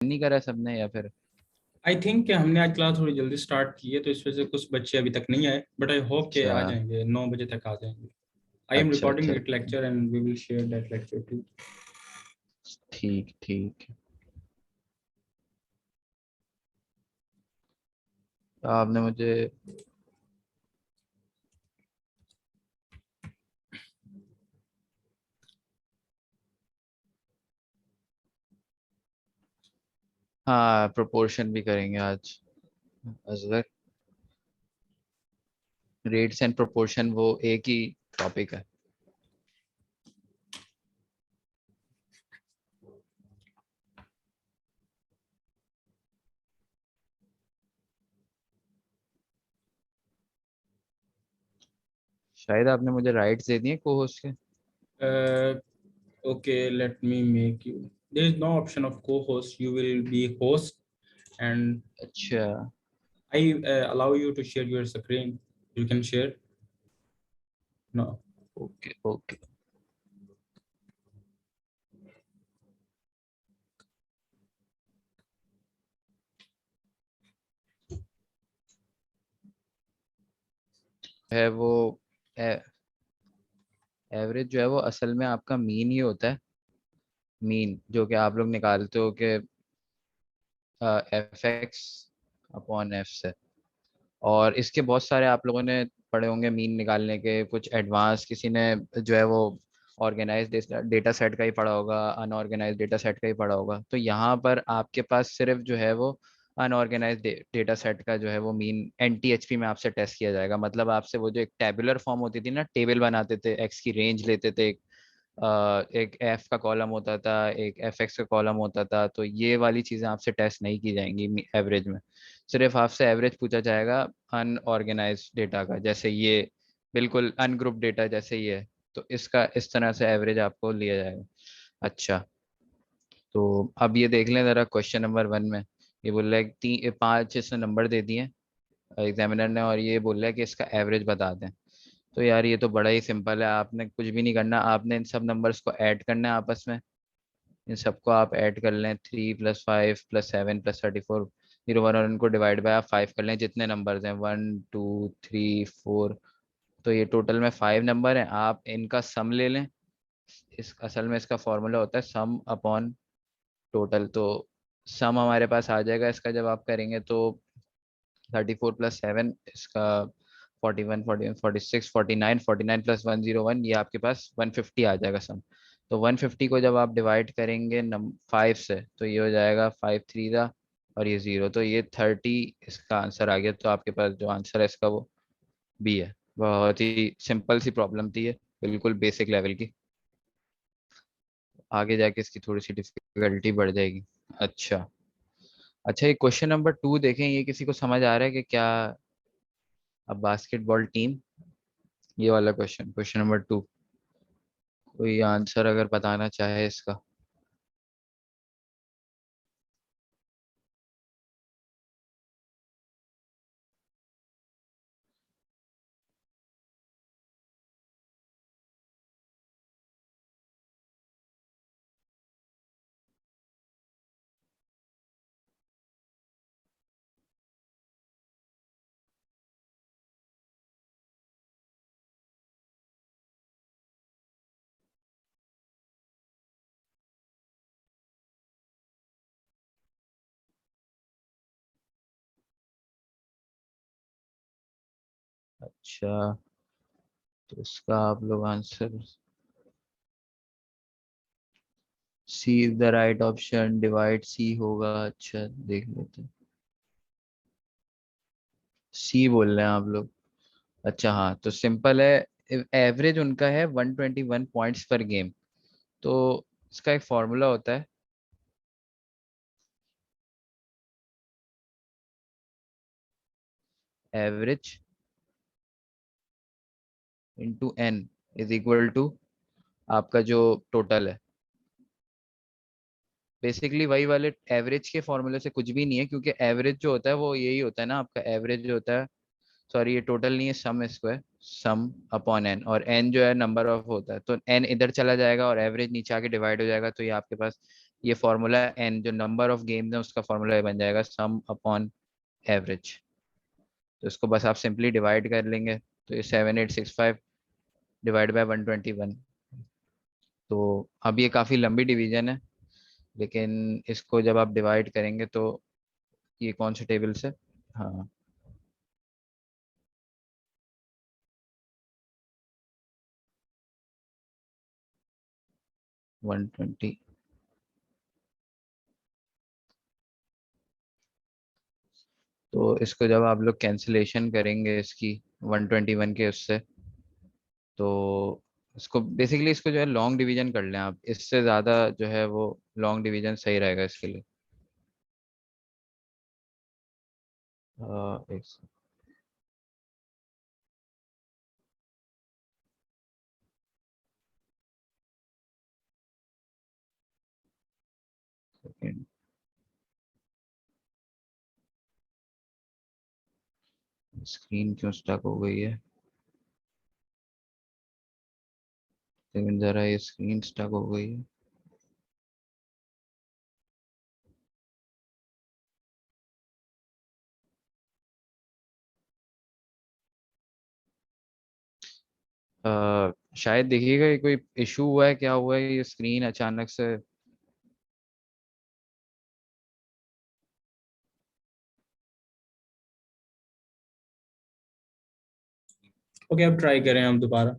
नहीं करा सबने या फिर? आई थिंक हमने आज क्लास थोड़ी जल्दी स्टार्ट की है, तो इस वजह से कुछ बच्चे अभी तक नहीं आए, बट आई होप के अच्छा आ जाएंगे, 9 बजे तक आ जाएंगे। आई एम अच्छा रिकॉर्डिंग अच्छा। That lecture and we will share that lecture too. ठीक ठीक। तो आपने मुझे हाँ प्रोपोर्शन भी करेंगे आज अजगर। रेट्स एंड प्रोपोर्शन वो एक ही टॉपिक है। शायद आपने मुझे राइट्स दे दिए को होस्ट के। Okay, let me make you. There is no option of co-host. You will be host, and अच्छा I allow you to share your screen. You can share. No. Okay okay. है वो average जो है वो असल में आपका मीन ही होता है। मीन जो कि आप लोग निकालते हो कि एफ एक्स अपॉन एफ से। और इसके बहुत सारे आप लोगों ने पढ़े होंगे मीन निकालने के, कुछ एडवांस, किसी ने जो है वो ऑर्गेनाइज डेटा सेट का ही पढ़ा होगा, अनऑर्गेनाइज डेटा सेट का ही पढ़ा होगा। तो यहाँ पर आपके पास सिर्फ जो है वो अनऑर्गेनाइज डेटा सेट का जो है वो मीन एनटीएचपी में आपसे टेस्ट किया जाएगा। मतलब आपसे वो जो एक टेबुलर फॉर्म होती थी ना, टेबल बनाते थे, एक्स की रेंज लेते थे, एक एफ का कॉलम होता था, एक एफ एक्स का कॉलम होता था, तो ये वाली चीज़ें आपसे टेस्ट नहीं की जाएंगी एवरेज में। सिर्फ आपसे एवरेज पूछा जाएगा अनऑर्गेनाइज डेटा का, जैसे ये बिल्कुल अनग्रुप डेटा जैसे ये है। तो इसका इस तरह से एवरेज आपको लिया जाएगा। अच्छा, तो अब ये देख लें ज़रा क्वेश्चन नंबर 1 में। ये बोल रहा है कि 5 इसने नंबर दे दिए एग्जामिनर ने, और ये बोल रहा है कि इसका एवरेज बता दें। तो यार ये तो बड़ा ही सिंपल है, आपने कुछ भी नहीं करना, आपने इन सब नंबर्स को ऐड करना है आपस में। इन सबको आप ऐड कर लें, 3 + 5 + 7 + 34 0 1, और इनको डिवाइड बाय आप 5 कर लें, जितने नंबर्स हैं 1 2 3 4। तो ये टोटल में 5 नंबर हैं, आप इनका सम ले लें। इस असल में इसका फॉर्मूला होता है सम अपॉन टोटल। तो सम हमारे पास आ जाएगा इसका, जब आप करेंगे तो 34 + 7 इसका 41 41 46 49 49 + 101, ये आपके पास 150 आ जाएगा सम। तो 150 को जब आप डिवाइड करेंगे 5 से, तो ये हो जाएगा 5 3 का, और ये 0, तो ये 30 इसका आंसर आ गया। तो आपके पास जो आंसर है इसका वो बी है। बहुत ही सिंपल सी प्रॉब्लम थी ये, बिल्कुल बेसिक लेवल की। आगे जाके इसकी थोड़ी सी डिफिकल्टी बढ़ जाएगी। अच्छा अच्छा, ये क्वेश्चन नंबर 2 देखें, ये किसी को समझ आ रहा है कि क्या? अब बास्केटबॉल टीम, ये वाला क्वेश्चन, क्वेश्चन नंबर 2, कोई आंसर अगर बताना चाहे इसका। अच्छा, तो इसका आप लोग answer C is the right option, divide C होगा। अच्छा देख लेते हैं, सी बोल रहे हैं आप लोग। अच्छा हाँ, तो सिंपल है, एवरेज उनका है 121 पॉइंट्स पर गेम। तो इसका एक फॉर्मूला होता है, average into n is equal to आपका जो टोटल है। बेसिकली वही वाले एवरेज के फॉर्मूले से कुछ भी नहीं है, क्योंकि एवरेज जो होता है वो यही होता है ना, आपका एवरेज जो होता है, सॉरी ये टोटल नहीं है, सम इसको है, सम अपॉन एन, और एन जो है नंबर ऑफ होता है, तो एन इधर चला जाएगा और एवरेज नीचे आके डिवाइड हो जाएगा, तो ये आपके पास ये फॉर्मूला एन जो नंबर ऑफ गेम्स है उसका फॉर्मूला बन जाएगा सम अपॉन एवरेज। तो इसको बस आप सिंपली डिवाइड कर लेंगे, तो ये 7865 डिवाइड बाय 121। तो अब ये काफ़ी लंबी डिवीजन है, लेकिन इसको जब आप डिवाइड करेंगे तो ये कौन से टेबल से, हाँ 120। तो इसको जब आप लोग कैंसिलेशन करेंगे इसकी 121 के उससे, तो इसको बेसिकली इसको जो है लॉन्ग डिवीजन कर लें आप, इससे ज़्यादा जो है वो लॉन्ग डिवीजन सही रहेगा इसके लिए। एक सेकेंड, स्क्रीन क्यों स्टक हो गई है, लेकिन ज़रा ये स्क्रीन स्टक हो गई है। शायद देखिएगा ये कोई इशू हुआ है, क्या हुआ है, ये स्क्रीन अचानक से। ओके, अब ट्राई करें हम दोबारा।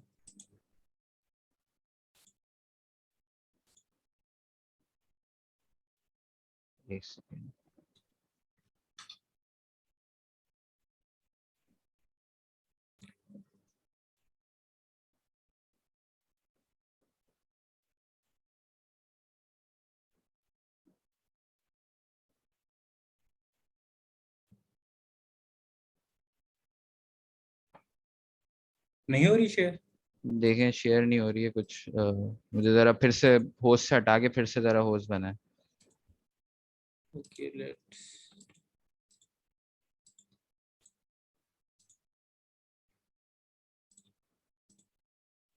एक सेकेंड, नहीं हो रही शेयर? देखें शेयर नहीं हो रही है कुछ, मुझे ज़रा फिर से होस्ट से हटा के फिर से ज़रा होस्ट बनाए। Okay, let's.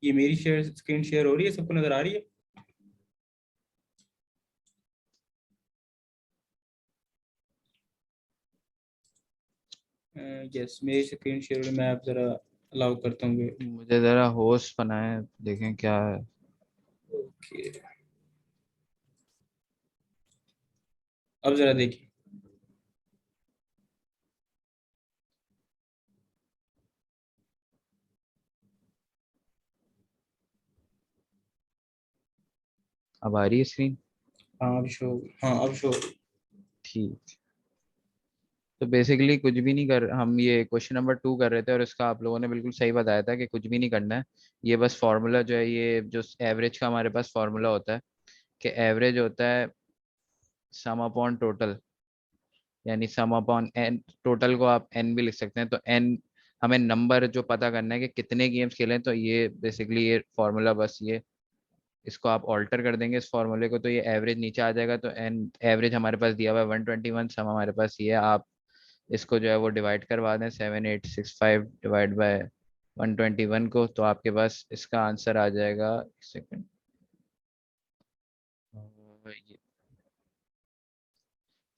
ये मेरी शेयर स्क्रीन शेयर हो रही है, सबको नजर आ रही है? यस, मेरी स्क्रीन शेयर हो रही है। मैं आप जरा अलाउ करता हूँ, वेट। मुझे ज़रा होस्ट बनाए, देखें क्या है। ओके, अब जरा देखिए। अब आ रही है स्क्रीन? हाँ अब शो, हाँ अब शो। ठीक। तो बेसिकली कुछ भी नहीं कर, हम ये क्वेश्चन नंबर 2 कर रहे थे और इसका आप लोगों ने बिल्कुल सही बताया था कि कुछ भी नहीं करना है। ये बस फार्मूला जो है, ये जो एवरेज का हमारे पास फार्मूला होता है कि एवरेज होता है सम अपॉन टोटल, यानी सम अपॉन एन। टोटल को आप एन भी लिख सकते हैं, तो एन हमें नंबर जो पता करना है कि कितने गेम्स खेले हैं, तो ये बेसिकली ये फार्मूला बस ये, इसको आप ऑल्टर कर देंगे इस फार्मूले को, तो ये एवरेज नीचे आ जाएगा। तो एन एवरेज हमारे पास दिया हुआ है 121, सम हमारे पास ये है। आप इसको जो है वो डिवाइड करवा दें 7865 डिवाइड बाय 121 को, तो आपके पास इसका आंसर आ जाएगा। एक सेकेंड, ये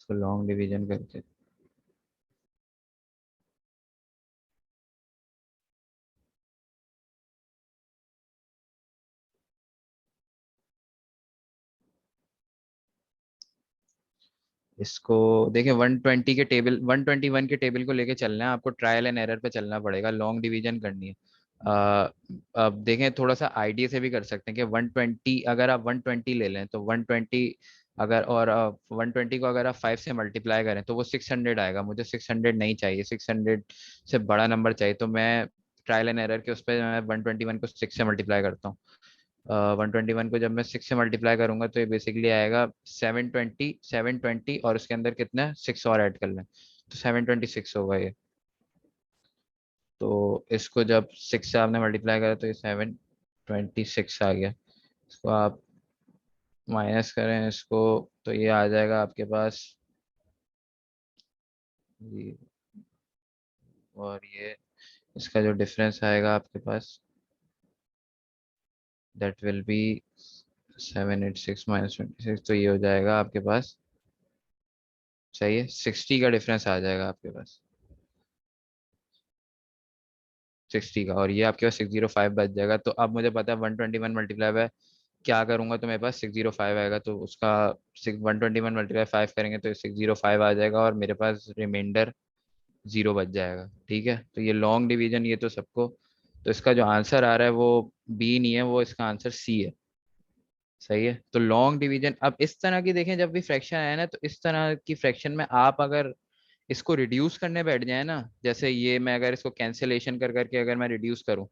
इसको लॉन्ग डिवीजन करके, इसको देखिए 120 के टेबल, 121 के टेबल को लेके चलना है आपको, ट्रायल एंड एरर पे चलना पड़ेगा, लॉन्ग डिवीजन करनी है। अब देखें थोड़ा सा आइडिया से भी कर सकते हैं कि 120 अगर आप 120 ले लें तो 120 अगर, और 120 को अगर आप 5 से मल्टीप्लाई करें तो वो 600 आएगा। मुझे 600 नहीं चाहिए, 600 से बड़ा नंबर चाहिए। तो मैं ट्रायल एंड एरर के उस पर मैं 121 को 6 से मल्टीप्लाई करता हूँ। 121 को जब मैं 6 से मल्टीप्लाई करूंगा तो ये बेसिकली आएगा 720 और उसके अंदर कितना है 6 और ऐड कर लें, तो 726 होगा ये। तो इसको जब 6 से आपने मल्टीप्लाई करा तो ये 726 आ गया। इसको आप माइनस करें इसको, तो ये आ जाएगा आपके पास ये, और ये इसका जो डिफरेंस आएगा आपके पास, दैट विल बी 786 माइनस 26, तो ये हो जाएगा आपके पास, सही है, 60 का डिफरेंस आ जाएगा आपके पास, 60 का, और ये आपके पास 605 बच जाएगा। तो अब मुझे पता है 121 मल्टीप्लाई बाय क्या करूंगा तो मेरे पास 605 आएगा, तो उसका 121 मल्टीप्लाई 5 करेंगे तो 605 आ जाएगा, और मेरे पास रिमाइंडर 0 बच जाएगा। ठीक है, तो ये लॉन्ग डिवीजन ये तो सबको, तो इसका जो आंसर आ रहा है वो बी नहीं है, वो इसका आंसर सी है। सही है, तो लॉन्ग डिवीजन अब इस तरह की देखें, जब भी फ्रैक्शन आया ना, तो इस तरह की फ्रैक्शन में आप अगर इसको रिड्यूस करने बैठ जाए ना, जैसे ये मैं अगर इसको कैंसिलेशन कर करके अगर मैं रिड्यूस करूं,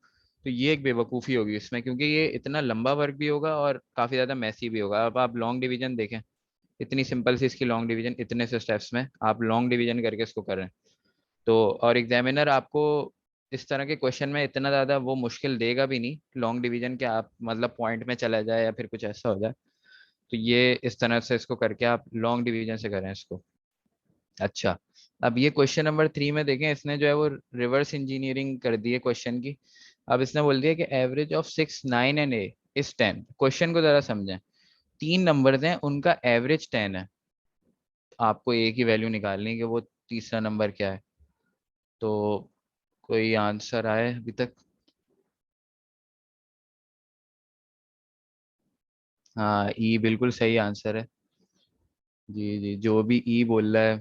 तो ये एक बेवकूफ़ी होगी इसमें, क्योंकि ये इतना लंबा वर्क भी होगा और काफ़ी ज़्यादा मैसी भी होगा। अब आप लॉन्ग डिवीजन देखें, इतनी सिंपल सी इसकी लॉन्ग डिवीजन, इतने से स्टेप्स में आप लॉन्ग डिवीजन करके इसको कर रहे हैं। तो और एग्जामिनर आपको इस तरह के क्वेश्चन में इतना ज़्यादा वो मुश्किल देगा भी नहीं लॉन्ग डिवीजन के, आप मतलब पॉइंट में चला जाए या फिर कुछ ऐसा हो जाए, तो ये इस तरह से इसको करके आप लॉन्ग डिवीजन से करें इसको। अच्छा, अब ये क्वेश्चन नंबर 3 में देखें, इसने जो है वो रिवर्स इंजीनियरिंग कर दी है क्वेश्चन की। अब इसने बोल दिया कि average of 6, 9 and A is 10। Question को जरा समझें, 3 नंबर्स हैं, उनका एवरेज 10 है, आपको ए की वैल्यू निकालनी है कि वो तीसरा नंबर क्या है। तो कोई आंसर आए अभी तक? हाँ, ई बिल्कुल सही आंसर है। जी जी, जो भी ई बोल रहा है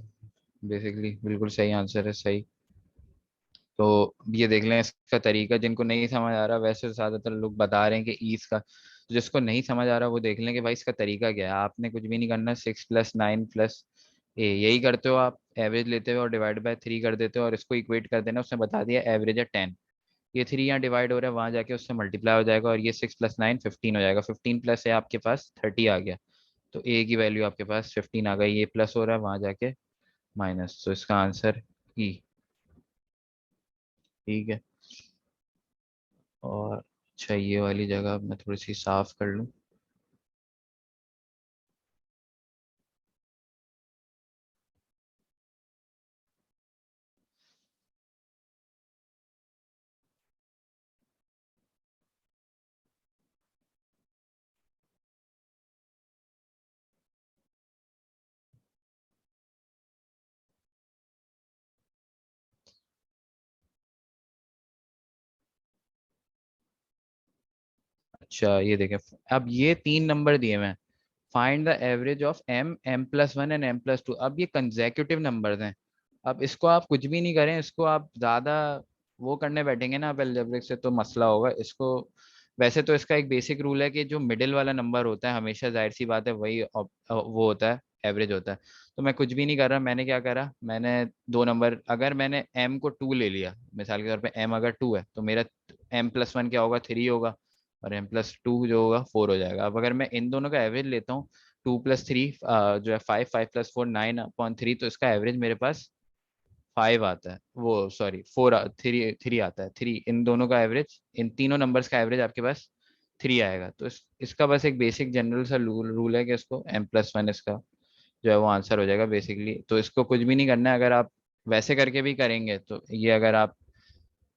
बेसिकली बिल्कुल सही आंसर है, सही। तो ये देख लें इसका तरीका, जिनको नहीं समझ आ रहा, वैसे तो ज्यादातर लोग बता रहे हैं कि ईज का, तो जिसको नहीं समझ आ रहा वो देख लें कि भाई इसका तरीका क्या है। आपने कुछ भी नहीं करना, 6 + 9 + ए यही करते हो आप, एवरेज लेते हो और डिवाइड बाय 3 कर देते हो और इसको इक्वेट कर देना। उसने बता दिया एवरेज है 10, ये 3 यहाँ डिवाइड हो रहा है, वहां जाके उससे मल्टीप्लाई हो जाएगा, और ये 6 + 9 15 हो जाएगा, 15 प्लस है आपके पास 30 आ गया। तो ए की वैल्यू आपके पास 15 आ गई, ये प्लस हो रहा है वहां जाके माइनस, तो इसका आंसर ई। ठीक है, और अच्छा ये वाली जगह मैं थोड़ी सी साफ कर लूँ। अच्छा ये देखें, अब ये 3 नंबर दिए मैं, find the average of m, m+1 and m+2। अब ये कंसेक्यूटिव नंबर्स हैं। अब इसको आप कुछ भी नहीं करें, इसको आप ज़्यादा वो करने बैठेंगे ना आप अलजेब्रिक से, तो मसला होगा इसको। वैसे तो इसका एक बेसिक रूल है कि जो मिडिल वाला नंबर होता है हमेशा, जाहिर सी बात है, वही वो होता है, एवरेज होता है। तो मैं कुछ भी नहीं कर रहा, मैंने क्या करा, मैंने 2 नंबर, अगर मैंने m को 2 ले लिया मिसाल के तौर पे, m अगर 2 है तो मेरा m+1 क्या होगा, 3 होगा, और m+2 जो होगा 4 हो जाएगा। अब अगर मैं इन दोनों का एवरेज लेता हूँ, 2 + 3 जो है 5, 5 + 4 9/3, तो इसका एवरेज मेरे पास 5 आता है, वो सॉरी 3 आता है, 3, इन दोनों का एवरेज, इन तीनों नंबर्स का एवरेज आपके पास 3 आएगा। तो इसका बस एक बेसिक जनरल सा रूल है कि इसको m+1 इसका जो है वो आंसर हो जाएगा बेसिकली। तो इसको कुछ भी नहीं करना है, अगर आप वैसे करके भी करेंगे तो ये, अगर आप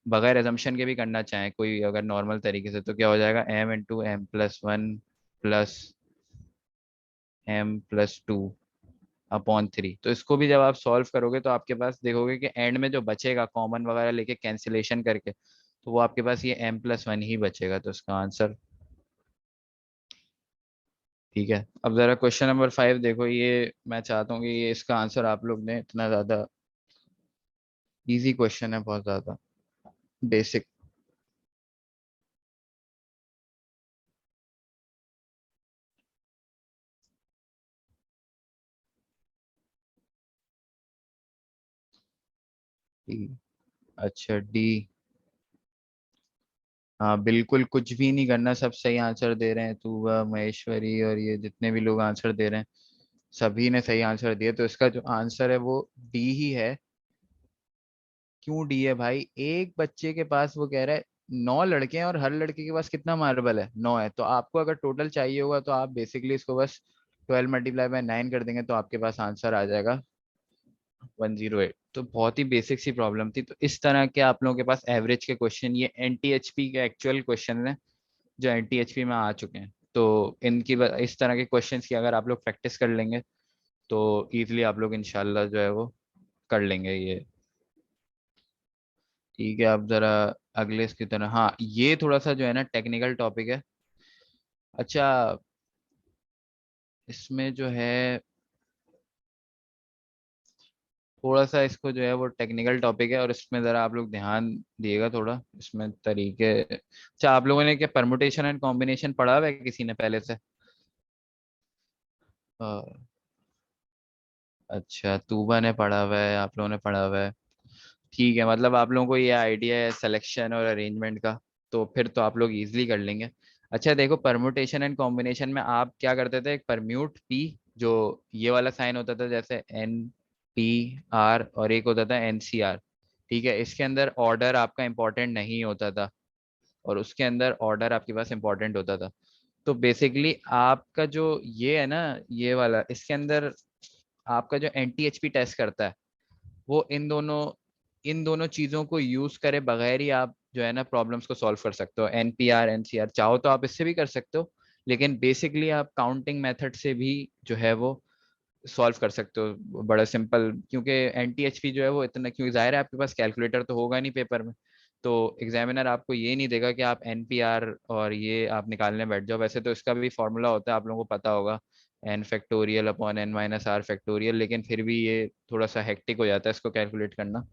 बगैर एजम्पशन के भी करना चाहें कोई अगर नॉर्मल तरीके से, तो क्या हो जाएगा, m × m+1 प्लस m+2/3। तो इसको भी जब आप सॉल्व करोगे तो आपके पास देखोगे कि एंड में जो बचेगा कॉमन वगैरह लेके कैंसिलेशन करके, तो वो आपके पास ये m+1 ही बचेगा, तो इसका आंसर। ठीक है, अब जरा क्वेश्चन नंबर 5 देखो, ये मैं चाहता हूँ कि ये इसका आंसर आप लोग ने, इतना ज्यादा इजी क्वेश्चन है, बहुत ज्यादा बेसिक। अच्छा डी, हाँ बिल्कुल कुछ भी नहीं करना, सब सही आंसर दे रहे हैं, तू महेश्वरी और ये जितने भी लोग आंसर दे रहे हैं, सभी ने सही आंसर दिया, तो इसका जो आंसर है वो डी ही है। क्यों डी है भाई, एक बच्चे के पास वो कह रहा है 9 लड़के हैं और हर लड़के के पास कितना मार्बल है, 9 है, तो आपको अगर टोटल चाहिए होगा तो आप बेसिकली इसको बस 12 × 9 कर देंगे तो आपके पास आंसर आ जाएगा 108। तो बहुत ही बेसिक सी प्रॉब्लम थी। तो इस तरह के आप लोगों के पास एवरेज के क्वेश्चन, ये एनटीएचपी के एक्चुअल क्वेश्चन है जो एनटीएचपी में आ चुके हैं। तो इस तरह के क्वेश्चंस की अगर आप लोग प्रैक्टिस कर लेंगे तो इजीली आप लोग इंशाल्लाह जो है वो कर लेंगे ये। ठीक है, अब जरा अगले इसकी तरह, हाँ ये थोड़ा सा जो है ना टेक्निकल टॉपिक है। अच्छा, इसमें जो है थोड़ा सा इसको जो है वो टेक्निकल टॉपिक है, और इसमें ज़रा आप लोग ध्यान दिएगा थोड़ा इसमें तरीके। अच्छा, आप लोगों ने क्या परमुटेशन एंड कॉम्बिनेशन पढ़ा हुआ है किसी ने पहले से? अ, अच्छा, तूबा ने पढ़ा हुआ है, आप लोगों ने पढ़ा हुआ है। ठीक है, मतलब आप लोगों को ये आइडिया है सिलेक्शन और अरेंजमेंट का, तो फिर तो आप लोग इजीली कर लेंगे। अच्छा देखो, परमुटेशन एंड कॉम्बिनेशन में आप क्या करते थे, एक परम्यूट पी, जो ये वाला साइन होता था जैसे एन पी आर, और एक होता था एन सी आर। ठीक है, इसके अंदर ऑर्डर आपका इंपॉर्टेंट नहीं होता था, और उसके अंदर ऑर्डर आपके पास इंपॉर्टेंट होता था। तो बेसिकली आपका जो ये है ना, ये वाला, इसके अंदर आपका जो N T H P test करता है, वो इन दोनों चीजों को यूज करे बगैर ही आप जो है ना प्रॉब्लम्स को सॉल्व कर सकते हो। एनपीआर एनसीआर चाहो तो आप इससे भी कर सकते हो, लेकिन बेसिकली आप काउंटिंग मेथड से भी जो है वो सॉल्व कर सकते हो, बड़ा सिंपल। क्योंकि एनटीएचपी जो है वो इतना, क्योंकि जाहिर है आपके पास कैलकुलेटर तो होगा नहीं पेपर में, तो एग्जामिनर आपको ये नहीं देगा कि आप एनपीआर और ये आप निकालने बैठ जाओ। वैसे तो इसका भी फॉर्मूला होता है, आप लोगों को पता होगा, n factorial upon n minus r factorial, लेकिन फिर भी ये थोड़ा सा हेक्टिक हो जाता है इसको कैलकुलेट करना।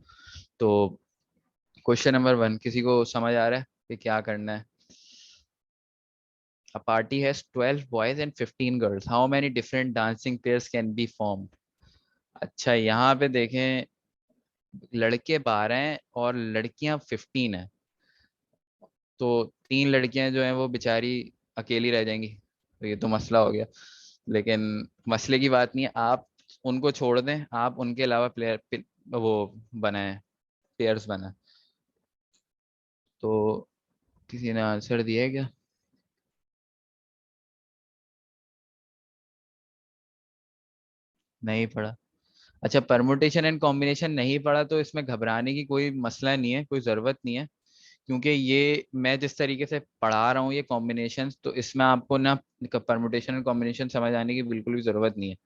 तो क्वेश्चन नंबर 1 किसी को समझ आ रहा है कि क्या करना है? A party has 12 boys and 15 girls. How many different dancing pairs can be formed? अच्छा, यहाँ पे देखें, लड़के 12 हैं और लड़कियां 15 हैं, तो 3 लड़कियां जो हैं वो बेचारी अकेली रह जाएंगी, तो ये तो मसला हो गया। लेकिन मसले की बात नहीं है, आप उनको छोड़ दें, आप उनके अलावा वो बनाएं, पेयर्स बनाएं। तो किसी ने आंसर दिया है क्या? नहीं पढ़ा? अच्छा, परमुटेशन एंड कॉम्बिनेशन नहीं पढ़ा तो इसमें घबराने की कोई मसला नहीं है, कोई ज़रूरत नहीं है। क्योंकि ये मैं जिस तरीके से पढ़ा रहा हूँ ये कॉम्बिनेशन, तो इसमें आपको ना परमुटेशन एंड कॉम्बिनेशन समझ आने की बिल्कुल भी ज़रूरत नहीं है।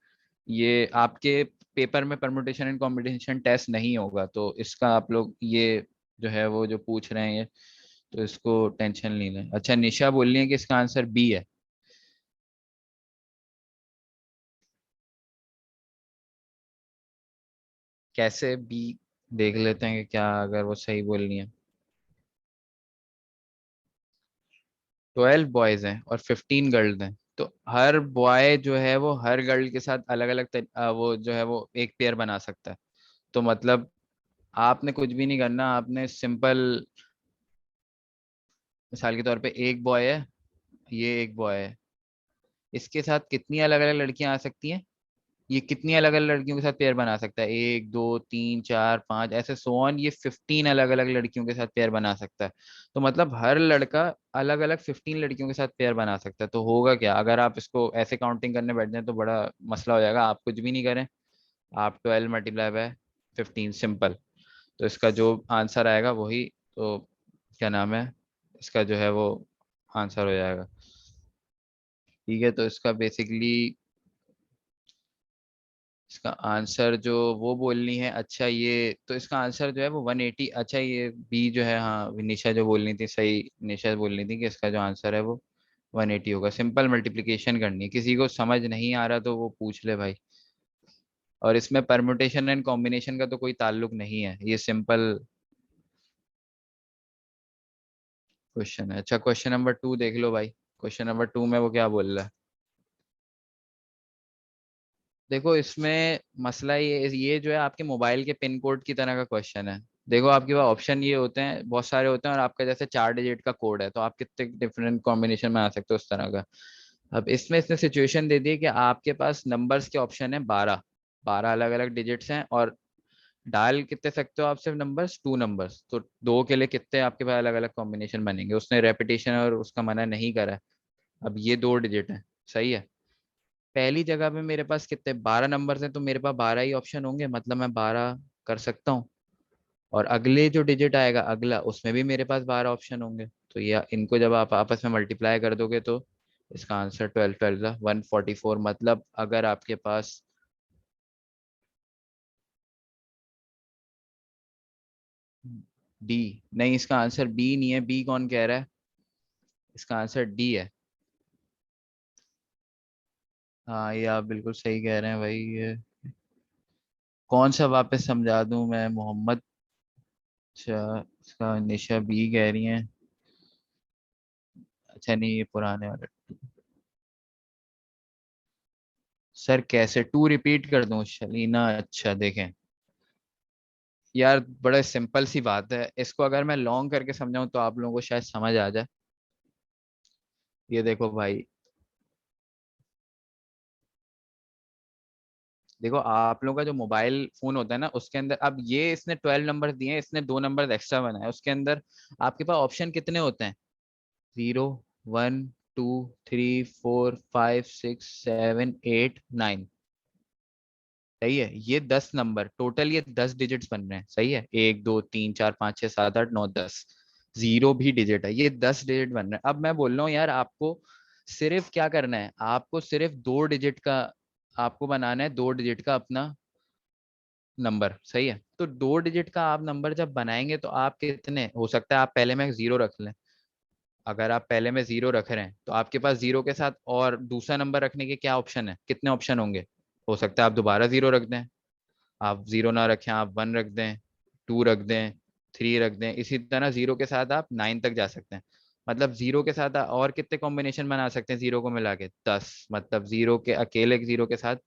ये आपके पेपर में परमुटेशन एंड कॉम्बिनेशन टेस्ट नहीं होगा, तो इसका आप लोग ये जो है वो जो पूछ रहे हैं ये, तो इसको टेंशन नहीं लें। अच्छा, निशा बोल रही है कि इसका आंसर बी है। कैसे बी? देख लेते हैं कि क्या अगर वो सही बोल रही है। 12 बॉयज हैं और 15 गर्ल्स हैं, तो हर बॉय जो है वो हर गर्ल के साथ अलग अलग वो जो है वो एक पेयर बना सकता है। तो मतलब आपने कुछ भी नहीं करना, आपने सिंपल, मिसाल के तौर पे एक बॉय है, ये एक बॉय है, इसके साथ कितनी अलग अलग लड़कियां आ सकती हैं? ये कितनी अलग अलग लड़कियों के साथ पेयर बना सकता है? 1 2 3 4 5 ऐसे सो ऑन, ये 15 अलग अलग लड़कियों के साथ पेयर बना सकता है। तो मतलब हर लड़का अलग अलग 15 लड़कियों के साथ पेयर बना सकता है। तो होगा क्या, अगर आप इसको ऐसे काउंटिंग करने बैठ जाए तो बड़ा मसला हो जाएगा। आप कुछ भी नहीं करें, आप 12 मल्टीप्लाई बाय 15 सिंपल, तो इसका जो आंसर आएगा वही, तो क्या नाम है, इसका जो है वो आंसर हो जाएगा। ठीक है, तो इसका बेसिकली इसका आंसर जो वो बोलनी है, अच्छा ये तो इसका आंसर जो है वो 180। अच्छा, ये बी जो है, हाँ निशा जो बोलनी थी, सही निशा बोलनी थी कि इसका जो आंसर है वो 180 होगा। सिंपल मल्टीप्लिकेशन करनी है, किसी को समझ नहीं आ रहा तो वो पूछ ले भाई। और इसमें परमुटेशन एंड कॉम्बिनेशन का तो कोई ताल्लुक नहीं है, ये सिंपल क्वेश्चन है। अच्छा, क्वेश्चन नंबर 2 देख लो भाई। क्वेश्चन नंबर 2 में वो क्या बोल रहा है, देखो इसमें मसला ये जो है आपके मोबाइल के पिन कोड की तरह का क्वेश्चन है। देखो आपके पास ऑप्शन ये होते हैं, बहुत सारे होते हैं, और आपका जैसे 4 डिजिट का कोड है, तो आप कितने डिफरेंट कॉम्बिनेशन में आ सकते हो उस तरह का। अब इसमें इसने सिचुएशन दे दी है कि आपके पास नंबर्स के ऑप्शन है 12, 12 अलग अलग डिजिट्स हैं, और डायल कितने सकते हो आप, सिर्फ नंबर्स, 2 नंबर्स, तो दो के लिए कितने आपके पास अलग अलग कॉम्बिनेशन बनेंगे। उसने रेपिटेशन और उसका मना नहीं करा है। अब ये 2 डिजिट है, सही है। पहली जगह पे मेरे पास कितने 12 नंबर्स हैं, तो मेरे पास 12 ही ऑप्शन होंगे, मतलब मैं 12 कर सकता हूँ। और अगले जो डिजिट आएगा अगला, उसमें भी मेरे पास 12 ऑप्शन होंगे। तो ये इनको जब आप आपस में मल्टीप्लाई कर दोगे तो इसका आंसर 12 12 144। मतलब अगर आपके पास डी, नहीं इसका आंसर बी नहीं है। बी कौन कह रहा है? इसका आंसर डी है। हाँ ये आप बिल्कुल सही कह रहे हैं भाई। ये कौन सा वापस समझा दूं मैं, मोहम्मद? अच्छा, इसका निशा बी कह रही हैं। अच्छा नहीं, ये पुराने वाले। सर कैसे टू रिपीट कर दूं शलीना? अच्छा देखें यार, बड़ा सिंपल सी बात है, इसको अगर मैं लॉन्ग करके समझाऊं तो आप लोगों को शायद समझ आ जाए। ये देखो भाई, देखो आप लोगों का जो मोबाइल फोन होता है ना, उसके अंदर अब ये इसने 12 नंबर दिए हैं, इसने 2 नंबर एक्स्ट्रा बनाए, उसके अंदर आपके पास ऑप्शन कितने होते हैं? 0 1 2 3 4 5 6 7 8 9। सही है, ये 10 नंबर टोटल, ये 10 डिजिट्स बन रहे हैं। सही है, 1 2 3 4 5 6 7 8 9 10। जीरो भी डिजिट है, ये 10 डिजिट बन रहे हैं। अब मैं बोल रहा हूँ यार, आपको सिर्फ क्या करना है, आपको सिर्फ 2 डिजिट का आपको बनाना है, 2 डिजिट का अपना नंबर। सही है, तो 2 डिजिट का आप नंबर जब बनाएंगे तो आप कितने हो सकता है, आप पहले में जीरो रख लें। अगर आप पहले में जीरो रख रहे हैं तो आपके पास जीरो के साथ और दूसरा नंबर रखने के क्या ऑप्शन है, कितने ऑप्शन होंगे? हो सकता है आप दोबारा जीरो रख दें, आप जीरो ना रखें, आप 1 रख दें, 2 रख दें, 3 रख दें। इसी तरह जीरो के साथ आप 9 तक जा सकते हैं। मतलब जीरो के साथ और कितने कॉम्बिनेशन बना सकते हैं जीरो को मिला के? 10। मतलब जीरो के अकेले जीरो के साथ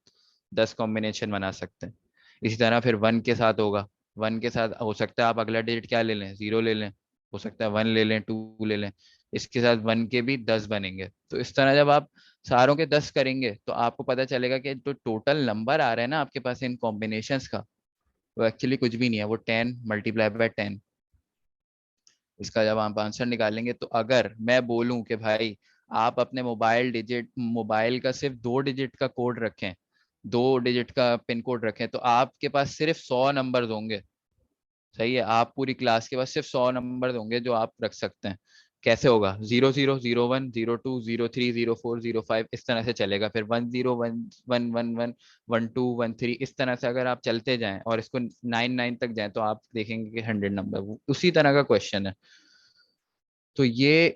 10 कॉम्बिनेशन बना सकते हैं। इसी तरह फिर 1 के साथ होगा। 1 के साथ हो सकता है आप अगला डिजिट क्या ले लें, जीरो ले लें, हो सकता है 1 ले लें, 2 ले लें। इसके साथ 1 के भी 10 बनेंगे। तो इस तरह जब आप सारों के 10 करेंगे तो आपको पता चलेगा कि जो टोटल नंबर आ रहा है ना आपके पास इन कॉम्बिनेशंस का, वो एक्चुअली कुछ भी नहीं है, वो 10 × 10। इसका जब आप आंसर निकालेंगे तो अगर मैं बोलूं कि भाई आप अपने मोबाइल का सिर्फ 2 डिजिट का कोड रखें, 2 डिजिट का पिन कोड रखें, तो आपके पास सिर्फ 100 नंबर होंगे। सही है, आप पूरी क्लास के पास सिर्फ 100 नंबर होंगे जो आप रख सकते हैं। कैसे होगा? 00 01 02 03 04 05, इस तरह से चलेगा। फिर 10 11 11 12 इस तरह से अगर आप चलते जाएं और इसको 99 तक जाएं तो आप देखेंगे कि 100 नंबर उसी तरह का क्वेश्चन है। तो ये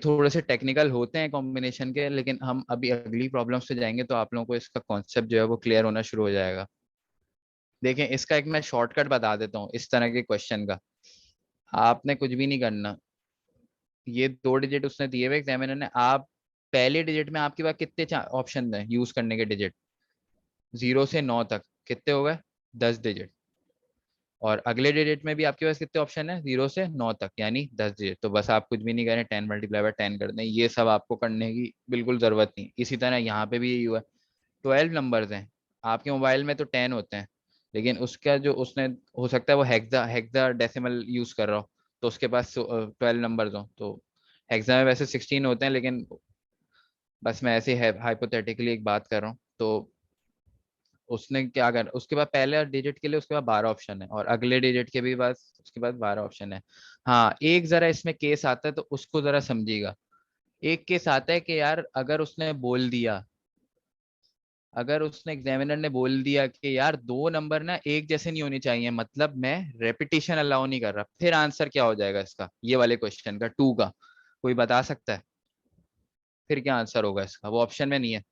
थोड़े से टेक्निकल होते हैं कॉम्बिनेशन के, लेकिन हम अभी अगली प्रॉब्लम्स पे जाएंगे तो आप लोगों को इसका कॉन्सेप्ट जो है वो क्लियर होना शुरू हो जाएगा। देखें, इसका एक मैं शॉर्टकट बता देता हूँ इस तरह के क्वेश्चन का। आपने कुछ भी नहीं करना, ये 2 डिजिट उसने दिए हुए एग्जामिनर ने, आप पहले डिजिट में आपके पास कितने ऑप्शन हैं यूज करने के डिजिट? 0 से 9 तक कितने हो गए? 10 डिजिट। और अगले डिजिट में भी आपके पास कितने ऑप्शन है? 0 से 9 तक, यानी 10 डिजिट। तो बस आप कुछ भी नहीं करें, 10 × 10 कर दें। ये सब आपको करने की बिल्कुल जरूरत नहीं। इसी तरह यहाँ पे भी यही हुआ है। 12 नंबर्स हैं आपके मोबाइल में, तो 10 होते हैं, लेकिन उसका जो उसने, हो सकता है वो हेक्सा हेक्सा डेसिमल यूज कर रहा हो, तो उसके पास 12 नंबर्स हो। तो हेक्सा में वैसे 16 होते हैं, लेकिन बस मैं ऐसे हाइपोथेटिकली एक बात कर रहा हूँ। तो उसने क्या कर, उसके बाद पहले डिजिट के लिए उसके बाद 12 ऑप्शन है, और अगले डिजिट के भी बाद उसके बाद 12 ऑप्शन है। हाँ, एक जरा इसमें केस आता है तो उसको जरा समझिएगा। एक केस आता है कि यार अगर उसने एग्जामिनर ने बोल दिया कि यार 2 नंबर ना एक जैसे नहीं होने चाहिए, मतलब मैं रेपिटेशन अलाउ नहीं कर रहा, फिर आंसर क्या हो जाएगा इसका, ये वाले क्वेश्चन का 2 का? कोई बता सकता है फिर क्या आंसर होगा इसका? वो ऑप्शन में नहीं है।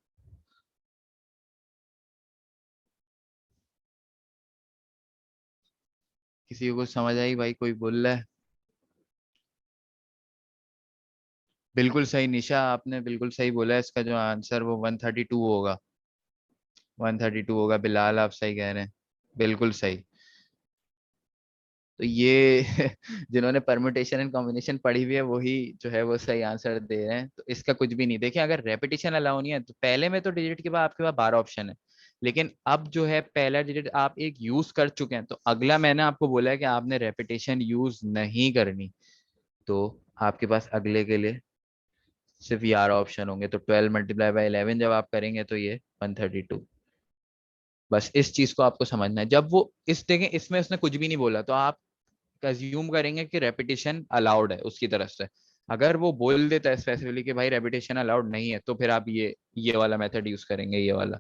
किसी को कुछ समझ आई भाई? कोई बोल रहा है? बिल्कुल सही निशा, आपने बिल्कुल सही बोला है, इसका जो आंसर वो 132 होगा। 132 होगा बिलाल, आप सही कह रहे हैं, बिल्कुल सही। तो ये जिन्होंने परम्यूटेशन एंड कॉम्बिनेशन पढ़ी हुई है वही जो है वो सही आंसर दे रहे हैं। तो इसका कुछ भी नहीं। देखिए, अगर रेपिटेशन अलाउ नहीं है तो पहले में तो डिजिट के बाद आपके पास 12 ऑप्शन है, लेकिन अब जो है पहला डिजिट आप एक यूज कर चुके हैं, तो अगला मैंने आपको बोला है कि आपने रेपिटेशन यूज नहीं करनी। तो आपके पास अगले के लिए सिर्फ 11 ऑप्शन होंगे। तो 12 × 11 जब आप करेंगे तो ये 132। बस इस चीज को आपको समझना है। जब वो इस देखें इसमें उसने कुछ भी नहीं बोला तो आप अज्यूम करेंगे कि रेपिटेशन अलाउड है उसकी तरफ से। अगर वो बोल देता है स्पेसिफिकली कि भाई रेपिटेशन अलाउड नहीं है, तो फिर आप ये वाला मेथड यूज करेंगे, ये वाला।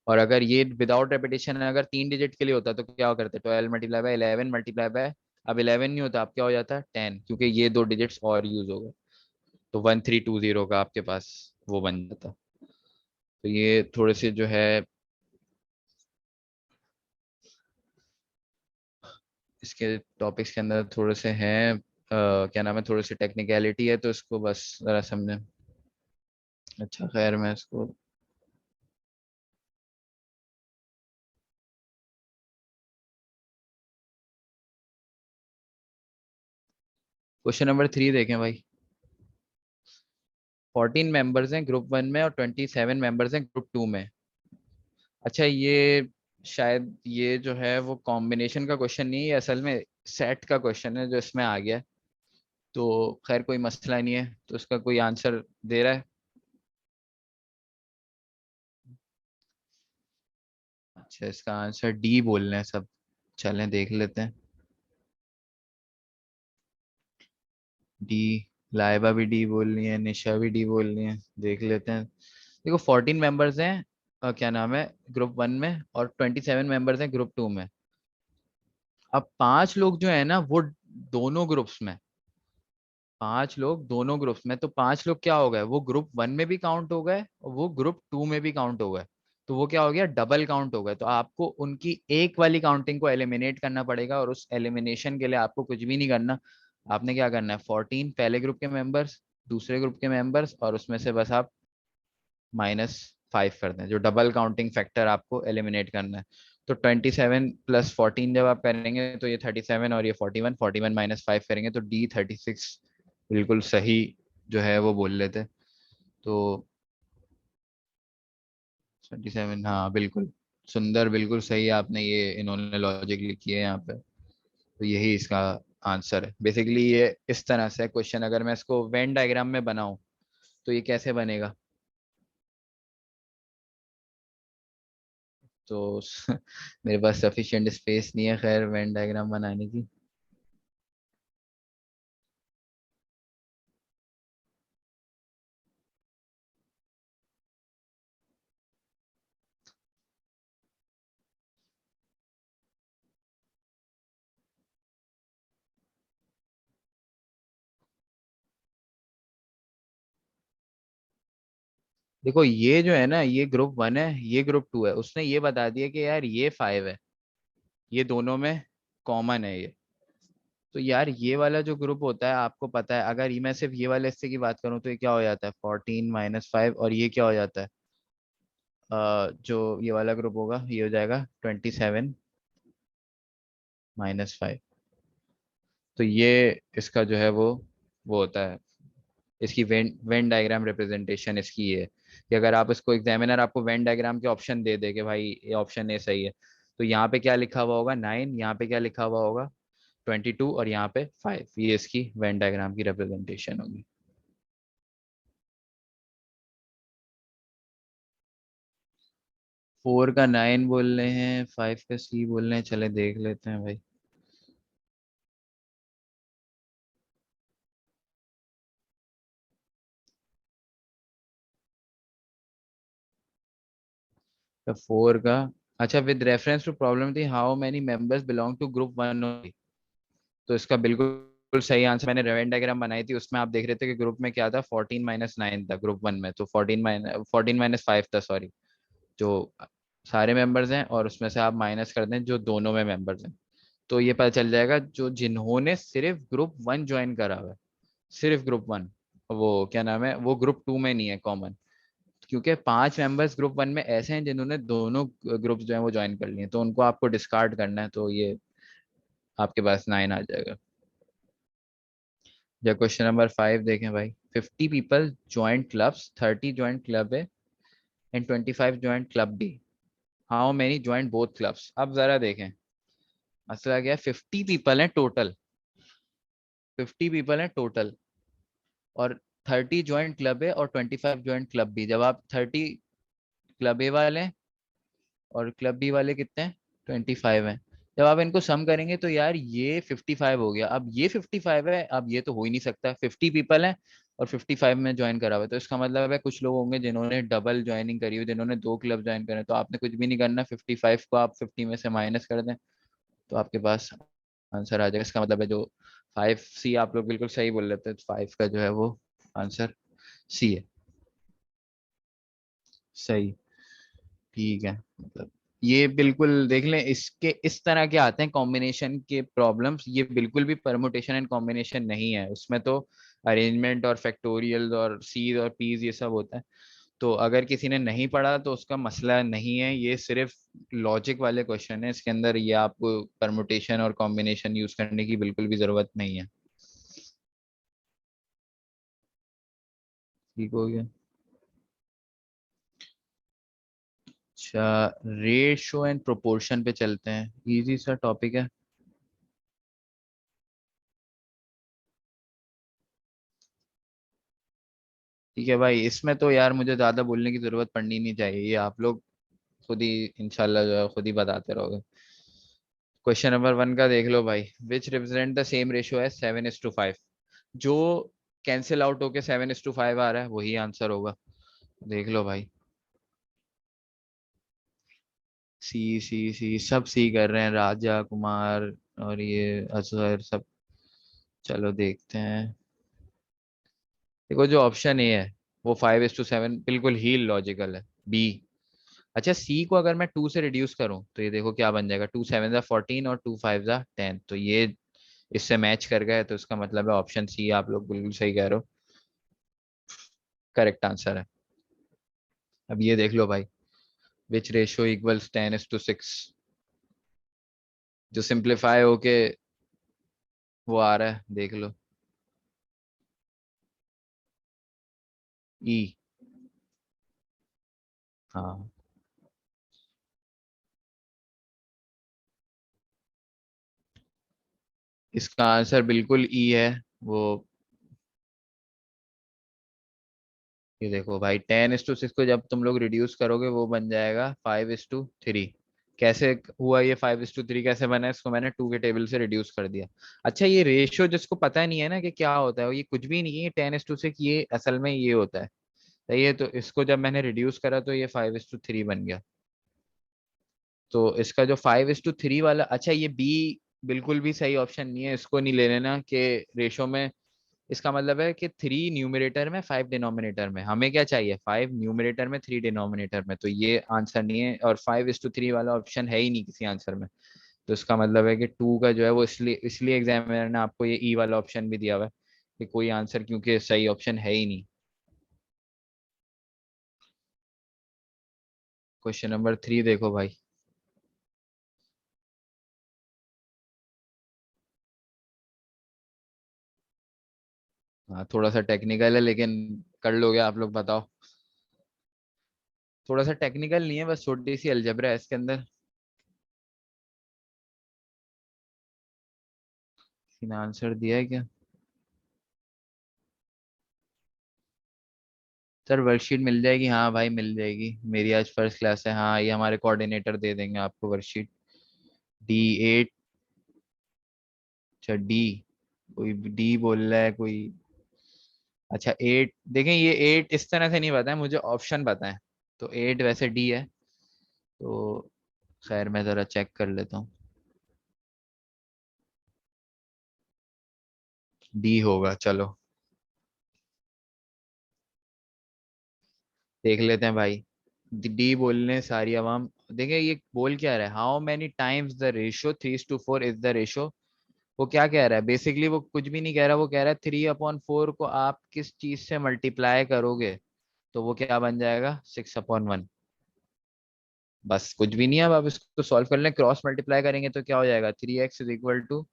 और अगर ये विदाउट रेपिटेशन अगर 3 डिजिट के लिए होता तो क्या करते, 12 × 11 × 11 अब 11 नहीं होता, अब क्या हो जाता है 10, क्योंकि ये 2 डिजिट्स और यूज हो गए, तो 1320 का आपके पास वो बन जाता। तो ये थोड़े से जो है इसके टॉपिक्स के अंदर थोड़े से हैं क्या नाम है, थोड़ी सी टेक्निकलिटी है, तो इसको बस जरा समझे। अच्छा खैर मैं इसको क्वेश्चन नंबर 3 देखें भाई। 14 मेंबर्स हैं ग्रुप 1 में और 27 मेंबर्स हैं ग्रुप 2 में। अच्छा ये शायद ये जो है वो कॉम्बिनेशन का क्वेश्चन नहीं है, असल में सेट का क्वेश्चन है जो इसमें आ गया है। तो खैर कोई मसला नहीं है, तो इसका कोई आंसर दे रहा है। अच्छा इसका आंसर डी बोल रहे हैं सब। चलें देख लेते हैं। डी। लाइबा भी डी बोल रही है, निशा भी डी बोल रही है, देख लेते हैं। देखो 14 मेंबर्स हैं क्या नाम है ग्रुप 1 में, और 27 मेंबर्स हैं ग्रुप 2 में। अब 5 लोग जो है ना वो दोनों ग्रुप्स में, 5 लोग दोनों ग्रुप्स में, तो 5 लोग क्या हो गए, वो ग्रुप 1 में भी काउंट हो गए और वो ग्रुप 2 में भी काउंट हो गए। तो वो क्या हो गया, डबल काउंट हो गए। तो आपको उनकी एक वाली काउंटिंग को एलिमिनेट करना पड़ेगा, और उस एलिमिनेशन के लिए आपको कुछ भी नहीं करना। आपने क्या करना है, 14 पहले ग्रुप के मेंबर्स, दूसरे ग्रुप के मेंबर्स, और उसमें से बस आप -5 कर दें, जो डबल काउंटिंग फैक्टर आपको एलिमिनेट करना है। तो 27 + 14 जब आप करेंगे तो ये 37, और ये 41, 41 -5 करेंगे तो D36 बिल्कुल सही जो है वो बोल लेते। तो 27, हाँ बिल्कुल सुंदर, बिल्कुल सही आपने ये इन्होंने लॉजिक लिखी है यहाँ पे। तो यही इसका आंसर है बेसिकली। ये इस तरह से क्वेश्चन, अगर मैं इसको वेन डायग्राम में बनाऊं तो ये कैसे बनेगा। तो मेरे पास सफिशिएंट स्पेस नहीं है खैर वेन डायग्राम बनाने की। देखो ये जो है ना, ये ग्रुप 1 है, ये ग्रुप 2 है, उसने ये बता दिया कि यार ये 5 है, ये दोनों में कॉमन है ये। तो यार ये वाला जो ग्रुप होता है आपको पता है, अगर ये मैं सिर्फ ये वाले हिस्से की बात करूं तो ये क्या हो जाता है 14 - 5, और ये क्या हो जाता है जो ये वाला ग्रुप होगा ये हो जाएगा 27 - 5। तो ये इसका जो है वो होता है, इसकी वेन डायग्राम रिप्रेजेंटेशन इसकी ये है कि अगर आप इसको एग्जामिनर आपको वेन डायग्राम के ऑप्शन दे दे कि भाई ये ऑप्शन ए सही है, तो यहाँ पे क्या लिखा हुआ होगा 9, यहाँ पे क्या लिखा हुआ होगा 22, और यहाँ पे 5, ये इसकी वेन डायग्राम की रिप्रेजेंटेशन होगी। 4 का 9 बोल रहे हैं, 5 का C बोल रहे हैं, चले देख लेते हैं भाई। तो 4 का, अच्छा विद रेफरेंस टू प्रॉब्लम थी how many members belong to group 1, तो इसका बिल्कुल सही आंसर, मैंने रेवेन डायग्राम बनाई थी उसमें आप देख रहे थे कि ग्रुप में क्या था 14 - 9 था ग्रुप 1 में, तो 14 - 5 था सॉरी, जो सारे मेंबर्स हैं, और उसमें से आप माइनस कर दें जो दोनों में मेंबर्स हैं। तो ये पता चल जाएगा जो जिन्होंने सिर्फ ग्रुप 1 ज्वाइन करा हुआ है, सिर्फ ग्रुप 1, वो क्या नाम है वो ग्रुप 2 में नहीं है कॉमन, क्योंकि 5 मेंबर्स ग्रुप 1 में ऐसे हैं जिन्होंने दोनों ग्रुप्स जो है वो ज्वाइन कर लिए हैं, तो उनको आपको डिस्कार्ड करना है, तो ये आपके पास 9 आ जाएगा। या क्वेश्चन नंबर 5 देखें भाई। 50 people joined clubs, 30 joined club है and 25 joined club B, how many joined both clubs. अब जरा देखें मसला क्या है, 50 पीपल हैं टोटल, 50 पीपल हैं टोटल, और 30 ज्वाइंट क्लब है और 25 ज्वाइंट क्लब बी। जब आप 30 क्लब ए वाले हैं और क्लब बी वाले कितने हैं 25 हैं, जब आप इनको सम करेंगे तो यार ये 55 हो गया, अब ये 55 है, अब ये तो हो ही नहीं सकता, 50 पीपल हैं और 55 में ज्वाइन करा हुआ है, तो इसका मतलब है कुछ लोग होंगे जिन्होंने डबल ज्वाइनिंग करी हुई, जिन्होंने 2 क्लब ज्वाइन करे, तो आपने कुछ भी नहीं करना, 55 को आप 50 में से माइनस कर दें तो आपके पास आंसर आ जाएगा। इसका मतलब है जो 5C, आप लोग बिल्कुल सही बोल रहे थे, 5 का जो है वो आंसर सी है। सही, ठीक है। मतलब ये बिल्कुल देख लें, इसके इस तरह के आते हैं कॉम्बिनेशन के प्रॉब्लम्स, ये बिल्कुल भी परमुटेशन एंड कॉम्बिनेशन नहीं है, उसमें तो अरेंजमेंट और फैक्टोरियल और सीज और पीज ये सब होता है। तो अगर किसी ने नहीं पढ़ा तो उसका मसला नहीं है, ये सिर्फ लॉजिक वाले क्वेश्चन है, इसके अंदर ये आपको परमुटेशन और कॉम्बिनेशन यूज करने की बिल्कुल भी जरूरत नहीं है। ठीक हो गया। अच्छा, रेशो एंड प्रोपोर्शन पे चलते हैं, इजी सा टॉपिक है। ठीक है भाई, इसमें तो यार मुझे ज्यादा बोलने की जरूरत पड़नी नहीं चाहिए, ये आप लोग खुद ही इंशाल्लाह जो है खुद ही बताते रहोगे। क्वेश्चन नंबर 1 का देख लो भाई, which represent the same ratio है 7:5। जो कैंसिल आउट होके 7:5 आ रहा है वही आंसर होगा। देख लो भाई, सी सी सी सब सी कर रहे हैं, राजा कुमार और ये अजहर सब। चलो देखते हैं। देखो जो ऑप्शन ए है वो 5:7 बिल्कुल ही लॉजिकल है। बी, अच्छा सी को अगर मैं 2 से रिड्यूस करूं तो ये देखो क्या बन जाएगा, 2 7 14 और 2 5 10, तो ये इससे मैच कर गए, तो इसका मतलब है ऑप्शन सी, आप लोग बिल्कुल सही कह रहे हो, करेक्ट आंसर है। अब ये देख लो भाई, विच रेशियो इक्वल्स 10:6, जो सिंप्लीफाई होके वो आ रहा है, देख लो। ई, हाँ, इसका आंसर बिल्कुल ई है। वो ये देखो भाई, 10:6 को जब तुम लोग रिड्यूस करोगे वो बन जाएगा 5:3। कैसे हुआ ये 5:3 कैसे बना, इसको मैंने 2 के टेबल से रिड्यूस कर दिया। अच्छा, ये रेशियो जिसको पता नहीं है ना कि क्या होता है, ये कुछ भी नहीं है, 10:6, ये असल में ये होता है। तो ये तो इसको जब मैंने रिड्यूस करा तो ये 5:3 बन गया। तो इसका जो 5:3 वाला, अच्छा ये बी बिल्कुल भी सही ऑप्शन नहीं है, इसको नहीं ले लेना कि रेशो में। इसका मतलब है कि 3 न्यूमरेटर में 5 डिनोमिनेटर में, हमें क्या चाहिए, 5 न्यूमरेटर में 3 डिनोमिनेटर में, तो ये आंसर नहीं है, और 5:3 वाला ऑप्शन है ही नहीं किसी आंसर में। तो इसका मतलब है कि 2 का जो है वो इसलिए इसलिए एग्जामिनर ने आपको ये ई वाला ऑप्शन भी दिया हुआ है कि कोई आंसर, क्योंकि सही ऑप्शन है ही नहीं। क्वेश्चन नंबर 3 देखो भाई। हाँ थोड़ा सा टेक्निकल है लेकिन कर लोगे आप लोग, बताओ। थोड़ा सा टेक्निकल नहीं है, बस छोटी सी अलजबरा है इसके अंदर। किसी ने आंसर दिया है क्या? सर वर्कशीट मिल जाएगी, हाँ भाई मिल जाएगी, मेरी आज फर्स्ट क्लास है, हाँ ये हमारे कोऑर्डिनेटर दे देंगे आपको वर्कशीट। D8। अच्छा डी, कोई डी बोल रहा है कोई। अच्छा 8, देखें ये 8 इस तरह से नहीं पता है मुझे, ऑप्शन पता है। तो 8 वैसे डी है, तो खैर मैं जरा चेक कर लेता हूँ। डी होगा, चलो देख लेते हैं भाई। डी बोलने सारी आवाम। देखिए ये बोल क्या रहा है, how many times the ratio 3:4 is the ratio. वो क्या कह रहा है बेसिकली, वो कुछ भी नहीं कह रहा, वो कह रहा है 3/4 को आप किस चीज से मल्टीप्लाई करोगे तो वो क्या बन जाएगा, 6/1। बस कुछ भी नहीं है, अब आप इसको सॉल्व कर लें, क्रॉस मल्टीप्लाई करेंगे तो क्या हो जाएगा, 3x =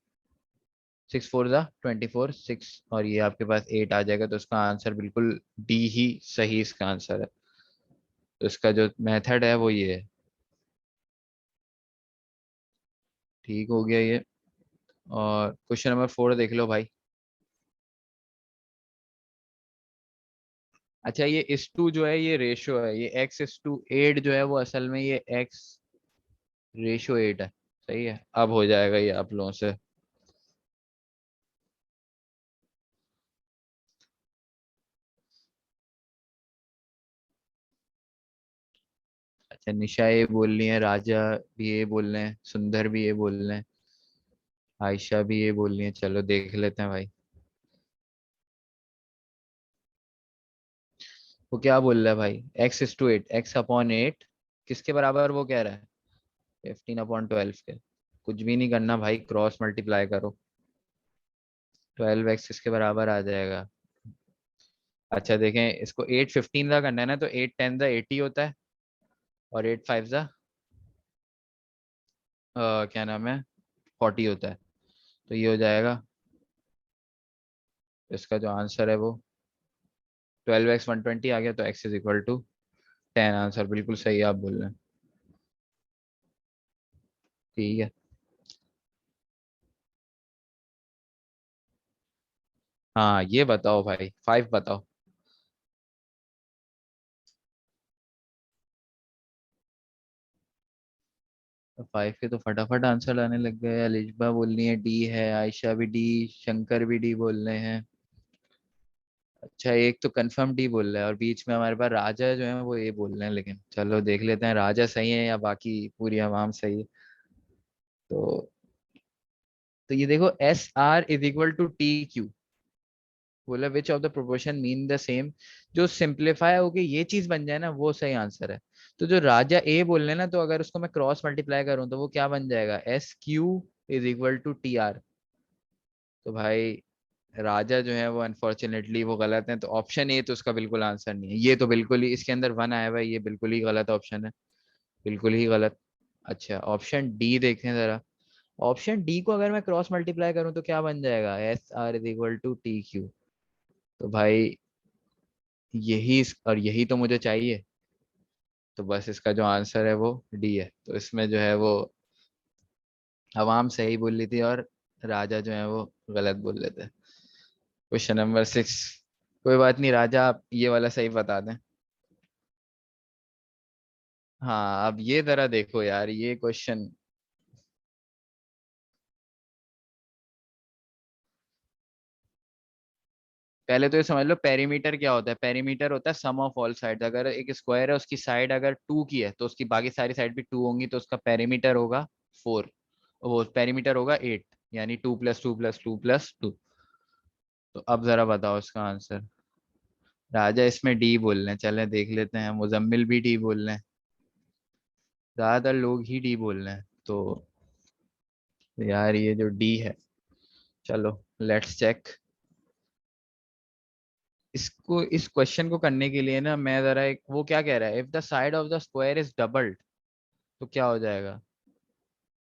6 4 = 24, 6 और ये आपके पास 8 आ जाएगा, तो इसका आंसर बिल्कुल डी ही सही इसका आंसर है। तो इसका जो मेथड है वो ये है। ठीक हो गया ये। और क्वेश्चन नंबर 4 देख लो भाई। अच्छा ये इस टू जो है ये रेशियो है, ये x:8 जो है वो असल में ये x/8 है। सही है, अब हो जाएगा ये आप लोगों से। अच्छा, निशा ये बोल रही है, राजा भी ये बोल रहे हैं, सुंदर भी ये बोल रहे हैं, आयशा भी ये बोल रही है। चलो देख लेते हैं भाई। वो क्या बोल रहा है भाई? x/8, x/8 किसके बराबर वो कह रहा है? 15/12 के। कुछ भी नहीं करना भाई, क्रॉस मल्टीप्लाई करो। 12x किसके बराबर आ जाएगा? अच्छा देखें, इसको 8 15 का करना है ना, तो 8 10 80 होता है, और 8 5 क्या नाम है, 40 होता है। तो ये हो जाएगा, इसका जो आंसर है वो 12x 120 आ गया, तो x = 10। आंसर बिल्कुल सही आप बोल रहे हैं। ठीक है। हाँ ये बताओ भाई, 5 बताओ। तो 5 के तो फटाफट आंसर आने लग गए। अलिशबा बोल रही है डी है, आयशा भी डी, शंकर भी डी बोल रहे हैं। अच्छा, एक तो कंफर्म डी बोल रहा है, और बीच में हमारे पास राजा जो है वो ये बोल रहे हैं, लेकिन चलो देख लेते हैं राजा सही है या बाकी पूरी आवाम सही है। तो ये देखो, SR = TQ, बोला which of the proportion mean the same. जो सिंप्लीफाई होके ये चीज बन जाए ना, वो सही आंसर है। तो जो राजा ए बोल रहे हैं ना, तो अगर उसको मैं क्रॉस मल्टीप्लाई करूं तो वो क्या बन जाएगा? SQ = TR। तो भाई राजा जो है वो अनफॉर्चुनेटली वो गलत है, तो ऑप्शन ए तो उसका बिल्कुल आंसर नहीं है। ये तो बिल्कुल ही, इसके अंदर 1 आया हुआ है, ये बिल्कुल ही गलत ऑप्शन है, बिल्कुल ही गलत। अच्छा, ऑप्शन डी देखें जरा। ऑप्शन डी को अगर मैं क्रॉस मल्टीप्लाई करूं तो क्या बन जाएगा? SR = TQ। तो भाई यही और यही तो मुझे चाहिए। तो बस इसका जो आंसर है वो डी है। तो इसमें जो है वो अवाम सही बोल रही थी, और राजा जो है वो गलत बोल रहे थे। Question number 6। कोई बात नहीं राजा, आप ये वाला सही बता दें। हाँ, अब ये जरा देखो यार, ये क्वेश्चन। पहले तो ये समझ लो, पेरीमीटर क्या होता है। पेरीमीटर होता है सम ऑफ ऑल साइड। अगर एक स्क्वायर है, उसकी साइड अगर 2 की है, तो उसकी बाकी सारी साइड भी 2 होंगी, तो उसका पेरीमीटर होगा 4। वो पेरीमीटर होगा 8, यानी 2 + 2 + 2 + 2। तो अब जरा बताओ इसका आंसर। राजा इसमें डी बोल रहे हैं, चले देख लेते हैं। मुजम्मिल भी डी बोल रहे हैं, ज्यादातर लोग ही डी बोल रहे हैं। तो यार ये जो डी है, चलो लेट्स चेक। इसको, इस क्वेश्चन को करने के लिए ना, मैं जरा एक, वो क्या कह रहा है, if the side of the square is doubled, तो क्या हो जाएगा?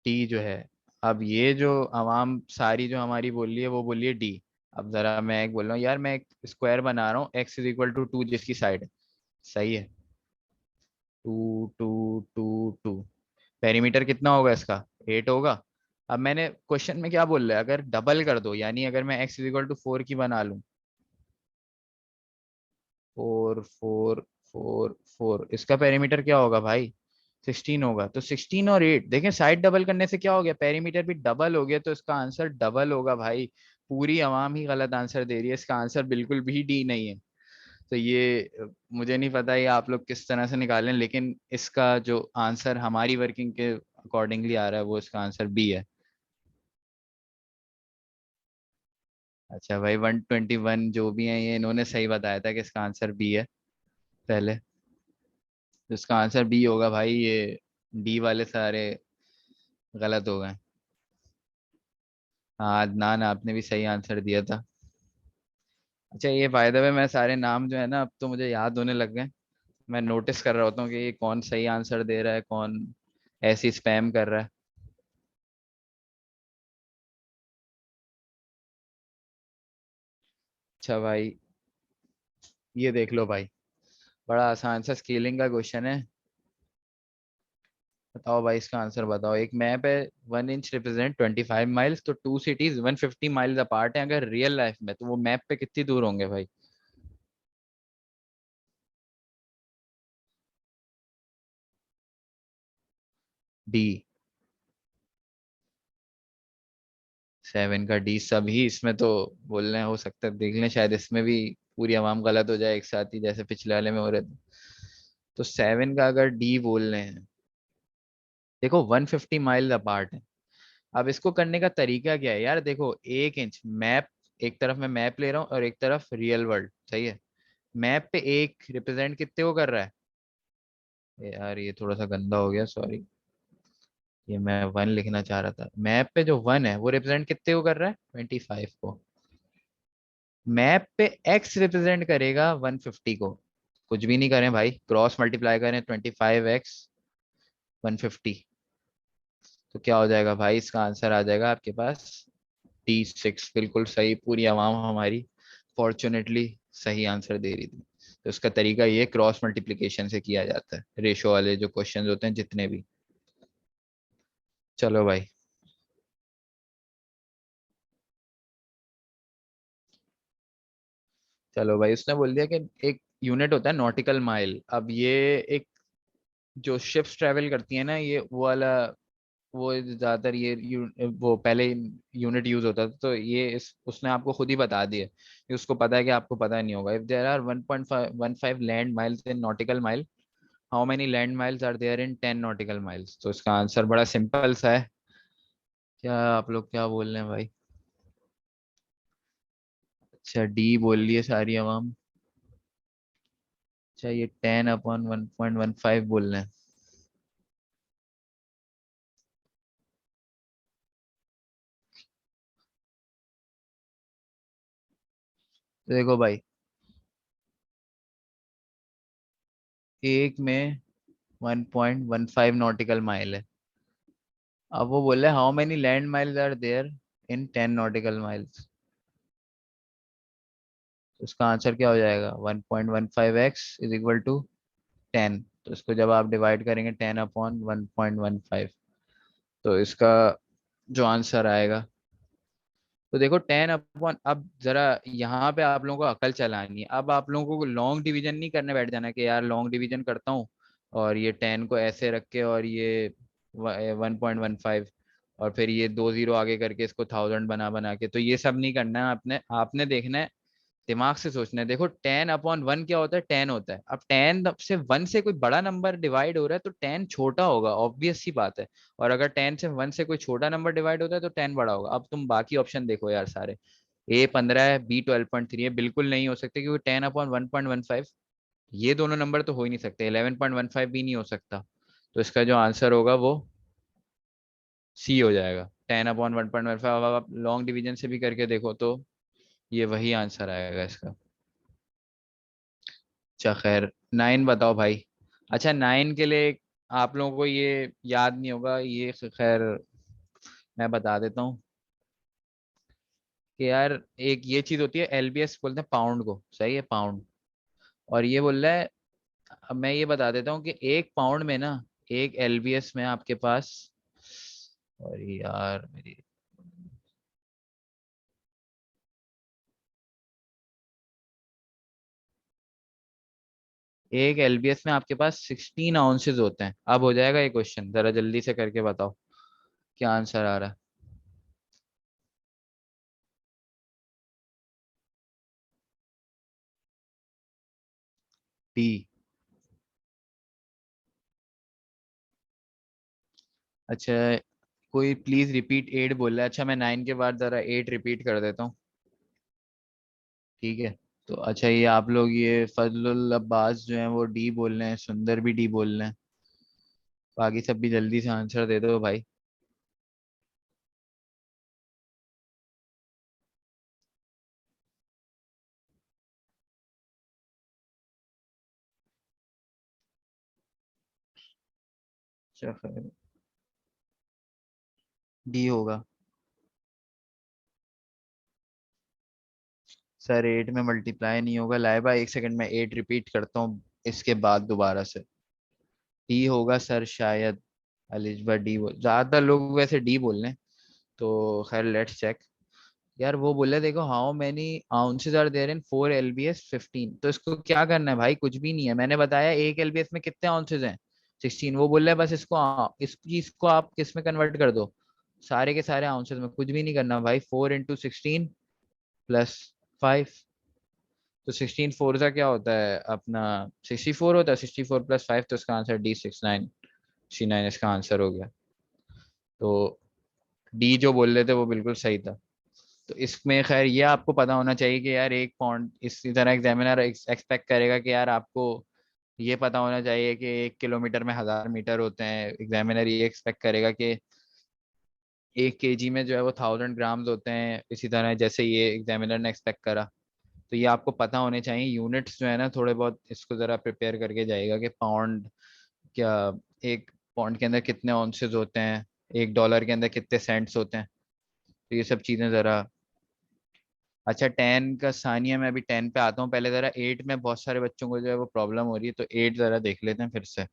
डी जो है। अब ये जो आवाम सारी जो हमारी बोल रही है, वो बोल रही है डी। अब जरा मैं एक बोल रहा हूँ यार, मैं एक स्क्वायर बना रहा हूँ, x = 2, जिसकी साइड है। सही है, 2 2 2 2। पेरीमीटर कितना होगा इसका? 8 होगा। अब मैंने क्वेश्चन में क्या बोल रहा है, अगर डबल कर दो, यानी अगर मैं x = 4 की बना लूं, 4 4 4 4, इसका पेरीमीटर क्या होगा भाई? 16 होगा। तो 16 और 8 देखें, साइड डबल करने से क्या हो गया, पेरीमीटर भी डबल हो गया, तो इसका आंसर डबल होगा भाई। पूरी आवाम ही गलत आंसर दे रही है, इसका आंसर बिल्कुल भी डी नहीं है। तो ये मुझे नहीं पता ये आप लोग किस तरह से निकालें, लेकिन इसका जो आंसर हमारी वर्किंग के अकॉर्डिंगली आ रहा है, वो इसका आंसर बी है। अच्छा भाई, 121 जो भी है, ये इन्होंने सही बताया था कि इसका आंसर बी है पहले। तो इसका आंसर बी होगा भाई। ये डी वाले सारे गलत हो गए। हाँ अदनान, आपने भी सही आंसर दिया था। अच्छा, ये बाय द वे, मैं सारे नाम जो है ना, अब तो मुझे याद होने लग गए। मैं नोटिस कर रहा होता हूँ कि ये कौन सही आंसर दे रहा है, कौन ऐसी स्पैम कर रहा है। अच्छा भाई, ये देख लो भाई, बड़ा आसान सा स्केलिंग का क्वेश्चन है। बताओ भाई, इसका आंसर बताओ। एक मैप है, 1 इंच रिप्रेजेंट 25 माइल्स, तो 2 सिटीज 150 माइल्स अपार्ट है। अगर रियल लाइफ में, तो वो मैप पे कितनी दूर होंगे भाई? डी। 7 का डी सभी इसमें तो बोलने हो सकता है, देख लें शायद इसमें भी पूरी आवाम गलत हो जाए एक साथ ही, जैसे पिछले वाले में हो रहे थे। तो 7 का अगर डी बोल रहे हैं, देखो 150 माइल अपार्ट है। अब इसको करने का तरीका क्या है यार, देखो 1 इंच मैप, एक तरफ मैं मैप ले रहा हूँ और एक तरफ रियल वर्ल्ड, सही है। मैप पे एक रिप्रेजेंट कितने को कर रहा है, यार ये थोड़ा सा गंदा हो गया, सॉरी। ये मैं 1 लिखना चाह रहा था, मैप पे जो 1 है वो रिप्रेजेंट कितने को कर रहा है, 25 को। मैप पे x रिप्रेजेंट करेगा 150 को। कुछ भी नहीं करें भाई, क्रॉस मल्टीप्लाई करें, 25x 150, तो क्या हो जाएगा भाई, इसका आंसर आ जाएगा आपके पास T6। बिल्कुल सही, पूरी आवाम हमारी फॉर्चुनेटली सही आंसर दे रही थी। तो इसका तरीका ये क्रॉस मल्टीप्लिकेशन से किया जाता है, रेशो वाले जो क्वेश्चंस होते हैं जितने भी। चलो भाई। चलो भाई, उसने बोल दिया कि एक यूनिट होता है नॉटिकल माइल। अब ये एक जो शिप्स ट्रेवल करती है ना, ये वो वाला, वो ज्यादातर वो पहले यूनिट यूज होता था, तो ये इस उसने आपको खुद ही बता दिया कि उसको पता है कि आपको पता नहीं होगा। If there are 1.15 land miles in nautical mile, how many land miles are there in 10 nautical miles. तो इसका आंसर बड़ा सिंपल सा है। क्या आप लोग क्या बोल रहे हैं भाई? अच्छा, डी बोल लिए सारी आवाम। अच्छा, ये 10/1.15 बोल रहे हैं। तो देखो भाई, एक में 1.15 नॉटिकल माइल है। अब वो बोल रहे हैं how many land miles are there in 10 nautical miles. तो इसका आंसर क्या हो जाएगा, 1.15x = 10। तो इसको जब आप डिवाइड करेंगे 10/1.15, तो इसका जो आंसर आएगा, तो देखो 10/, अब जरा यहाँ पे आप लोगों को अकल चलानी है। अब आप लोगों को लॉन्ग डिवीजन नहीं करने बैठ जाना कि यार लॉन्ग डिवीजन करता हूँ और ये 10 को ऐसे रख के और ये 1.15 और फिर ये 2 जीरो आगे करके इसको 1000 बना बना के, तो ये सब नहीं करना है आपने। आपने देखना है, दिमाग से सोचना है। देखो 10/1 क्या होता है, 10 होता है। अब 10 से 1 से कोई बड़ा नंबर डिवाइड हो रहा है तो 10 छोटा होगा, ऑब्वियस सी बात है। और अगर 10 से 1 से कोई छोटा नंबर डिवाइड होता है तो 10 बड़ा होगा। अब तुम बाकी ऑप्शन देखो यार सारे, A 15 है, B 12.3 है, बिल्कुल नहीं हो सकते क्योंकि 10/1.15 ये दोनों नंबर तो हो ही नहीं सकते, 11.15 भी नहीं हो सकता। तो इसका जो आंसर होगा वो सी हो जाएगा, 10/1.15। अब आप लॉन्ग डिवीजन से भी करके देखो तो ये वही आंसर आएगा इसका। अच्छा खैर, 9 बताओ भाई। अच्छा 9 के लिए आप लोगों को ये याद नहीं होगा, ये खैर मैं बता देता हूँ कि यार एक ये चीज होती है, एलबीएस बोलते हैं पाउंड को, सही है, पाउंड। और ये बोल रहा है, अब मैं ये बता देता हूँ कि 1 पाउंड में ना, एक एलबीएस में आपके पास, और यार मेरी, एक एलबीएस में आपके पास 16 आउंसेज होते हैं। अब हो जाएगा ये क्वेश्चन, जरा जल्दी से करके बताओ क्या आंसर आ रहा है। डी। अच्छा, कोई प्लीज रिपीट 8 बोल रहा है। अच्छा मैं 9 के बाद जरा 8 रिपीट कर देता हूँ, ठीक है। तो अच्छा, ये आप लोग ये फजलुल अब्बास जो हैं वो डी बोल रहे हैं, सुंदर भी डी बोल रहे हैं, बाकी सब भी जल्दी से आंसर दे दो भाई। अच्छा खैर, डी होगा। सर 8 में मल्टीप्लाई नहीं होगा, लाइबा एक सेकंड में 8 रिपीट करता हूँ इसके बाद दोबारा से। डी होगा सर शायद, अलिजबा डी बोल, ज्यादातर लोग वैसे डी बोल रहे हैं, तो खैर लेट्स चेक। यार वो बोले देखो how many ounces are there in 4 LBS 15, तो इसको क्या करना है भाई, कुछ भी नहीं है। मैंने बताया एक एलबीएस में कितने आउंसेस हैं, 16। वो बोल रहा है बस इसको इस चीज को आप किस में कन्वर्ट कर दो, सारे के सारे आउंसेस में, कुछ भी नहीं करना भाई। 4 × 16 + 5, तो 16 4 का क्या होता है अपना, 64 होता है। 64 + 5, तो इसका आंसर D69, C9 इसका आंसर हो गया। तो डी जो बोल रहे थे वो बिल्कुल सही था। तो इसमें खैर ये आपको पता होना चाहिए कि यार एक पॉइंट इसी तरह एग्जामिनर एक्सपेक्ट करेगा कि यार आपको ये पता होना चाहिए कि 1 किलोमीटर में 1000 मीटर होते हैं। एग्जामिनर ये एक्सपेक्ट करेगा कि 1 kg में जो है वो 1000 ग्राम्स होते हैं, इसी तरह जैसे ये एग्जामिनर ने एक्सपेक्ट करा। तो ये आपको पता होने चाहिए। यूनिट्स जो है ना थोड़े बहुत इसको जरा प्रिपेयर करके जाएगा कि पाउंड क्या, 1 पाउंड के अंदर कितने ऑन्सेस होते हैं, $1 के अंदर कितने सेंट्स होते हैं। तो ये सब चीजें जरा। अच्छा 10 का सानिया, मैं अभी 10 पे आता हूँ। पहले जरा 8 में बहुत सारे बच्चों को जो है वो प्रॉब्लम हो रही है, तो 8 जरा देख लेते हैं फिर से।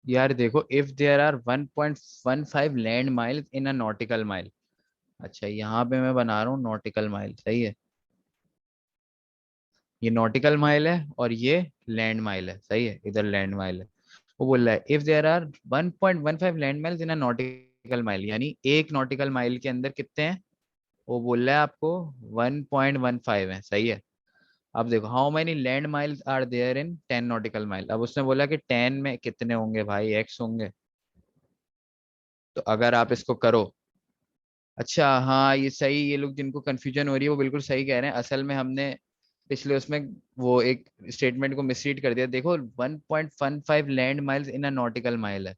यार देखो, if there are 1.15 land miles in a nautical mile. अच्छा यहाँ पे मैं बना रहा हूँ नॉटिकल माइल, सही है। ये नॉटिकल माइल है और ये लैंड माइल है, सही है, इधर लैंड माइल है। वो बोल रहा है if there are 1.15 land miles in a nautical mile, यानी एक नॉटिकल माइल के अंदर कितने हैं। वो बोल रहा है आपको 1.15 है, सही है। अब देखो how many land miles are there in 10 nautical mile. अब उसने बोला कि 10 में कितने होंगे भाई, एक्स होंगे। तो अगर आप इसको करो, अच्छा हाँ ये सही, ये लोग जिनको कंफ्यूजन हो रही है वो बिल्कुल सही कह रहे हैं। असल में हमने पिछले उसमें वो एक स्टेटमेंट को मिसरीड कर दिया। देखो 1.15 land miles in a nautical mile है,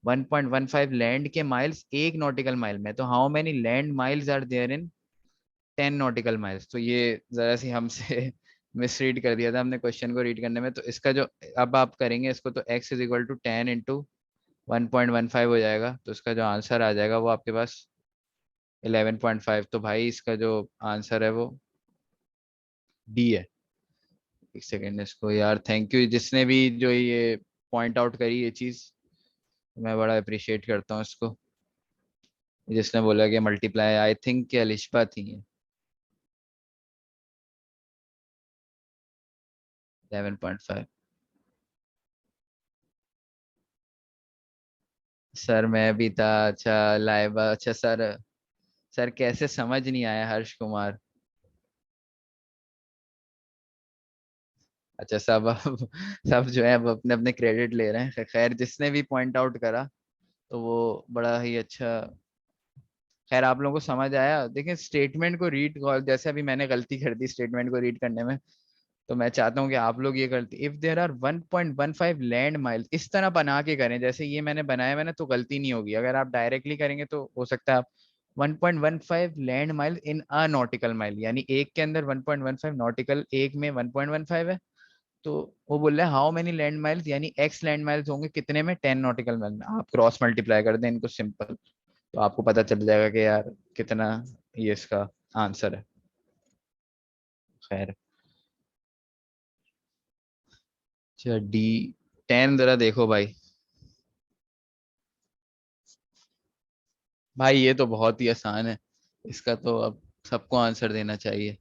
1.15 लैंड के माइल्स एक नॉटिकल माइल में। तो how many land miles are there in 10 nautical miles. तो ये जरा सी हमसे मिसरीड कर दिया था हमने क्वेश्चन को रीड करने में। तो इसका जो अब आप करेंगे इसको, तो x = 10 × 1.15 हो जाएगा। तो इसका जो आंसर आ जाएगा वो आपके पास 11.5। तो भाई इसका जो आंसर है वो डी है। एक सेकेंड इसको, यार थैंक यू जिसने भी जो ये पॉइंट आउट करी ये चीज, मैं बड़ा अप्रिशिएट करता हूँ इसको। जिसने बोला कि मल्टीप्लाई, आई थिंक कि अलिशबा थी ये। 11.5। सर मैं भी था। अच्छा लाइबा, अच्छा सर। सर कैसे समझ नहीं आया हर्ष कुमार। अच्छा सब अब सब जो है अब अपने अपने क्रेडिट ले रहे हैं। खैर जिसने भी पॉइंट आउट करा तो वो बड़ा ही अच्छा। खैर आप लोगों को समझ आया। देखिए स्टेटमेंट को रीड, जैसे अभी मैंने गलती कर दी स्टेटमेंट को रीड करने में, तो मैं चाहता हूँ कि आप लोग ये गलती, if there are 1.15 land miles, इस तरह बना के करें जैसे ये मैंने बनाया मैंने, तो गलती नहीं होगी। अगर आप डायरेक्टली करेंगे तो हो सकता है आप 1.15 land mile in a nautical mile, यानी एक के अंदर 1.15 नॉटिकल, एक में 1.15 है। तो वो बोल रहा है हाउ मेनी लैंड माइल्स, यानी एक्स लैंड माइल्स होंगे कितने में, 10 नॉटिकल माइल में। आप क्रॉस मल्टीप्लाई कर दें इनको सिंपल, तो आपको पता चल जाएगा कि यार कितना ये इसका आंसर है। खैर अच्छा डी 10 जरा देखो भाई। भाई ये तो बहुत ही आसान है, इसका तो अब सबको आंसर देना चाहिए।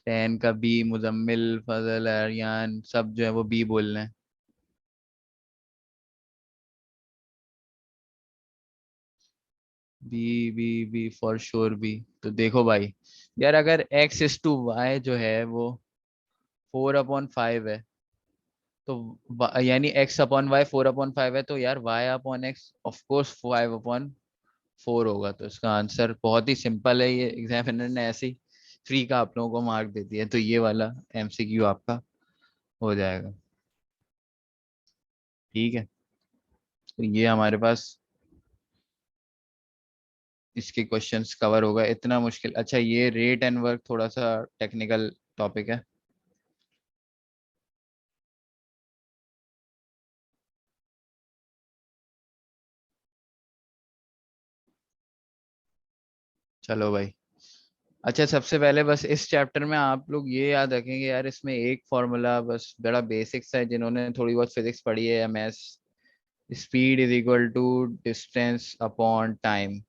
10 का बी, मुजम्मिल, फजल, आर्यान सब जो है वो बी बोल रहे हैं। B B B for sure B. तो देखो भाई, यार अगर x/y जो है वो 4/5 है, तो यानी x/y 4/5 है, तो यार y/x ऑफ कोर्स 5/4 होगा। तो इसका आंसर बहुत ही सिंपल है, ये एग्जामिनर ने ऐसे ही फ्री का आप लोगों को मार्क दे दिया। तो ये वाला MCQ आपका हो जाएगा। ठीक है, तो ये हमारे पास इसके क्वेश्चंस कवर होगा। इतना मुश्किल, अच्छा ये रेट एंड वर्क थोड़ा सा टेक्निकल टॉपिक है। चलो भाई, अच्छा, सबसे पहले बस इस चैप्टर में आप लोग ये याद रखेंगे यार, इसमें एक फॉर्मूला बस बड़ा बेसिक्स है, जिन्होंने थोड़ी बहुत फिजिक्स पढ़ी है या maths, speed is equal to distance upon time.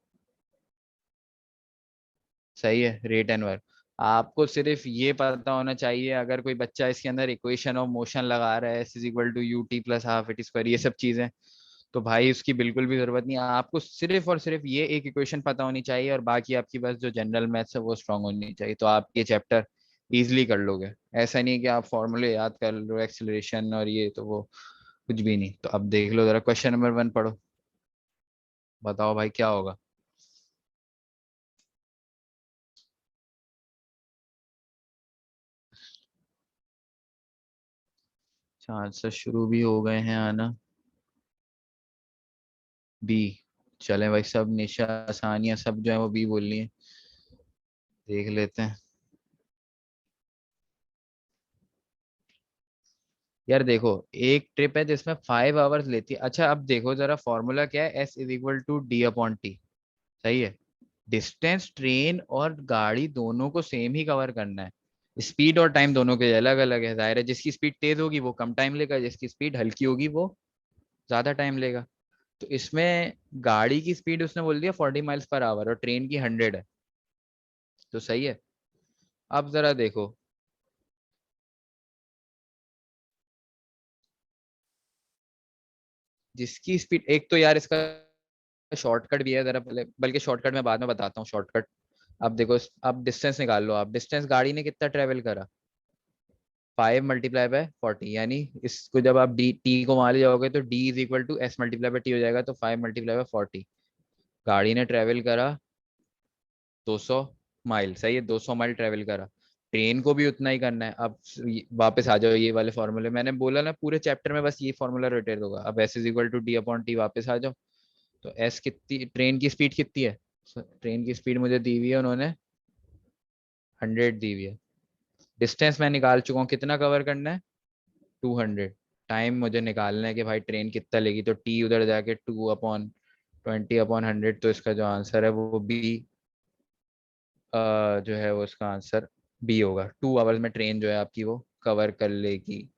सही है, रेट एंड वर्क। आपको सिर्फ ये पता होना चाहिए, अगर कोई बच्चा इसके अंदर इक्वेशन ऑफ मोशन लगा रहा है, s is equal to u t plus half at square, ये सब चीजें, तो भाई उसकी बिल्कुल भी जरूरत नहीं है। आपको सिर्फ और सिर्फ ये एक इक्वेशन पता होनी चाहिए, और बाकी आपकी बस जो जनरल मैथ्स है वो स्ट्रांग होनी चाहिए, तो आप ये चैप्टर इजिली कर लोगे। ऐसा नहीं कि आप फॉर्मूले याद कर लो, एक्सेलरेशन और ये तो वो कुछ भी नहीं। तो अब देख लो जरा, क्वेश्चन नंबर 1 पढ़ो, बताओ भाई क्या होगा। अच्छा, आंसर शुरू भी हो गए हैं आना। बी। चलें भाई, सब निशा आसानियां सब जो है वो बी बोलनी है, देख लेते हैं। यार देखो, एक ट्रिप है जिसमें 5 आवर्स लेती है। अच्छा अब देखो जरा, फॉर्मूला क्या है, s is equal to d upon t. सही है। डिस्टेंस ट्रेन और गाड़ी दोनों को सेम ही कवर करना है। स्पीड और टाइम दोनों के अलग अलग है, जाहिर है जिसकी स्पीड तेज होगी वो कम टाइम लेगा, जिसकी स्पीड हल्की होगी वो ज्यादा टाइम लेगा। तो इसमें गाड़ी की स्पीड उसने बोल दिया 40 माइल्स पर आवर, और ट्रेन की 100 है। तो सही है। अब जरा देखो, जिसकी स्पीड, एक तो यार इसका शॉर्टकट भी है जरा पहले, बल्कि शॉर्टकट मैं बाद में बताता हूँ शॉर्टकट। अब देखो, अब डिस्टेंस निकाल लो आप। डिस्टेंस गाड़ी ने कितना ट्रेवल करा, 5 × 40, यानी इसको जब आप डी टी को वहां ले जाओगे तो d is equal to s multiply by t हो जाएगा, तो 5 × 40। गाड़ी ने ट्रेवल करा 200 माइल। सही है, 200 माइल ट्रेवल करा। ट्रेन को भी उतना ही करना है। अब वापस आ जाओ ये वाले फॉर्मूले, मैंने बोला ना पूरे चैप्टर में बस ये फॉर्मूला रोटेट होगा। अब s is equal to d upon t, वापस आ जाओ। तो एस कितनी, ट्रेन की स्पीड कितनी है, ट्रेन की स्पीड मुझे दी हुई है उन्होंने, 100 दी हुई है। डिस्टेंस मैं निकाल चुका हूँ, कितना कवर करना है, 200। टाइम मुझे निकालना है कि भाई ट्रेन कितना लेगी, तो टी उधर जाके 2/20/100, तो इसका जो आंसर है वो बी, जो है वो इसका आंसर बी होगा। 2 आवर्स में ट्रेन जो है आपकी वो कवर कर लेगी।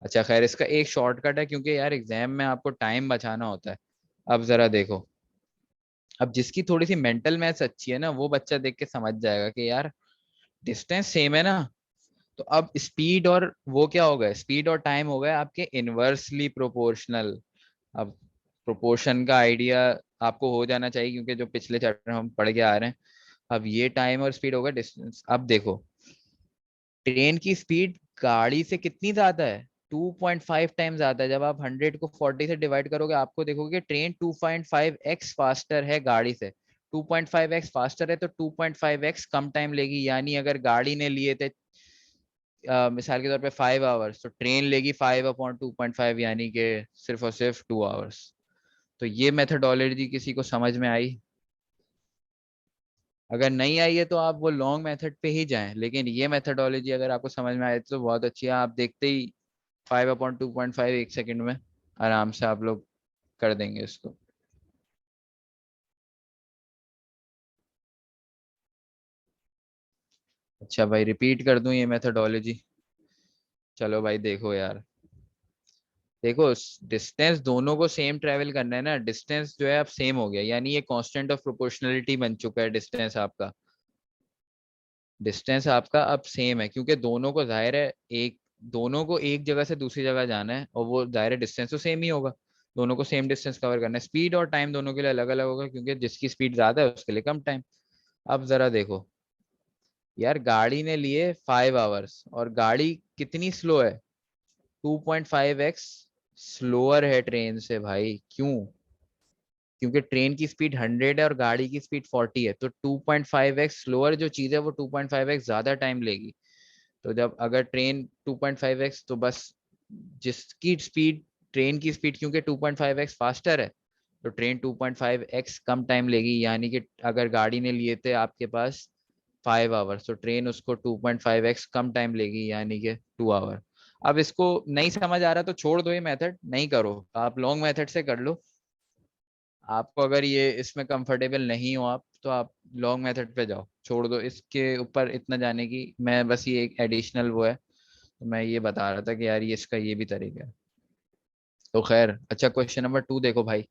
अच्छा खैर, इसका एक शॉर्टकट है, क्योंकि यार एग्जाम में आपको टाइम बचाना होता है। अब जरा देखो, अब जिसकी थोड़ी सी मेंटल मैथ्स अच्छी है ना, वो बच्चा देख के समझ जाएगा कि यार डिस्टेंस सेम है ना, तो अब स्पीड और वो क्या हो गए, स्पीड और टाइम हो गए आपके इनवर्सली प्रोपोर्शनल। अब प्रोपोर्शन का आइडिया आपको हो जाना चाहिए, क्योंकि जो पिछले चैप्टर हम पढ़ के आ रहे हैं। अब ये टाइम और स्पीड होगा डिस्टेंस। अब देखो, ट्रेन की स्पीड गाड़ी से कितनी ज्यादा है, 2.5 टाइम ज्यादा है। जब आप 100 को 40 से डिवाइड करोगे, आपको देखोगे ट्रेन 2.5x फास्टर है गाड़ी से। 2.5x फास्टर है तो 2.5x कम टाइम लेगी, यानी अगर गाड़ी ने लिए थे मिसाल के तौर पे 5 आवर्स, तो ट्रेन लेगी 5/2.5, यानी कि सिर्फ और सिर्फ 2 आवर्स। तो ये मेथडोलॉजी किसी को समझ में आई? अगर नहीं आई है तो आप वो लॉन्ग मेथड पे ही जाएं, लेकिन ये मेथडोलॉजी अगर आपको समझ में आए तो बहुत अच्छी है। आप देखते ही 5/2.5 1 सेकंड में आराम से आप लोग कर देंगे इसको। अच्छा भाई, रिपीट कर दूं ये मेथडोलॉजी? चलो भाई देखो यार, देखो डिस्टेंस दोनों को सेम ट्रेवल करना है ना, डिस्टेंस जो है अब सेम हो गया, यानी ये कांस्टेंट ऑफ प्रोपोर्शनलिटी बन चुका है डिस्टेंस आपका। डिस्टेंस आपका अब सेम है, क्योंकि दोनों को जाहिर है एक, दोनों को एक जगह से दूसरी जगह जाना है, और वो जाहिर है डिस्टेंस तो सेम ही होगा। दोनों को सेम डिस्टेंस कवर करना है। स्पीड और टाइम दोनों के लिए अलग अलग होगा, क्योंकि जिसकी स्पीड ज्यादा है उसके लिए कम टाइम। अब जरा देखो यार, गाड़ी ने लिए 5 आवर्स, और गाड़ी कितनी स्लो है, 2.5x स्लोअर है ट्रेन से भाई। क्यों? क्योंकि ट्रेन की स्पीड 100 है और गाड़ी की स्पीड 40 है, तो 2.5x स्लोअर जो चीज है वो 2.5x ज्यादा टाइम लेगी। तो जब अगर ट्रेन 2.5x, तो बस जिसकी स्पीड, ट्रेन की स्पीड क्योंकि 2.5x फास्टर है, तो ट्रेन 2.5x कम टाइम लेगी, यानी कि अगर गाड़ी ने लिए थे आपके पास 5 आवर्स, तो ट्रेन उसको 2.5x कम टाइम लेगी, यानी कि 2 आवर। अब इसको नहीं समझ आ रहा तो छोड़ दो, ये मेथड नहीं करो, आप लॉन्ग मेथड से कर लो। आपको अगर ये इसमें कंफर्टेबल नहीं हो आप, तो आप लॉन्ग मेथड पे जाओ, छोड़ दो इसके ऊपर इतना जाने की। मैं बस ये एक एडिशनल वो है, तो मैं ये बता रहा था कि यार ये इसका ये भी तरीका है। तो खैर, अच्छा क्वेश्चन नंबर 2 देखो भाई।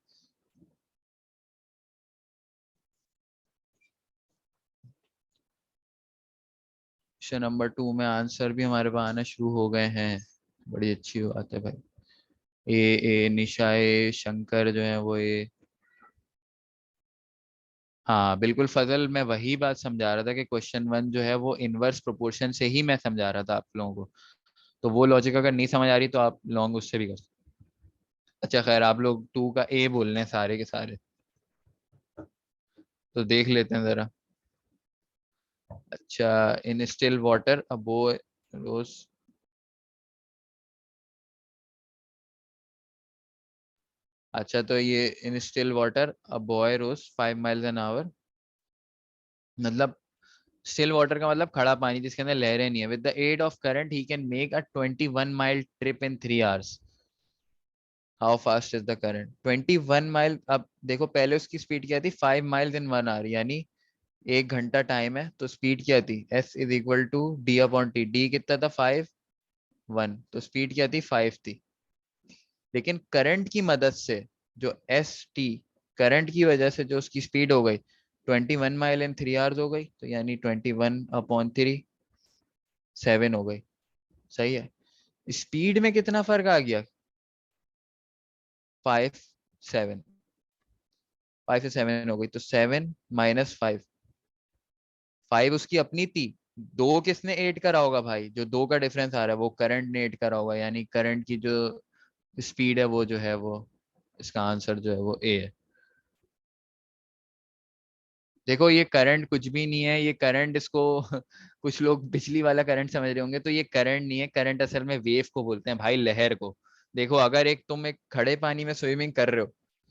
क्वेश्चन नंबर 2 में आंसर भी हमारे पास आना शुरू हो गए हैं। बड़ी अच्छी बात है भाई। ए निशा ए शंकर जो है वो ए। हाँ बिल्कुल फजल, मैं वही बात समझा रहा था कि क्वेश्चन 1 जो है वो इनवर्स प्रोपोर्शन से ही मैं समझा रहा था आप लोगों को। तो वो लॉजिक अगर नहीं समझ आ रही तो आप लॉन्ग उससे भी कर सकते। अच्छा खैर, आप लोग 2 का ए बोल रहे हैं सारे के सारे, तो देख लेते हैं जरा। अच्छा, in still water a boy rows. अच्छा, तो ये in still water a boy rows 5 miles an hour, मतलब स्टिल वाटर का मतलब खड़ा पानी जिसके अंदर लहरें नहीं है। With the aid of current he can make a 21 mile trip in 3 hours। How fast is the current? 21 mile. अब देखो पहले उसकी स्पीड क्या थी, 5 miles in 1 hour, यानी 1 घंटा टाइम है तो स्पीड क्या थी, S = D/T। डी कितना था, 5 1, तो स्पीड क्या थी, 5 थी। लेकिन करंट की मदद से जो S T, करंट की वजह से जो उसकी स्पीड हो गई 21 mile in 3 hours हो गई, तो यानी 21/3, 7 हो गई। सही है। स्पीड में कितना फर्क आ गया, 5 7, 5 से 7 हो गई, तो 7 - 5। 5 उसकी अपनी थी, 2 किसने ऐड करा होगा भाई, जो 2 का डिफरेंस आ रहा है वो करंट ने ऐड करा होगा, यानी करंट की जो स्पीड है वो जो है वो, इसका आंसर जो है वो ए है। देखो ये करंट कुछ भी नहीं है, ये करंट इसको कुछ लोग बिजली वाला करंट समझ रहे होंगे, तो ये करंट नहीं है। करंट असल में वेव को बोलते हैं भाई, लहर को। देखो अगर एक तुम एक खड़े पानी में स्विमिंग कर रहे हो,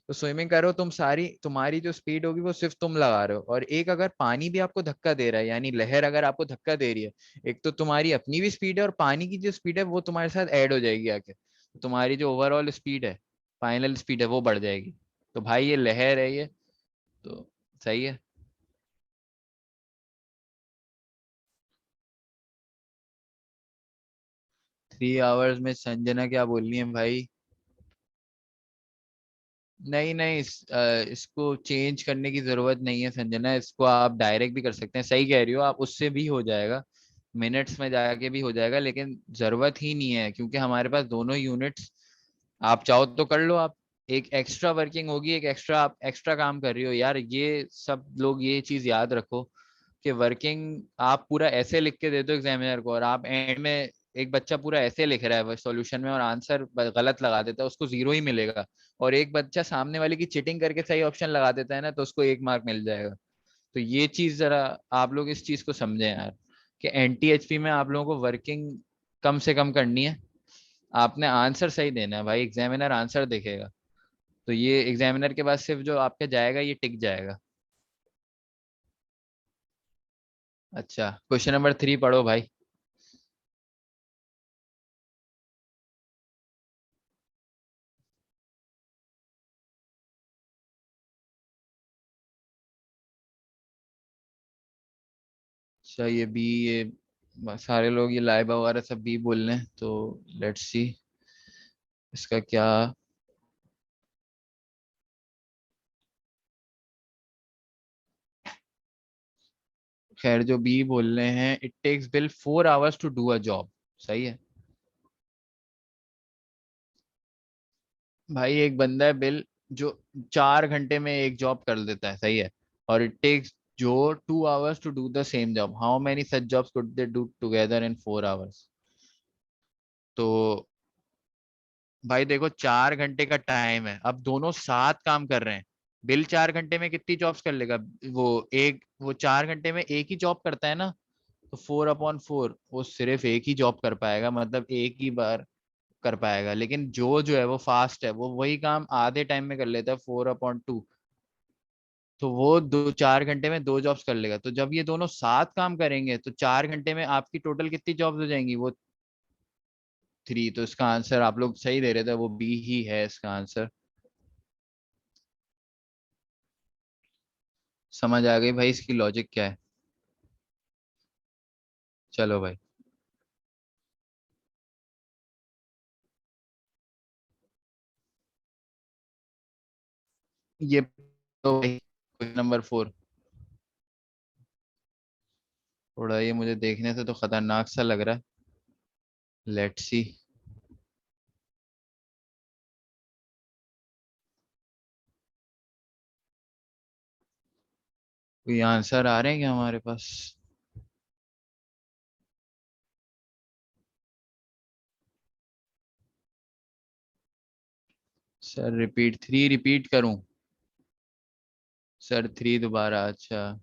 तो स्विमिंग कर रहे हो तुम, सारी तुम्हारी जो स्पीड होगी वो सिर्फ तुम लगा रहे हो, और एक अगर पानी भी आपको धक्का दे रहा है, यानी लहर अगर आपको धक्का दे रही है, एक तो तुम्हारी अपनी भी स्पीड है और पानी की जो स्पीड है वो तुम्हारे साथ ऐड हो जाएगी आके, तो तुम्हारी जो ओवरऑल स्पीड है, फाइनल स्पीड है, वो बढ़ जाएगी। तो भाई ये लहर है ये, तो सही है। 3 hours में संजना क्या बोलनी है भाई? नहीं नहीं, इसको चेंज करने की जरूरत नहीं है संजना, इसको आप डायरेक्ट भी कर सकते हैं, सही कह रही हो आप, उससे भी हो जाएगा, मिनट्स में जाके भी हो जाएगा, लेकिन जरूरत ही नहीं है क्योंकि हमारे पास दोनों यूनिट्स। आप चाहो तो कर लो आप, एक एक्स्ट्रा वर्किंग होगी, एक एक्स्ट्रा आप एक्स्ट्रा काम कर रही हो यार, ये सब लोग ये चीज याद रखो कि वर्किंग आप पूरा ऐसे लिख के दे दो एग्जामिनर को, और आप एंड में, एक बच्चा पूरा ऐसे लिख रहा है सॉल्यूशन में और आंसर गलत लगा देता है, उसको 0 ही मिलेगा। और एक बच्चा सामने वाले की चीटिंग करके सही ऑप्शन लगा देता है ना, तो उसको 1 मार्क मिल जाएगा। तो ये चीज जरा आप लोग इस चीज को समझें यार, कि NT HP में आप लोगों को वर्किंग कम से कम करनी है, आपने आंसर सही देना है भाई, एग्जामिनर आंसर देखेगा। तो ये एग्जामिनर के पास सिर्फ जो आपके जाएगा ये टिक जाएगा। अच्छा, क्वेश्चन नंबर 3 पढ़ो भाई। अच्छा ये बी, ये सारे लोग ये लाइव वगैरह सब बी बोल रहे हैं, तो लेट्स सी इसका क्या। खैर जो बी बोल रहे हैं, it takes Bill 4 hours to do a job. सही है भाई, एक बंदा है बिल जो 4 घंटे में एक जॉब कर देता है, सही है, और इट टेक्स जो 2 hours to do the same job, how many such jobs could they do together in 4 hours? तो भाई देखो 4 घंटे का टाइम है, अब दोनों साथ काम कर रहे हैं, बिल 4 घंटे में कितनी जॉब्स कर लेगा? वो 4 घंटे में एक ही जॉब करता है ना, तो 4/4 वो सिर्फ एक ही जॉब कर पाएगा, मतलब एक ही बार कर पाएगा, लेकिन जो है वो फास्ट है, वो वही काम आधे टाइम में कर लेता है, 4/2, तो वो 4 घंटे में 2 जॉब्स कर लेगा। तो जब ये दोनों साथ काम करेंगे तो 4 घंटे में आपकी टोटल कितनी जॉब्स हो जाएंगी, वो 3। तो इसका आंसर आप लोग सही दे रहे थे, वो बी ही है इसका आंसर। समझ आ गई भाई इसकी लॉजिक क्या है? चलो भाई। ये तो भाई क्वेश्चन नंबर 4। थोड़ा ये मुझे देखने से तो खतरनाक सा लग रहा है। Let's see. कोई आंसर आ रहे हैं क्या हमारे पास? सर रिपीट, 3 रिपीट करूं? सर 3 दोबारा, अच्छा।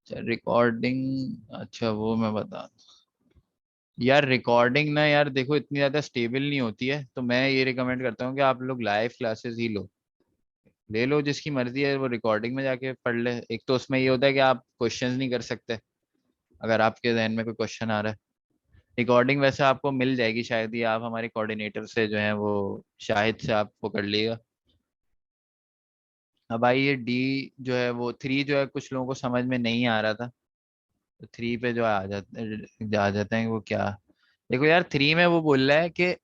सर रिकॉर्डिंग, अच्छा वो मैं बता। यार रिकॉर्डिंग ना यार देखो इतनी ज्यादा स्टेबल नहीं होती है, तो मैं ये रिकमेंड करता हूँ कि आप लोग लाइव क्लासेस ही लो। ले लो जिसकी मर्जी है वो रिकॉर्डिंग में जाके पढ़ ले। एक तो उसमें ये होता है कि आप क्वेश्चंस नहीं कर सकते अगर आपके जहन में कोई क्वेश्चन आ रहा है। रिकॉर्डिंग वैसे आपको मिल जाएगी शायद, ही आप हमारे कोऑर्डिनेटर से जो है वो शाहिद से आप वो कर लीजिएगा। अब भाई ये डी जो है वो 3 जो है कुछ लोगों को समझ में नहीं आ रहा था। तो 3 पे जो आ जाते हैं वो क्या। देखो यार 3 में वो बोल रहा है कि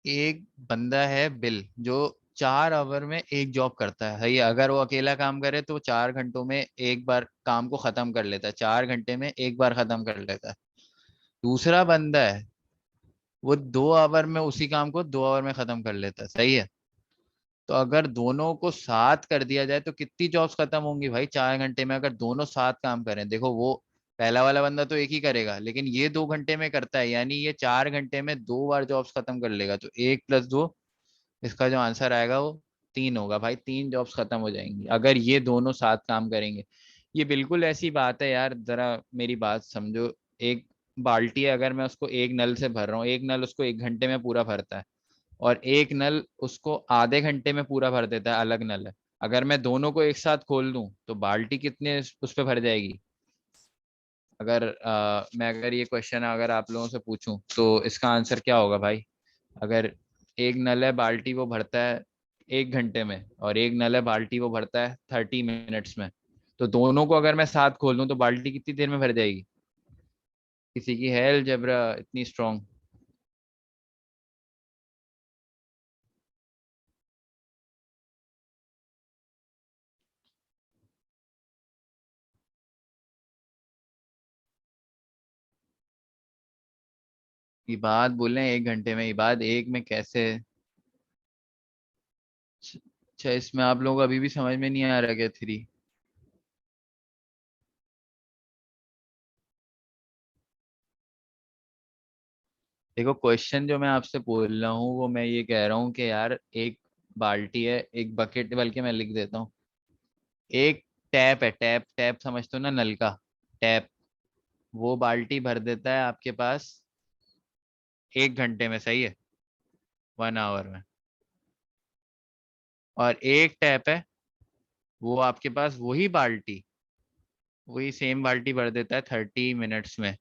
एक बंदा है बिल जो 4 आवर में एक जॉब करता है। ये अगर वो अकेला काम करे तो 4 घंटों में एक बार काम को खत्म कर लेता है, 4 घंटे में एक बार खत्म कर लेता है। दूसरा बंदा है वो 2 आवर में उसी काम को 2 आवर में खत्म कर लेता है, सही है। तो अगर दोनों को साथ कर दिया जाए तो कितनी जॉब्स खत्म होंगी भाई 4 घंटे में, अगर दोनों साथ काम करें। देखो वो पहला वाला बंदा तो एक ही करेगा, लेकिन ये 2 घंटे में करता है, यानी ये 4 घंटे में 2 बार जॉब्स खत्म कर लेगा। तो 1 + 2, इसका जो आंसर आएगा वो 3 होगा भाई। 3 जॉब्स खत्म हो जाएंगी अगर ये दोनों साथ काम करेंगे। ये बिल्कुल ऐसी बात है यार, जरा मेरी बात समझो। एक बाल्टी है, अगर मैं उसको एक नल से भर रहा हूँ, एक नल उसको 1 घंटे में पूरा भरता है और एक नल उसको आधे घंटे में पूरा भर देता है, अलग नल है। अगर मैं दोनों को एक साथ खोल दूं तो बाल्टी कितने उस पे भर जाएगी? अगर मैं अगर ये क्वेश्चन अगर आप लोगों से पूछूं तो इसका आंसर क्या होगा भाई? अगर एक नल है बाल्टी वो भरता है 1 घंटे में, और एक नल है बाल्टी वो भरता है 30 मिनट्स में, तो दोनों को अगर मैं साथ खोल दूं तो बाल्टी कितनी देर में भर जाएगी? किसी की है अलजेब्रा इतनी स्ट्रांग? इबाद बोले 1 घंटे में, इबाद एक में कैसे? अच्छा इसमें आप लोगों को अभी भी समझ में नहीं आ रहा क्या 3? देखो क्वेश्चन जो मैं आपसे बोल रहा हूँ वो मैं ये कह रहा हूँ कि यार एक बाल्टी है, एक बकेट, बल्कि मैं लिख देता हूँ। एक टैप है, टैप टैप समझते हो ना, नल का टैप। वो बाल्टी भर देता है आपके पास 1 घंटे में, सही है, 1 आवर में। और एक टैप है, वो आपके पास वही बाल्टी, वही सेम बाल्टी भर देता है 30 मिनट्स में।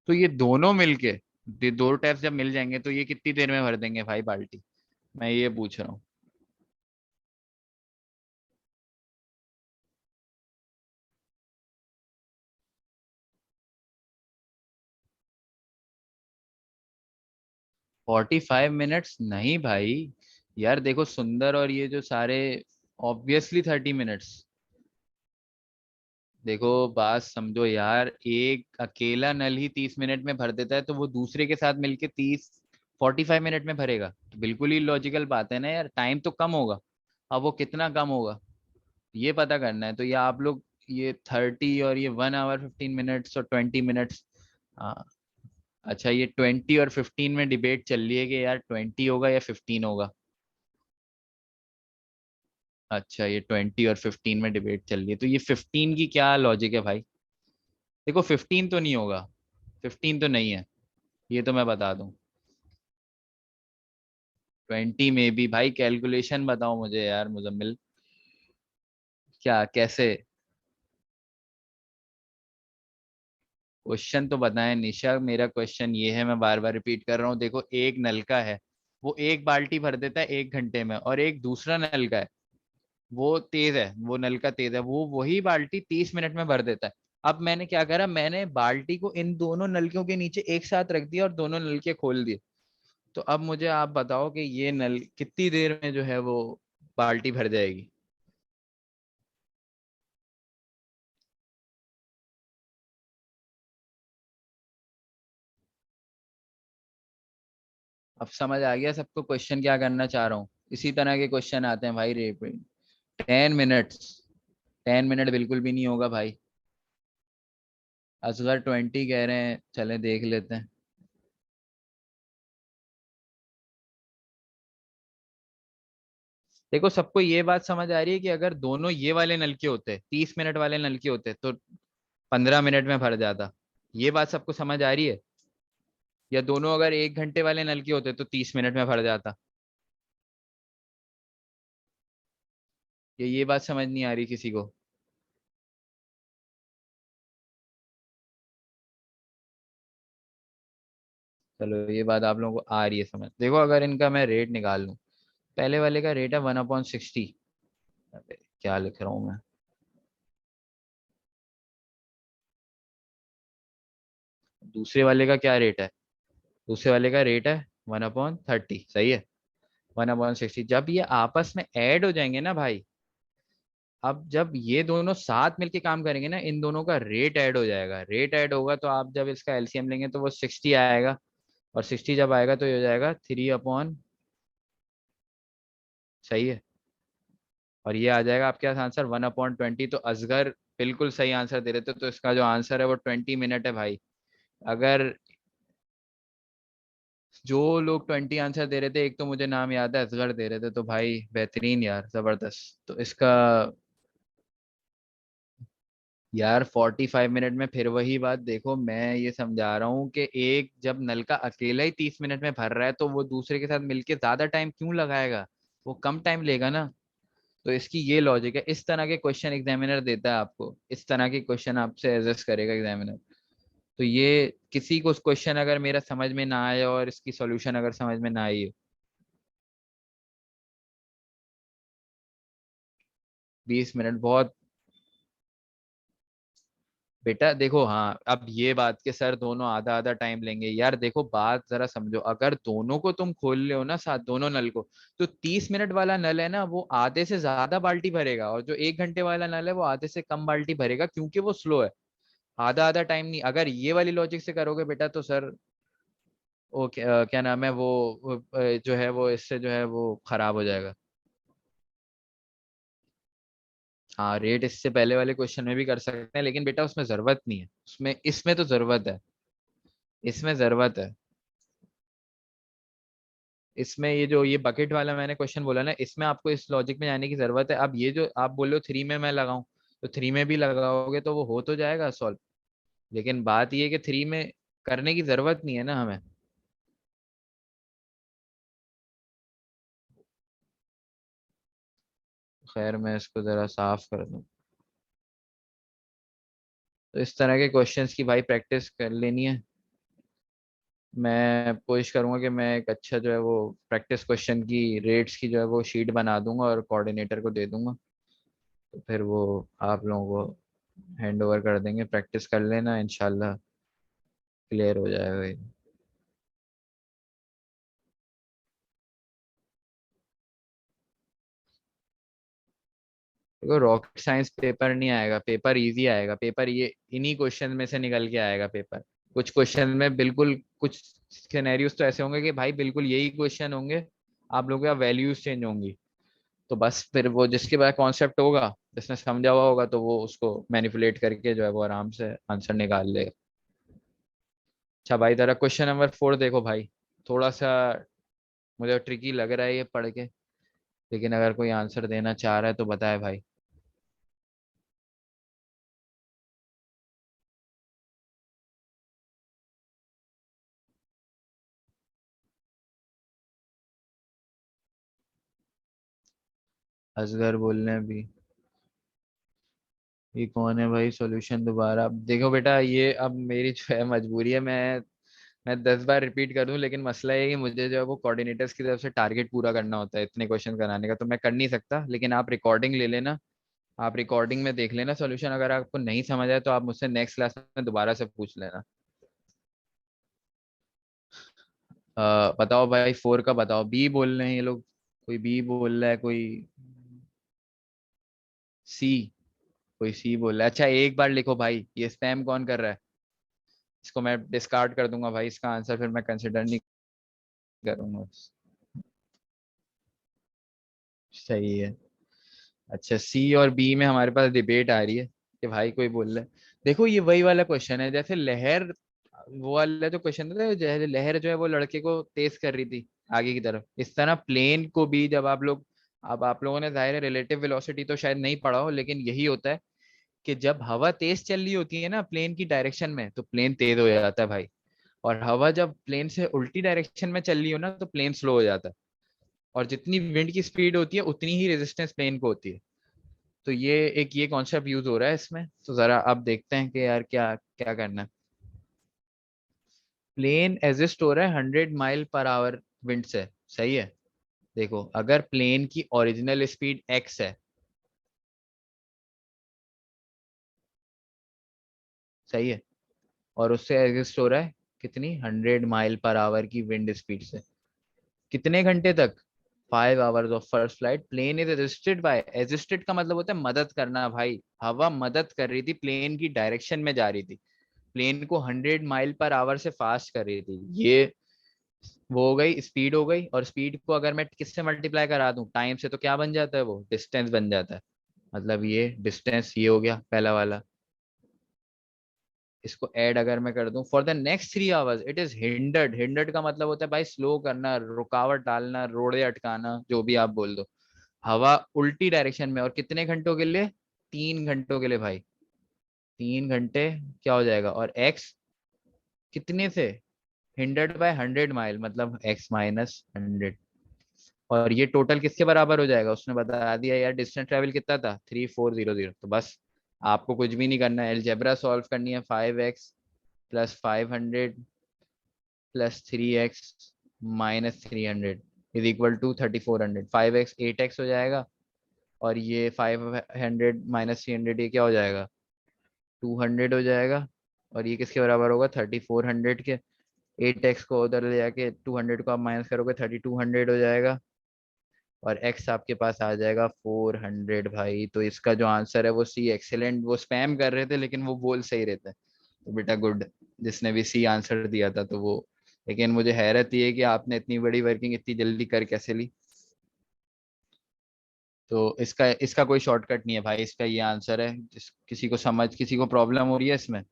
तो ये दोनों मिलके, ये दो टैप्स जब मिल जाएंगे तो ये कितनी देर में भर देंगे भाई बाल्टी? मैं ये पूछ रहा हूँ। 45 मिनट्स नहीं भाई। यार देखो सुंदर और ये जो सारे, ऑब्वियसली 30 मिनट्स। देखो बात समझो यार, एक अकेला नल ही 30 मिनट में भर देता है, तो वो दूसरे के साथ मिलके 45 मिनट में भरेगा? तो बिल्कुल ही लॉजिकल बात है ना यार, टाइम तो कम होगा। अब वो कितना कम होगा ये पता करना है। तो ये आप लोग ये 30 और ये 1 आवर 15 मिनट्स और 20 मिनट्स। हाँ। अच्छा ये 20 और 15 में डिबेट चल रही है कि यार 20 होगा या 15 होगा। अच्छा ये 20 और 15 में डिबेट चल रही है, तो ये 15 की क्या लॉजिक है भाई? देखो 15 तो नहीं होगा, 15 तो नहीं है, ये तो मैं बता दूं। 20 में भी भाई, कैलकुलेशन बताओ मुझे यार मुजम्मिल। क्या कैसे? क्वेश्चन तो बताएं निशा, मेरा क्वेश्चन ये है, मैं बार बार रिपीट कर रहा हूँ। देखो एक नलका है, वो एक बाल्टी भर देता है 1 घंटे में, और एक दूसरा नल का है, वो तेज है, वो नल का तेज है, वो वही बाल्टी 30 मिनट में भर देता है। अब मैंने क्या करा, मैंने बाल्टी को इन दोनों नलकियों के नीचे एक साथ रख दिया और दोनों नलके खोल दिए। तो अब मुझे आप बताओ कि ये नल कितनी देर में जो है वो बाल्टी भर जाएगी। अब समझ आ गया सबको क्वेश्चन क्या करना चाह रहा हूँ? इसी तरह के क्वेश्चन आते हैं भाई। 10 मिनट्स, 10 मिनट बिल्कुल भी नहीं होगा भाई। असगर 20 कह रहे हैं, चले देख लेते हैं। देखो सबको ये बात समझ आ रही है कि अगर दोनों ये वाले नल के होते, 30 मिनट वाले नल के होते, तो 15 मिनट में भर जाता। ये बात सबको समझ आ रही है? या दोनों अगर 1 घंटे वाले नल के होते तो 30 मिनट में भर जाता? ये बात समझ नहीं आ रही किसी को? चलो ये बात आप लोगों को आ रही है समझ। देखो अगर इनका मैं रेट निकाल लूं, पहले वाले का रेट है 1/60। अबे क्या लिख रहा हूँ मैं? दूसरे वाले का क्या रेट है? दूसरे वाले का रेट है 1/30, सही है। 1/60 जब ये आपस में ऐड हो जाएंगे ना भाई, अब जब ये दोनों साथ मिलके काम करेंगे ना, इन दोनों का रेट ऐड हो जाएगा। रेट ऐड होगा तो आप जब इसका एलसीएम लेंगे तो वो 60 आएगा, और 60 जब आएगा तो ये हो जाएगा 3/, सही है। और ये आ जाएगा आपके पास आंसर 1/20। तो असगर बिल्कुल सही आंसर दे रहे थे, तो इसका जो आंसर है वो 20 मिनट है भाई। अगर जो लोग 20 आंसर दे रहे थे, एक तो मुझे नाम याद है, असगर दे रहे थे, तो भाई बेहतरीन यार, जबरदस्त। तो इसका यार 45 मिनट में फिर वही बात, देखो मैं ये समझा रहा हूँ कि एक जब नल का अकेला ही 30 मिनट में भर रहा है, तो वो दूसरे के साथ मिलके ज्यादा टाइम क्यों लगाएगा? वो कम टाइम लेगा ना। तो इसकी ये लॉजिक है। इस तरह के क्वेश्चन एग्जामिनर देता है आपको, इस तरह के क्वेश्चन आपसे एडजस्ट करेगा एग्जामिनर। तो ये किसी को क्वेश्चन अगर मेरा समझ में ना आए और इसकी सॉल्यूशन अगर समझ में ना आई हो, 20 मिनट बहुत। बेटा देखो, हाँ अब ये बात के सर दोनों आधा आधा टाइम लेंगे, यार देखो बात जरा समझो। अगर दोनों को तुम खोल ले हो ना साथ, दोनों नल को, तो 30 मिनट वाला नल है ना, वो आधे से ज्यादा बाल्टी भरेगा, और जो 1 घंटे वाला नल है वो आधे से कम बाल्टी भरेगा, क्योंकि वो स्लो है। आधा आधा टाइम नहीं। अगर ये वाली लॉजिक से करोगे बेटा तो सर वो क्या नाम है वो जो है वो इससे जो है वो खराब हो जाएगा। हाँ रेट इससे पहले वाले क्वेश्चन में भी कर सकते हैं, लेकिन बेटा उसमें जरूरत नहीं है, उसमें इसमें तो जरूरत है। इसमें जरूरत है। इसमें ये जो ये बकेट वाला मैंने क्वेश्चन बोला ना, इसमें आपको इस लॉजिक में जाने की जरूरत है। अब ये जो आप बोल रहे हो 3 में मैं लगाऊं, तो 3 में भी लगाओगे तो वो हो तो जाएगा सॉल्व। लेकिन बात ये है कि 3 में करने की जरूरत नहीं है ना हमें। खैर मैं इसको जरा साफ कर दूं। तो इस तरह के क्वेश्चंस की भाई प्रैक्टिस कर लेनी है। मैं कोशिश करूंगा कि मैं एक अच्छा जो है वो प्रैक्टिस क्वेश्चन की रेट्स की जो है वो शीट बना दूंगा और कोऑर्डिनेटर को दे दूंगा। तो फिर वो आप लोगों को हैंड ओवर कर देंगे, प्रैक्टिस कर लेना, इंशाल्लाह क्लियर हो जाएगा ये। देखो रॉकेट साइंस पेपर नहीं आएगा, पेपर इजी आएगा। पेपर ये इन्हीं क्वेश्चन में से निकल के आएगा पेपर। कुछ क्वेश्चन में बिल्कुल, कुछ सिनेरियोस तो ऐसे होंगे कि भाई बिल्कुल यही क्वेश्चन होंगे, आप लोगों का वैल्यूज चेंज होंगी। तो बस फिर वो जिसके पास कॉन्सेप्ट होगा, जिसने समझा हुआ होगा, तो वो उसको मैनिपुलेट करके जो है वो आराम से आंसर निकाल लेगा। अच्छा भाई जरा क्वेश्चन नंबर 4 देखो भाई। थोड़ा सा मुझे ट्रिकी लग रहा है ये पढ़ के, लेकिन अगर कोई आंसर देना चाह रहा है तो बताए भाई। असगर बोल रहे हैं अभी। ये कौन है भाई? सॉल्यूशन दोबारा। अब देखो बेटा, ये अब मेरी जो है मजबूरी है, मैं मैं 10 बार रिपीट कर दूं, लेकिन मसला ये है कि मुझे जो है वो कोऑर्डिनेटर्स की तरफ से टारगेट पूरा करना होता है इतने क्वेश्चन कराने का, तो मैं कर नहीं सकता। लेकिन आप रिकॉर्डिंग ले लेना, आप रिकॉर्डिंग में देख लेना सॉल्यूशन। अगर आपको नहीं समझ आए तो आप मुझसे नेक्स्ट क्लास में दोबारा से पूछ लेना। बताओ भाई, 4 का बताओ। बी बोल रहे हैं ये लोग, कोई बी बोल रहा है, कोई सी, कोई सी बोल रहा है। अच्छा एक बार लिखो भाई, ये स्पैम कौन कर रहा है, इसको मैं डिस्कार्ड कर दूंगा भाई, इसका आंसर फिर मैं कंसिडर नहीं करूंगा। सही है। अच्छा सी और बी में हमारे पास डिबेट आ रही है कि भाई कोई बोल रहा है। देखो ये वही वाला क्वेश्चन है जैसे लहर, वो वाला जो क्वेश्चन था, जैसे लहर जो है वो लड़के को तेज कर रही थी आगे की तरफ, इस तरह प्लेन को भी जब आप लोग, अब आप लोगों ने जाहिर है रिलेटिव वेलोसिटी तो शायद नहीं पढ़ा हो, लेकिन यही होता है कि जब हवा तेज चल रही होती है ना प्लेन की डायरेक्शन में, तो प्लेन तेज हो जाता है भाई। और हवा जब प्लेन से उल्टी डायरेक्शन में चल रही हो ना, तो प्लेन स्लो हो जाता है। और जितनी विंड की स्पीड होती है उतनी ही रेजिस्टेंस प्लेन को होती है। तो ये कॉन्सेप्ट यूज हो रहा है इसमें। तो जरा अब देखते हैं कि यार क्या क्या करना है। प्लेन एग्जिस्ट हो रहा है 100 माइल पर आवर विंड से, सही है। देखो अगर प्लेन की ओरिजिनल स्पीड एक्स है, सही है, और उससे एग्जिस्ट हो रहा है कितनी, 100 माइल पर आवर की विंड स्पीड से, कितने घंटे तक, 5 hours of first flight. Plane is assisted by, assisted का मतलब होता है मदद करना भाई। हवा मदद कर रही थी, प्लेन की डायरेक्शन में जा रही थी, प्लेन को 100 माइल पर आवर से फास्ट कर रही थी। ये वो हो गई स्पीड, हो गई। और स्पीड को अगर मैं किससे मल्टीप्लाई करा दूं, टाइम से, तो क्या बन जाता है, वो डिस्टेंस बन जाता है। मतलब ये डिस्टेंस ये हो गया पहला वाला। इसको ऐड अगर मैं कर दूं, for the next 3 hours it is hindered. Hindered का मतलब होता है भाई स्लो करना, रुकावट डालना, रोड़े अटकाना, जो भी आप बोल दो। हवा उल्टी डायरेक्शन में, और कितने घंटों के लिए, 3 घंटों के लिए भाई। 3 घंटे क्या हो जाएगा, और एक्स कितने से, 100/100 माइल, मतलब x-100। और ये टोटल किसके बराबर हो जाएगा, उसने बता दिया यार डिस्टेंस ट्रेवल कितना था, 3400। तो बस आपको कुछ भी नहीं करना है, एलजेब्रा सॉल्व करनी है। 5x + 500 + 3x - 300 is equal to 3400। 5x 8x हो जाएगा, और ये 500 - 300 ये क्या हो जाएगा, 200 हो जाएगा। और ये किसके बराबर होगा, 3400 के। 8x को उधर ले जाके 200 को आप माइनस करोगे, 3200 हो जाएगा। और x आपके पास आ जाएगा 400 भाई। तो इसका जो आंसर है वो सी। एक्सेलेंट, वो स्पैम कर रहे थे लेकिन वो बोल सही रहे थे। तो बेटा गुड, जिसने भी सी आंसर दिया था तो वो। लेकिन मुझे हैरत ये है कि आपने इतनी बड़ी वर्किंग इतनी जल्दी कर कैसे ली। तो इसका इसका कोई शॉर्टकट नहीं है भाई, इसका ये आंसर है। जिस किसी को समझ, किसी को प्रॉब्लम हो रही है इसमें।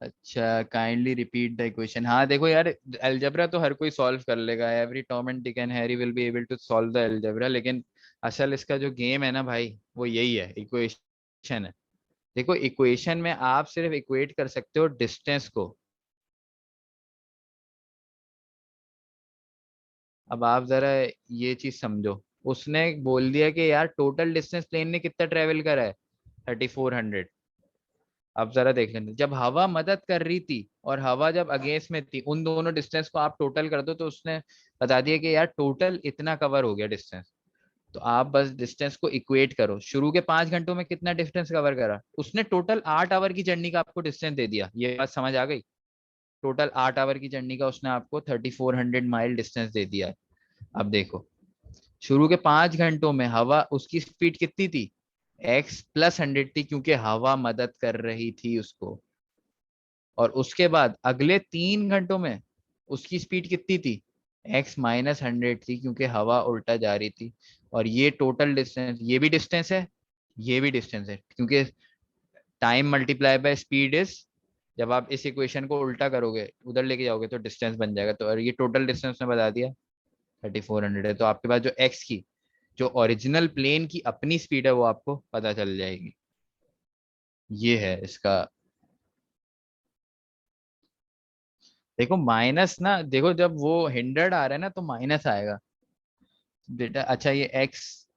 अच्छा काइंडली रिपीट द इक्वेशन। हाँ देखो यार, अलजेब्रा तो हर कोई सॉल्व कर लेगा, every Tom and Dick and Harry will be able to solve the algebra. लेकिन असल इसका जो गेम है ना भाई, वो यही है, इक्वेशन है। देखो इक्वेशन में आप सिर्फ इक्वेट कर सकते हो डिस्टेंस को। अब आप जरा ये चीज समझो, उसने बोल दिया कि यार टोटल डिस्टेंस प्लेन ने कितना ट्रेवल करा है, 3400। अब जरा देख लेना, जब हवा मदद कर रही थी और हवा जब अगेंस्ट में थी, उन दोनों डिस्टेंस को आप टोटल कर दो, तो उसने बता दिया कि यार टोटल इतना कवर हो गया डिस्टेंस। तो आप बस डिस्टेंस को इक्वेट करो, शुरू के 5 घंटों में कितना डिस्टेंस कवर करा उसने, टोटल 8 आवर की जर्नी का आपको डिस्टेंस दे दिया। ये बात समझ आ गई, टोटल 8 आवर की जर्नी का उसने आपको 3400 माइल डिस्टेंस दे दिया है। अब देखो, शुरू के 5 घंटों में हवा, उसकी स्पीड कितनी थी, x + 100 थी, क्योंकि हवा मदद कर रही थी उसको। और उसके बाद अगले 3 घंटों में उसकी स्पीड कितनी थी, x - 100 थी, क्योंकि हवा उल्टा जा रही थी। और ये टोटल डिस्टेंस, ये भी डिस्टेंस है, ये भी डिस्टेंस है, क्योंकि time multiply by speed is, जब आप इस इक्वेशन को उल्टा करोगे उधर लेके जाओगे तो डिस्टेंस बन जाएगा। तो और ये टोटल डिस्टेंस ने बता दिया 3400 है। तो आपके पास जो एक्स की, जो ओरिजिनल प्लेन की अपनी स्पीड है, वो आपको पता चल जाएगी। ये है इसका। देखो माइनस ना, देखो जब वो 100 आ रहा है ना तो माइनस आएगा बेटा। अच्छा ये एक्स,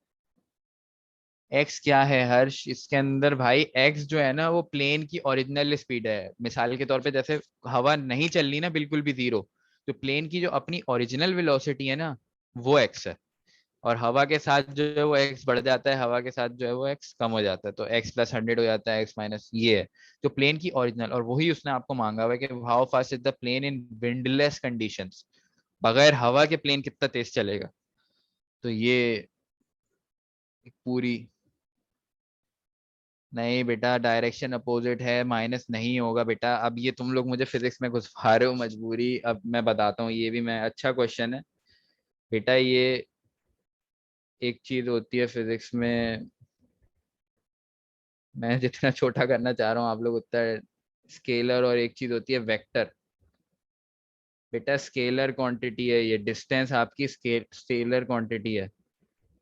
एक्स क्या है हर्ष, इसके अंदर भाई एक्स जो है ना वो प्लेन की ओरिजिनल स्पीड है। मिसाल के तौर पे जैसे हवा नहीं चल रही ना बिल्कुल भी जीरो, तो प्लेन की जो अपनी ओरिजिनल वेलोसिटी है ना वो एक्स है। और हवा के साथ जो है वो एक्स बढ़ जाता है, हवा के साथ जो है वो एक्स कम हो जाता है, तो एक्स प्लस 100 हो जाता है, एक्स माइनस ये है जो प्लेन की ओरिजिनल। और वही उसने आपको मांगा हुआ है कि how fast is the plane in windless conditions, बगैर हवा के प्लेन कितना तेज चलेगा। तो ये एक पूरी, नहीं बेटा डायरेक्शन अपोजिट है, माइनस नहीं होगा बेटा। अब ये तुम लोग मुझे फिजिक्स में घुसा रहे हो मजबूरी, अब मैं बताता हूँ ये भी मैं, अच्छा क्वेश्चन है बेटा ये। एक चीज होती है फिजिक्स में, मैं जितना छोटा करना चाह रहा हूँ आप लोग उतना, स्केलर और एक चीज होती है वेक्टर। बेटा स्केलर क्वांटिटी है ये, डिस्टेंस आपकी स्केलर क्वांटिटी है।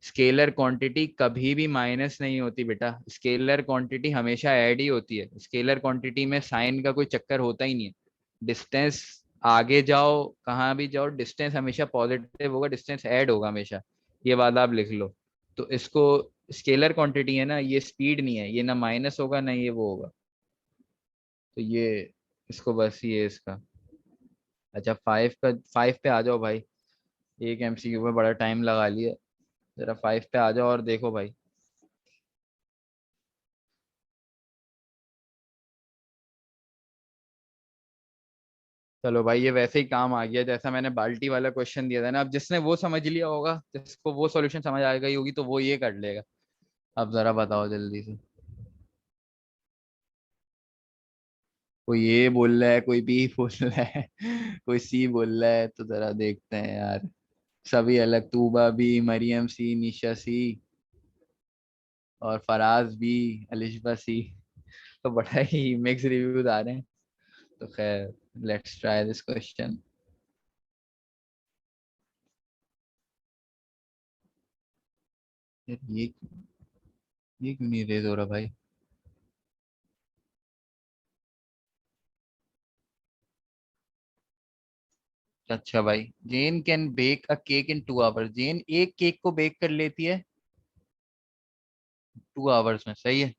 स्केलर क्वांटिटी कभी भी माइनस नहीं होती बेटा, स्केलर क्वांटिटी हमेशा ऐड ही होती है। स्केलर क्वांटिटी में साइन का कोई चक्कर होता ही नहीं है। डिस्टेंस आगे जाओ कहाँ भी जाओ, डिस्टेंस हमेशा पॉजिटिव होगा, डिस्टेंस ऐड होगा हमेशा, ये बात आप लिख लो। तो इसको स्केलर क्वांटिटी है ना, ये स्पीड नहीं है, ये ना माइनस होगा ना ये वो होगा। तो ये इसको बस ये इसका। अच्छा फाइव का, फाइव पे आ जाओ भाई। एक एमसीक्यू में बड़ा टाइम लगा लिया, जरा फाइव पे आ जाओ और देखो भाई। चलो भाई ये वैसे ही काम आ गया जैसा मैंने बाल्टी वाला क्वेश्चन दिया था ना। अब जिसने वो समझ लिया होगा, जिसको वो सॉल्यूशन समझ आ गई होगी तो वो ये कर लेगा। अब जरा बताओ जल्दी से। कोई ए बोल रहा है, कोई बी बोल रहा है, कोई सी बोल रहा है, तो जरा देखते हैं यार। सभी अलग, तूबा बी, मरियम सी, निशा सी, और फराज बी, अलिशबा सी। तो बड़ा ही मिक्स रिव्यूज आ रहे हैं। तो खैर लेट्स ट्राई दिस क्वेश्चन। ये क्यों नहीं रेज हो रहा भाई। अच्छा भाई, Jane can bake a cake in 2 hours. Jane एक केक को बेक कर लेती है 2 आवर्स में, सही है।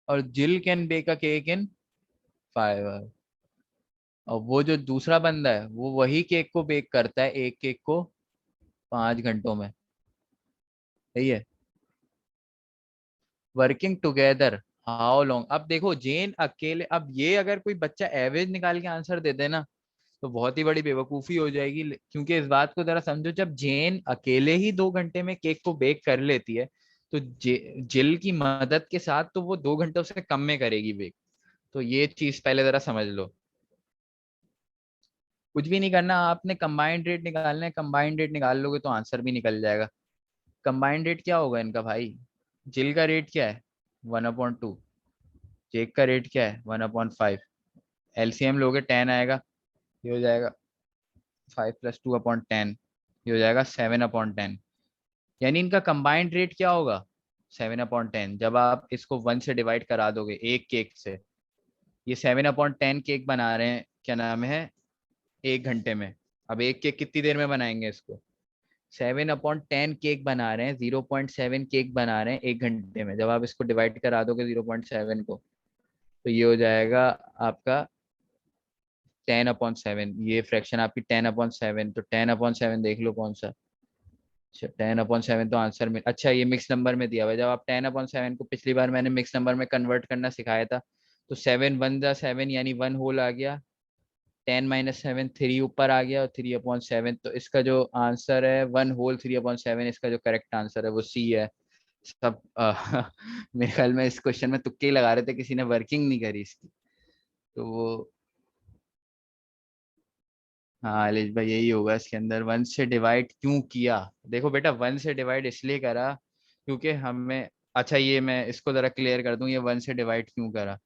और Jill can bake a cake in 5 hours. और वो जो दूसरा बंदा है वो वही केक को बेक करता है, एक केक को 5 घंटों में, सही है। Working together how long. अब देखो जेन अकेले, अब ये अगर कोई बच्चा एवरेज निकाल के आंसर दे दे ना तो बहुत ही बड़ी बेवकूफी हो जाएगी। क्योंकि इस बात को जरा समझो, जब जेन अकेले ही 2 घंटे में केक को बेक कर लेती है तो जिल की मदद के साथ तो वो 2 घंटों से कम में करेगी बेक। तो ये चीज पहले जरा समझ लो। कुछ भी नहीं करना, आपने कंबाइंड रेट निकालना है, कंबाइंड रेट निकाल लोगे तो आंसर भी निकल जाएगा। कंबाइंड रेट क्या होगा इनका भाई, जिल का रेट क्या है 1/2, जेक का रेट क्या है 1/5, एलसीएम लोगे 10 आएगा, ये हो जाएगा 5 + 2/10, ये हो जाएगा 7/10। यानी इनका कंबाइंड रेट क्या होगा 7/10। जब आप इसको 1 से डिवाइड करा दोगे एक केक से, ये 7/10 केक बना रहे हैं, क्या नाम है, 1 घंटे में। अब एक केक कितनी देर में बनाएंगे इसको, 7/10 केक बना रहे हैं, 0.7 केक बना रहे हैं 1 घंटे में। जब आप इसको डिवाइड करा दोगे 0.7 को, तो ये हो जाएगा आपका 10/7। ये फ्रैक्शन आपकी 10/7, तो 10/7 देख लो कौन सा। अच्छा 10/7 तो आंसर में, अच्छा ये मिक्स नंबर में दिया हुआ है। जब आप 10/7 को पिछली बार मैंने मिक्स नंबर में कन्वर्ट करना सिखाया था, तो 7 × 1 = 7 यानी 1 होल आ गया, 10 - 7 3 ऊपर आ गया, और 3/7। तो इसका जो आंसर है 1 होल 3/7, इसका जो करेक्ट आंसर है वो सी है। सब मेरे ख्याल में इस क्वेश्चन में तुक्के ही लगा रहे थे, किसी ने वर्किंग नहीं करी इसकी। तो वो, हाँ अलीश भाई यही होगा इसके अंदर। 1 से डिवाइड क्यों किया, देखो बेटा 1 से डिवाइड इसलिए करा क्योंकि हमें, अच्छा ये मैं इसको जरा क्लियर कर दूं, ये 1 से डिवाइड क्यों करा।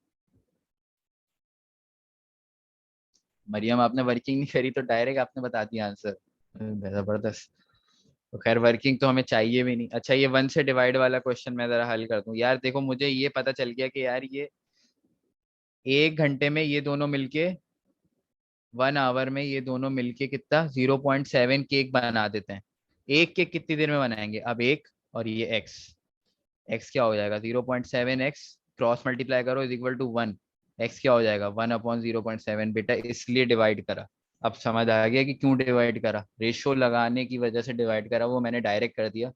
मरियम आपने वर्किंग नहीं करी तो डायरेक्ट आपने बता दिया आंसर, जबरदस्त। तो खैर वर्किंग तो हमें चाहिए भी नहीं। अच्छा ये 1 से डिवाइड वाला क्वेश्चन मैं जरा हल कर दूं यार। देखो मुझे ये पता चल गया कि यार ये 1 घंटे में ये दोनों मिलके, 1 आवर में ये दोनों मिलके कितना 0.7 केक बना देते हैं। एक केक कितनी देर में बनाएंगे, अब एक और ये x, x क्या हो जाएगा 0.7x, क्रॉस मल्टीप्लाई करो इज इक्वल टू 1, x क्या हो जाएगा 1/0.7। बेटा इसलिए डिवाइड करा। अब समझ आ गया कि क्यों डिवाइड करा, रेशो लगाने की वजह से डिवाइड करा, वो मैंने डायरेक्ट कर दिया।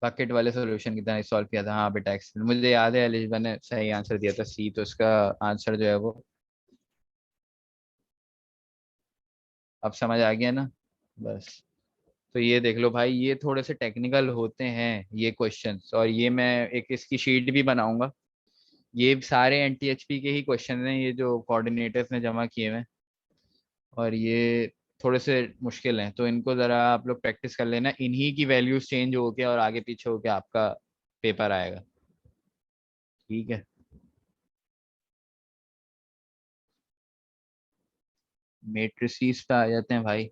बकेट वाले सॉल्यूशन की तरह सॉल्व किया था। हाँ बेटा एक्सेलेंट, मुझे याद है एलिजबा ने सही आंसर दिया था सी, तो इसका आंसर जो है वो अब समझ आ गया ना। बस, तो ये देख लो भाई, ये थोड़े से टेक्निकल होते हैं ये क्वेश्चंस, और ये मैं एक इसकी शीट भी बनाऊंगा। ये सारे एनटीएचपी के ही क्वेश्चन हैं ये जो कोऑर्डिनेटर्स ने जमा किए हुए हैं, और ये थोड़े से मुश्किल हैं, तो इनको ज़रा आप लोग प्रैक्टिस कर लेना, इन्हीं की वैल्यूज चेंज होके और आगे पीछे होके आपका पेपर आएगा। ठीक है, मेट्रिसेस पे आ जाते हैं भाई,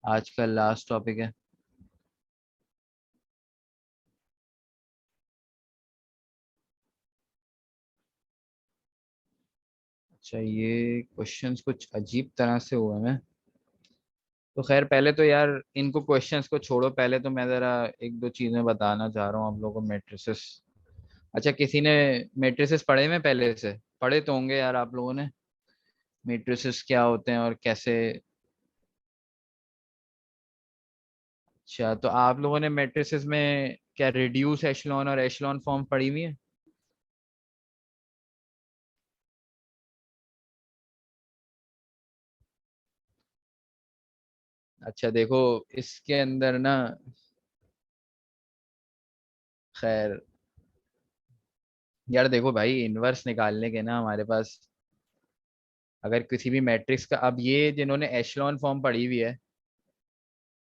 आज का लास्ट टॉपिक है। अच्छा, ये क्वेश्चंस कुछ अजीब तरह से हुए हैं। तो खैर पहले तो यार इनको क्वेश्चंस को छोड़ो, पहले तो मैं ज़रा एक दो चीज़ें बताना चाह रहा हूँ आप लोगों को, मैट्रिसेस। अच्छा, किसी ने मैट्रिसेस पढ़े में पहले से? पढ़े तो होंगे यार आप लोगों ने, मैट्रिसेस क्या होते हैं और कैसे। अच्छा, तो आप लोगों ने मैट्रिसेस में क्या रिड्यूस एशलॉन और एशलॉन फॉर्म पढ़ी हुई है? अच्छा देखो, इसके अंदर ना, खैर यार देखो भाई, इनवर्स निकालने के ना हमारे पास, अगर किसी भी मैट्रिक्स का, अब ये जिन्होंने एशलॉन फॉर्म पढ़ी हुई है,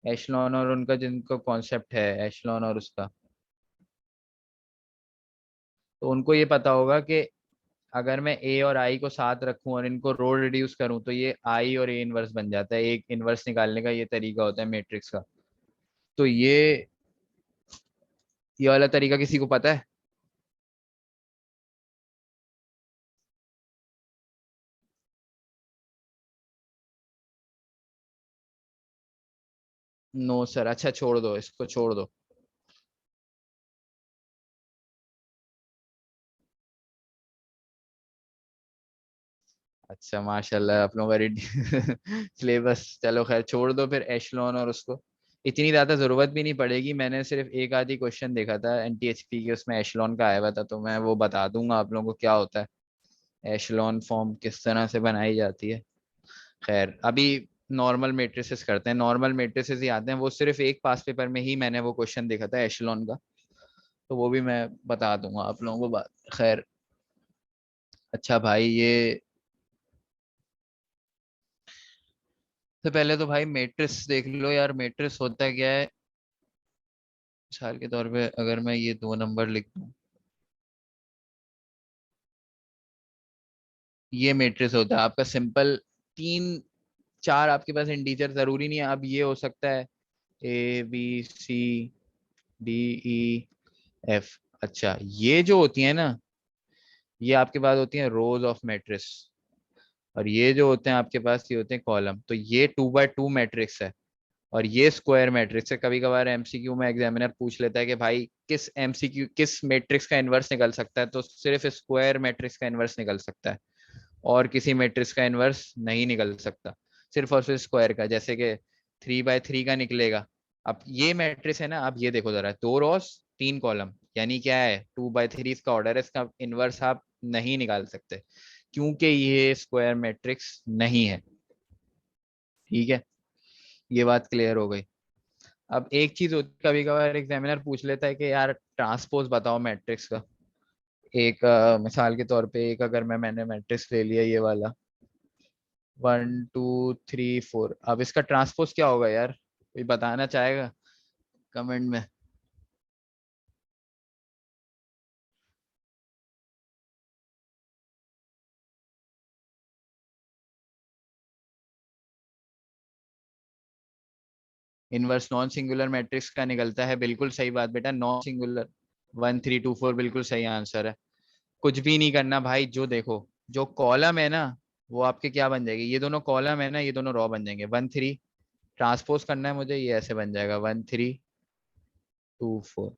एशलॉन और उनका जिनको कॉन्सेप्ट है एशलॉन और उसका, तो उनको ये पता होगा कि अगर मैं ए और आई को साथ रखूं और इनको रो रिड्यूस करूं तो ये आई और ए इनवर्स बन जाता है। एक इनवर्स निकालने का ये तरीका होता है मैट्रिक्स का। तो ये वाला तरीका किसी को पता है? नो सर, अच्छा छोड़ दो, इसको छोड़ दो। अच्छा माशाल्लाह, आप लोगों का सिलेबस, चलो खैर छोड़ दो फिर एशलॉन और उसको, इतनी ज़्यादा ज़रूरत भी नहीं पड़ेगी। मैंने सिर्फ एक आधी क्वेश्चन देखा था एनटीएचपी के, उसमें एशलॉन का आया हुआ था, तो मैं वो बता दूंगा आप लोगों को क्या होता है, एशलॉन फॉर्म किस तरह से बनाई जाती है। खैर अभी नॉर्मल मैट्रिसेस करते हैं, नॉर्मल मैट्रिसेस ही आते हैं, वो सिर्फ एक पास पेपर में ही मैंने वो क्वेश्चन देखा था एशलॉन का, तो वो भी मैं बता दूंगा आप लोगों को बात। खैर, अच्छा भाई ये, तो पहले तो भाई मैट्रिक्स देख लो यार, मैट्रिक्स होता क्या है। मिसाल के तौर पे अगर मैं ये 2 नंबर लिख दूं, ये मैट्रिक्स होता है आपका सिंपल, 3 4 आपके पास इंटीजर, जरूरी नहीं है, अब ये हो सकता है ABCDEF। अच्छा, ये जो होती है ना, ये आपके पास होती है रोज ऑफ मैट्रिक्स, और ये जो होते हैं आपके पास ये होते हैं कॉलम। तो ये 2x2 मैट्रिक्स है, और ये स्क्वायर मैट्रिक्स है। कभी कभार एमसीक्यू में एग्जामिनर पूछ लेता है कि भाई किस एमसीक्यू किस मैट्रिक्स का इन्वर्स निकल सकता है, तो सिर्फ स्क्वायर मैट्रिक्स का इन्वर्स निकल सकता है, और किसी मैट्रिक्स का इन्वर्स नहीं निकल सकता, सिर्फ और सिर्फ स्क्वायर का। जैसे कि 3x3 का निकलेगा। अब ये मैट्रिक्स है ना, अब ये देखो जरा, 2 रोज 3 कॉलम, यानी क्या है 2x3 इसका ऑर्डर है, इसका इन्वर्स आप नहीं निकाल सकते, क्योंकि ये स्क्वायर मैट्रिक्स नहीं है। ठीक है, ये बात क्लियर हो गई। अब एक चीज होती, कभी कभार एग्जामिनर पूछ लेता है कि यार ट्रांसपोज बताओ मैट्रिक्स का। एक मिसाल के तौर पे, एक अगर मैंने मैट्रिक्स ले लिया ये वाला 1 2 3 4, अब इसका ट्रांसपोज क्या होगा यार, कोई बताना चाहेगा कमेंट में? इनवर्स नॉन सिंगुलर मैट्रिक्स का निकलता है, बिल्कुल सही बात बेटा, नॉन सिंगुलर 1 3 2 4 बिल्कुल सही आंसर है। कुछ भी नहीं करना भाई, जो देखो, जो कॉलम है ना वो आपके क्या बन जाएगी, ये दोनों कॉलम है ना, ये दोनों रो बन जाएंगे, 1 3 ट्रांसपोज करना है मुझे, ये ऐसे बन जाएगा 1 3 2 4।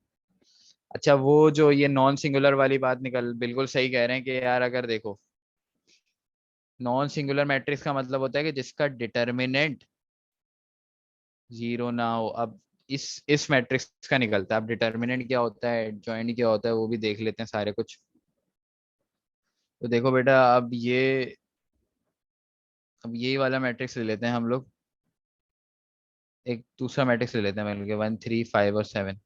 अच्छा वो जो ये नॉन सिंगुलर वाली बात निकल, बिल्कुल सही कह रहे हैं कि यार अगर देखो नॉन सिंगुलर मैट्रिक्स का मतलब होता है कि जिसका डिटर्मिनेंट जीरो ना हो। अब इस मैट्रिक्स का निकलता है। अब डिटर्मिनेंट क्या होता है, एडजॉइंट क्या होता है, वो भी देख लेते हैं सारे कुछ। तो देखो बेटा, अब यही वाला मैट्रिक्स ले लेते हैं हम लोग। एक दूसरा मैट्रिक्स ले लेते हैं मिलके 1 3 5 और 7।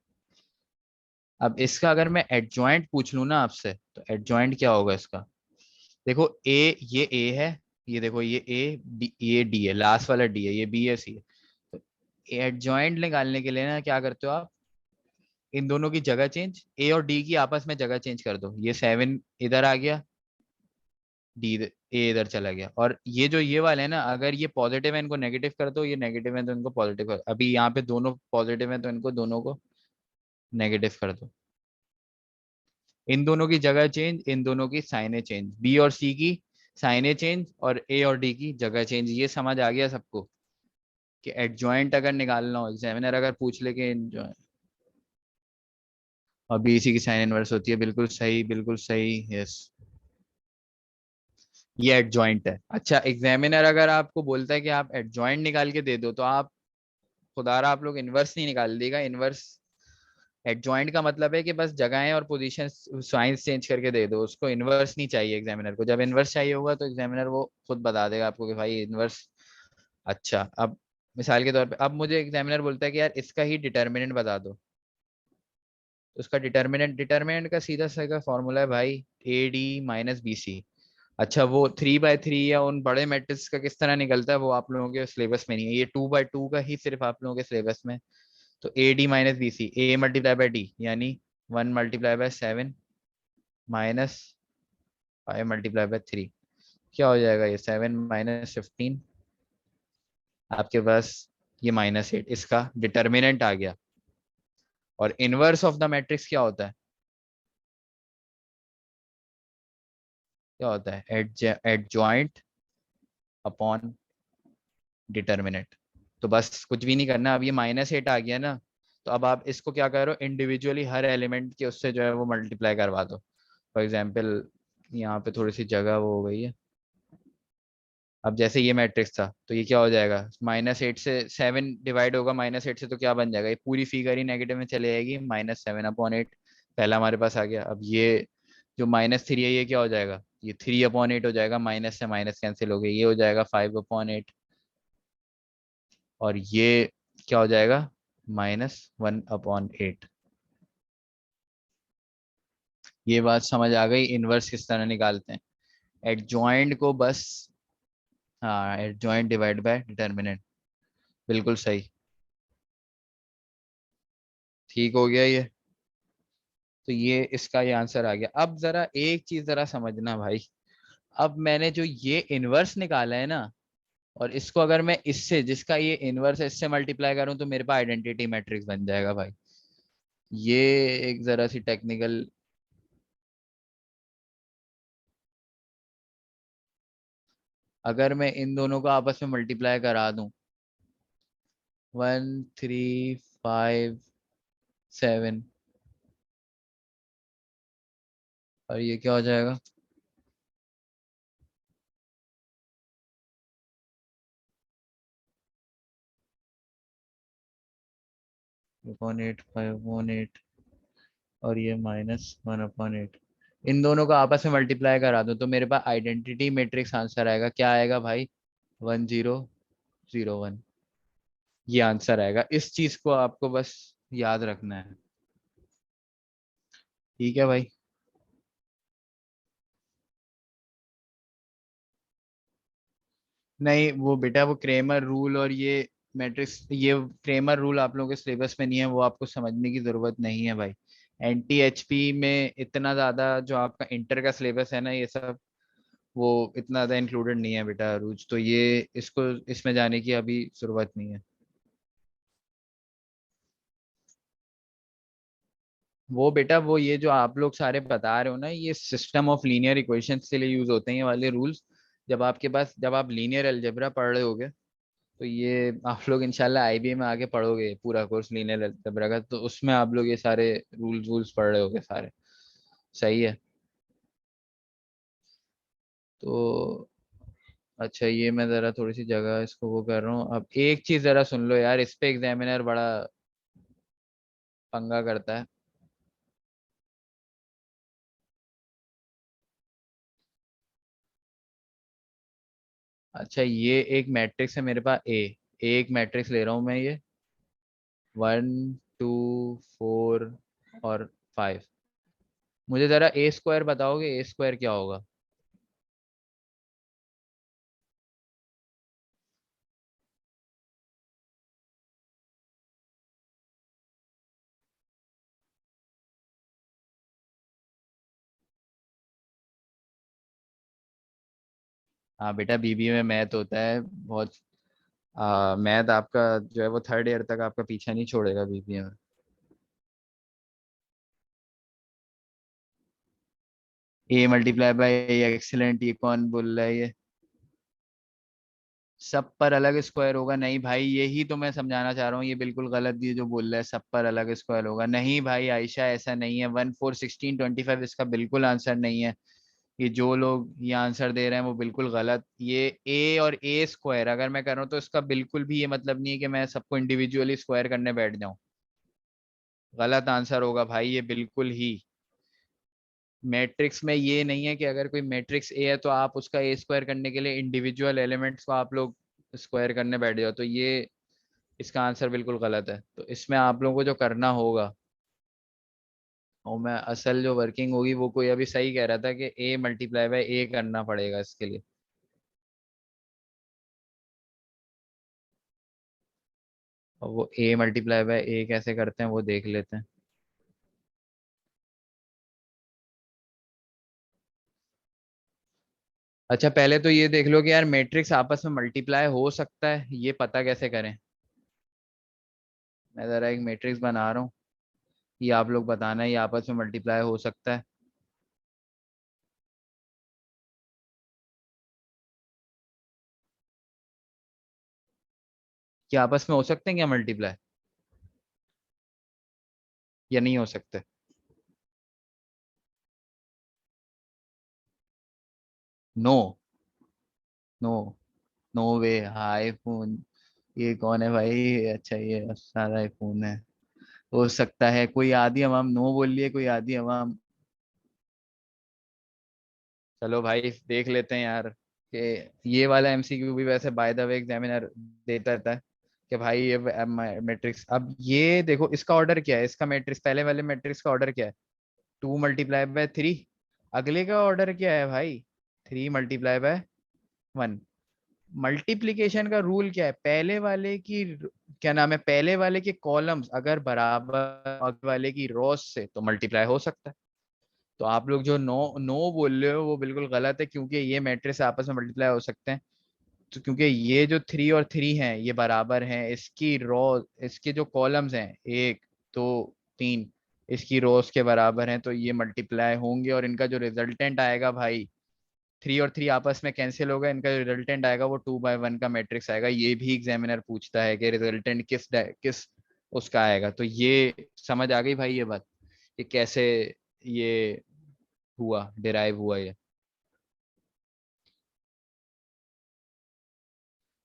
अब इसका अगर मैं एडजॉइंट पूछ लूँ ना आपसे, तो एडजॉइंट क्या होगा इसका। देखो ये ए है, ये देखो ये ए डी, ये डी है, लास्ट वाला डी है, ये बी है, सी है। तो एडजॉइंट निकालने के लिए ना क्या करते हो आप, इन दोनों की जगह चेंज, ए और डी की आपस में जगह चेंज कर दो। ये 7 इधर आ गया, डी ए इधर चला गया। और ये जो ये वाले हैं ना, अगर ये पॉजिटिव है इनको नेगेटिव कर दो, ये नेगेटिव है तो इनको पॉजिटिव कर। अभी यहाँ पे दोनों पॉजिटिव है तो इनको दोनों को नेगेटिव कर दो। इन दोनों की जगह चेंज, इन दोनों की साइने चेंज, बी और सी की साइने चेंज और ए और डी की जगह चेंज। ये समझ आ गया सबको कि एडजॉइंट अगर निकालना हो, एग्जामिनर अगर पूछ ले कि और बी सी की साइन इनवर्स होती है, बिल्कुल सही बिल्कुल सही, यस ये एडजॉइंट है। अच्छा एग्जामिनर अगर आपको बोलता है कि आप एडजॉइंट निकाल के दे दो, तो आप खुदारा आप लोग इनवर्स नहीं निकाल देगा। इनवर्स एडजॉइंट का मतलब है कि बस जगहें और पोजीशन साइंस चेंज करके दे दो, उसको इनवर्स नहीं चाहिए एग्जामिनर को। जब इनवर्स चाहिए होगा तो एग्जामिनर वो खुद बता देगा आपको कि भाई इनवर्स। अच्छा अब मिसाल के तौर पे अब मुझे एग्जामिनर बोलता है कि यार इसका ही डिटर्मिनेंट बता दो। तो उसका डिटर्मिनेंट का सीधा सा फॉर्मूला है भाई, a d minus b c. अच्छा वो 3/3 या उन बड़े मैट्रिक्स का किस तरह निकलता है वो आप लोगों के सिलेबस में नहीं है, ये 2/2 का ही सिर्फ आप लोगों के सिलेबस में। तो a d minus b c, a multiply by d यानी 1 × 7 माइनस 5 × 3। क्या हो जाएगा ये 7 - 15, आपके पास ये -8, इसका डिटर्मिनेंट आ गया। और इनवर्स ऑफ द मैट्रिक्स क्या होता है, क्या होता है एडजॉइंट अपॉन डिटर्मिनेंट। तो बस कुछ भी नहीं करना। अब ये -8 आ गया ना, तो अब आप इसको क्या करो, इंडिविजुअली हर एलिमेंट के उससे जो है वो मल्टीप्लाई करवा दो। फॉर एग्जाम्पल यहाँ पे थोड़ी सी जगह वो हो गई है। अब जैसे ये मैट्रिक्स था तो ये क्या हो जाएगा, -8 से 7 डिवाइड होगा, -8 से तो क्या बन जाएगा, ये पूरी फिगर ही नेगेटिव में चले जाएगी, -7/8 पहला हमारे पास आ गया। अब ये जो -3 है ये क्या हो जाएगा, ये 3/8 हो जाएगा, माइनस से माइनस कैंसिल हो गई, ये हो जाएगा 5/8। और ये क्या हो जाएगा, -1/8। ये बात समझ आ गई इनवर्स किस तरह निकालते हैं। एडजॉइंट को बस, हाँ एडजॉइंट डिवाइड बाय डिटर्मिनेंट, बिल्कुल सही, ठीक हो गया ये। तो ये इसका ये आंसर आ गया। अब जरा एक चीज जरा समझना भाई, अब मैंने जो ये इनवर्स निकाला है ना, और इसको अगर मैं इससे जिसका ये इनवर्स है इससे मल्टीप्लाई करूं तो मेरे पास आइडेंटिटी मैट्रिक्स बन जाएगा भाई। ये एक जरा सी टेक्निकल, अगर मैं इन दोनों को आपस में मल्टीप्लाई करा दूं, 1 3 5 7, और ये क्या हो जाएगा, 2/8 5/8 और ये -1/8। इन दोनों को आपस में मल्टीप्लाई करा दूं तो मेरे पास आइडेंटिटी मैट्रिक्स आंसर आएगा। क्या आएगा भाई, 1 0 0 1। ये आंसर आएगा। इस चीज को आपको बस याद रखना है, ठीक है भाई। नहीं वो बेटा वो क्रेमर रूल और ये मैट्रिक्स, ये क्रेमर रूल आप लोगों के सिलेबस में नहीं है, वो आपको समझने की जरूरत नहीं है भाई। एनटी एचपी में इतना ज्यादा जो आपका इंटर का सिलेबस है ना, ये सब वो इतना ज्यादा इंक्लूडेड नहीं है बेटा अरूज, तो ये इसको इसमें जाने की अभी जरूरत नहीं है। वो बेटा वो ये जो आप लोग सारे बता रहे हो ना, ये सिस्टम ऑफ लीनियर इक्वेशंस के लिए यूज होते हैं ये वाले रूल्स। जब आपके पास जब आप लीनियर अलजेब्रा पढ़ रहे होगे, तो ये आप लोग इंशाल्लाह आईबीए में आके पढ़ोगे, पूरा कोर्स लीनियर अलजेब्रा का, तो उसमें आप लोग ये सारे रूल्स वूल्स पढ़ रहे होगे सारे। सही है। तो अच्छा, ये मैं जरा थोड़ी सी जगह इसको वो कर रहा हूँ। अब एक चीज जरा सुन लो यार, इस पे एग्जामिनर बड़ा पंगा करता है। अच्छा, ये एक मैट्रिक्स है मेरे पास ए। एक मैट्रिक्स ले रहा हूँ मैं ये, 1, 2, 4 और 5। मुझे जरा ए स्क्वायर बताओगे, ए स्क्वायर क्या होगा? हाँ बेटा, बीबीए में मैथ होता है बहुत। मैथ आपका जो है वो थर्ड ईयर तक आपका पीछा नहीं छोड़ेगा बीबीए में। A multiply by A, excellent, ये कौन बोल रहा है ये? सब पर अलग स्क्वायर होगा? नहीं भाई, यही तो मैं समझाना चाह रहा हूँ, ये बिल्कुल गलत ये जो बोल रहा है सब पर अलग स्क्वायर होगा। नहीं भाई आयशा, ऐसा नहीं है। 1, 4, 16, 25 इसका बिल्कुल आंसर नहीं है। ये जो लोग ये आंसर दे रहे हैं वो बिल्कुल गलत। ये ए और ए स्क्वायर अगर मैं कर रहा हूँ तो इसका बिल्कुल भी ये मतलब नहीं है कि मैं सबको इंडिविजुअली स्क्वायर करने बैठ जाऊं। गलत आंसर होगा भाई ये बिल्कुल ही। मैट्रिक्स में ये नहीं है कि अगर कोई मैट्रिक्स ए है तो आप उसका ए स्क्वायर करने के लिए इंडिविजुअल एलिमेंट्स को आप लोग स्क्वायर करने बैठ जाओ, तो ये इसका आंसर बिल्कुल गलत है। तो इसमें आप लोगों को जो करना होगा, और मैं असल जो वर्किंग होगी वो कोई अभी सही कह रहा था कि ए मल्टीप्लाई बाय ए करना पड़ेगा इसके लिए। और वो ए मल्टीप्लाई बाय ए कैसे करते हैं वो देख लेते हैं। अच्छा, पहले तो ये देख लो कि यार मैट्रिक्स आपस में मल्टीप्लाई हो सकता है, ये पता कैसे करें। मैं जरा एक मैट्रिक्स बना रहा हूँ, ये आप लोग बताना है ये आपस में मल्टीप्लाई हो सकता है? क्या आपस में हो सकते हैं क्या मल्टीप्लाई, या नहीं हो सकते? नो, नो, नो वे। आईफोन, ये कौन है भाई? अच्छा, ये सारा आईफोन है। हो सकता है, कोई आधी अवाम नो बोल रही है, कोई आधी अवाम। चलो भाई देख लेते हैं यार कि ये वाला एमसीक्यू भी वैसे बाय द वे एग्जामिनर देता रहता है कि भाई ये मैट्रिक्स। अब ये देखो इसका ऑर्डर क्या है, इसका मैट्रिक्स पहले वाले मैट्रिक्स का ऑर्डर क्या है? 2 × 3। अगले का ऑर्डर क्या है भाई? 3 × 1। मल्टीप्लिकेशन का रूल क्या है? पहले वाले की क्या नाम है, पहले वाले के कॉलम्स अगर बराबर अगले वाले की रोस से तो मल्टीप्लाई हो सकता है। तो आप लोग जो नो नो बोल रहे हो वो बिल्कुल गलत है, क्योंकि ये मैट्रिक्स आपस में मल्टीप्लाई हो सकते हैं। तो क्योंकि ये जो 3 और 3 हैं ये बराबर हैं, इसकी रो, इसके जो कॉलम्स हैं 1, 2, 3, इसकी रोज के बराबर हैं, तो ये मल्टीप्लाई होंगे। और इनका जो रिजल्टेंट आएगा भाई, 3 और 3 आपस में कैंसिल होगा, इनका जो रिजल्टेंट आएगा वो 2/1 का मैट्रिक्स आएगा। ये भी एग्जामिनर पूछता है कि रिजल्टेंट किस उसका आएगा। तो ये समझ आ गई भाई ये बात कि कैसे ये हुआ, डिराइव हुआ ये?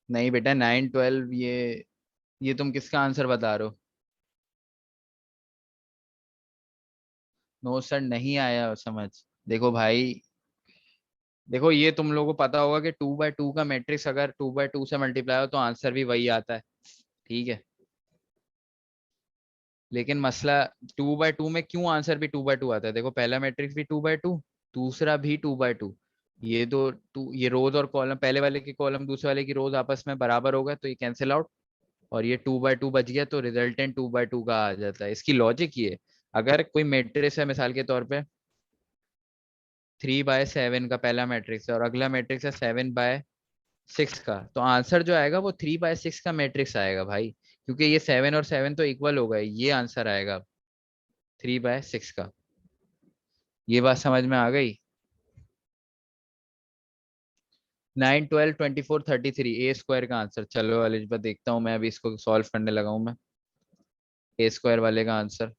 नहीं बेटा, 9, 12 ये तुम किसका आंसर बता रहे हो? नो सर, नहीं आया समझ। देखो भाई, देखो ये तुम लोगों को पता होगा कि 2/2 का मैट्रिक्स अगर 2/2 से मल्टीप्लाई हो तो आंसर भी वही आता है। ठीक है, लेकिन मसला 2/2 में क्यों आंसर भी 2/2 आता है? देखो पहला मैट्रिक्स भी 2/2, दूसरा भी 2/2। ये दो टू, ये रोज और कॉलम, पहले वाले की कॉलम दूसरे वाले की रोज आपस में बराबर होगा तो ये कैंसिल आउट, और ये 2/2 बच गया, तो रिजल्टेंट 2/2 का आ जाता है। इसकी लॉजिक ये है, अगर कोई मैट्रिक्स है मिसाल के तौर पे 3/7 का पहला मैट्रिक्स है, और अगला मैट्रिक्स है 7/6 का, तो आंसर जो आएगा वो 3/6 का मैट्रिक्स आएगा भाई, क्योंकि ये 7 और 7 तो इक्वल हो गए, ये आंसर आएगा 3/6 का। ये बात समझ में आ गई? 9 12 24 33 ए स्क्वायर का आंसर। चलो एलिजबा देखता हूँ मैं, अभी इसको सॉल्व करने लगा हूँ मैं, ए स्क्वायर वाले का आंसर।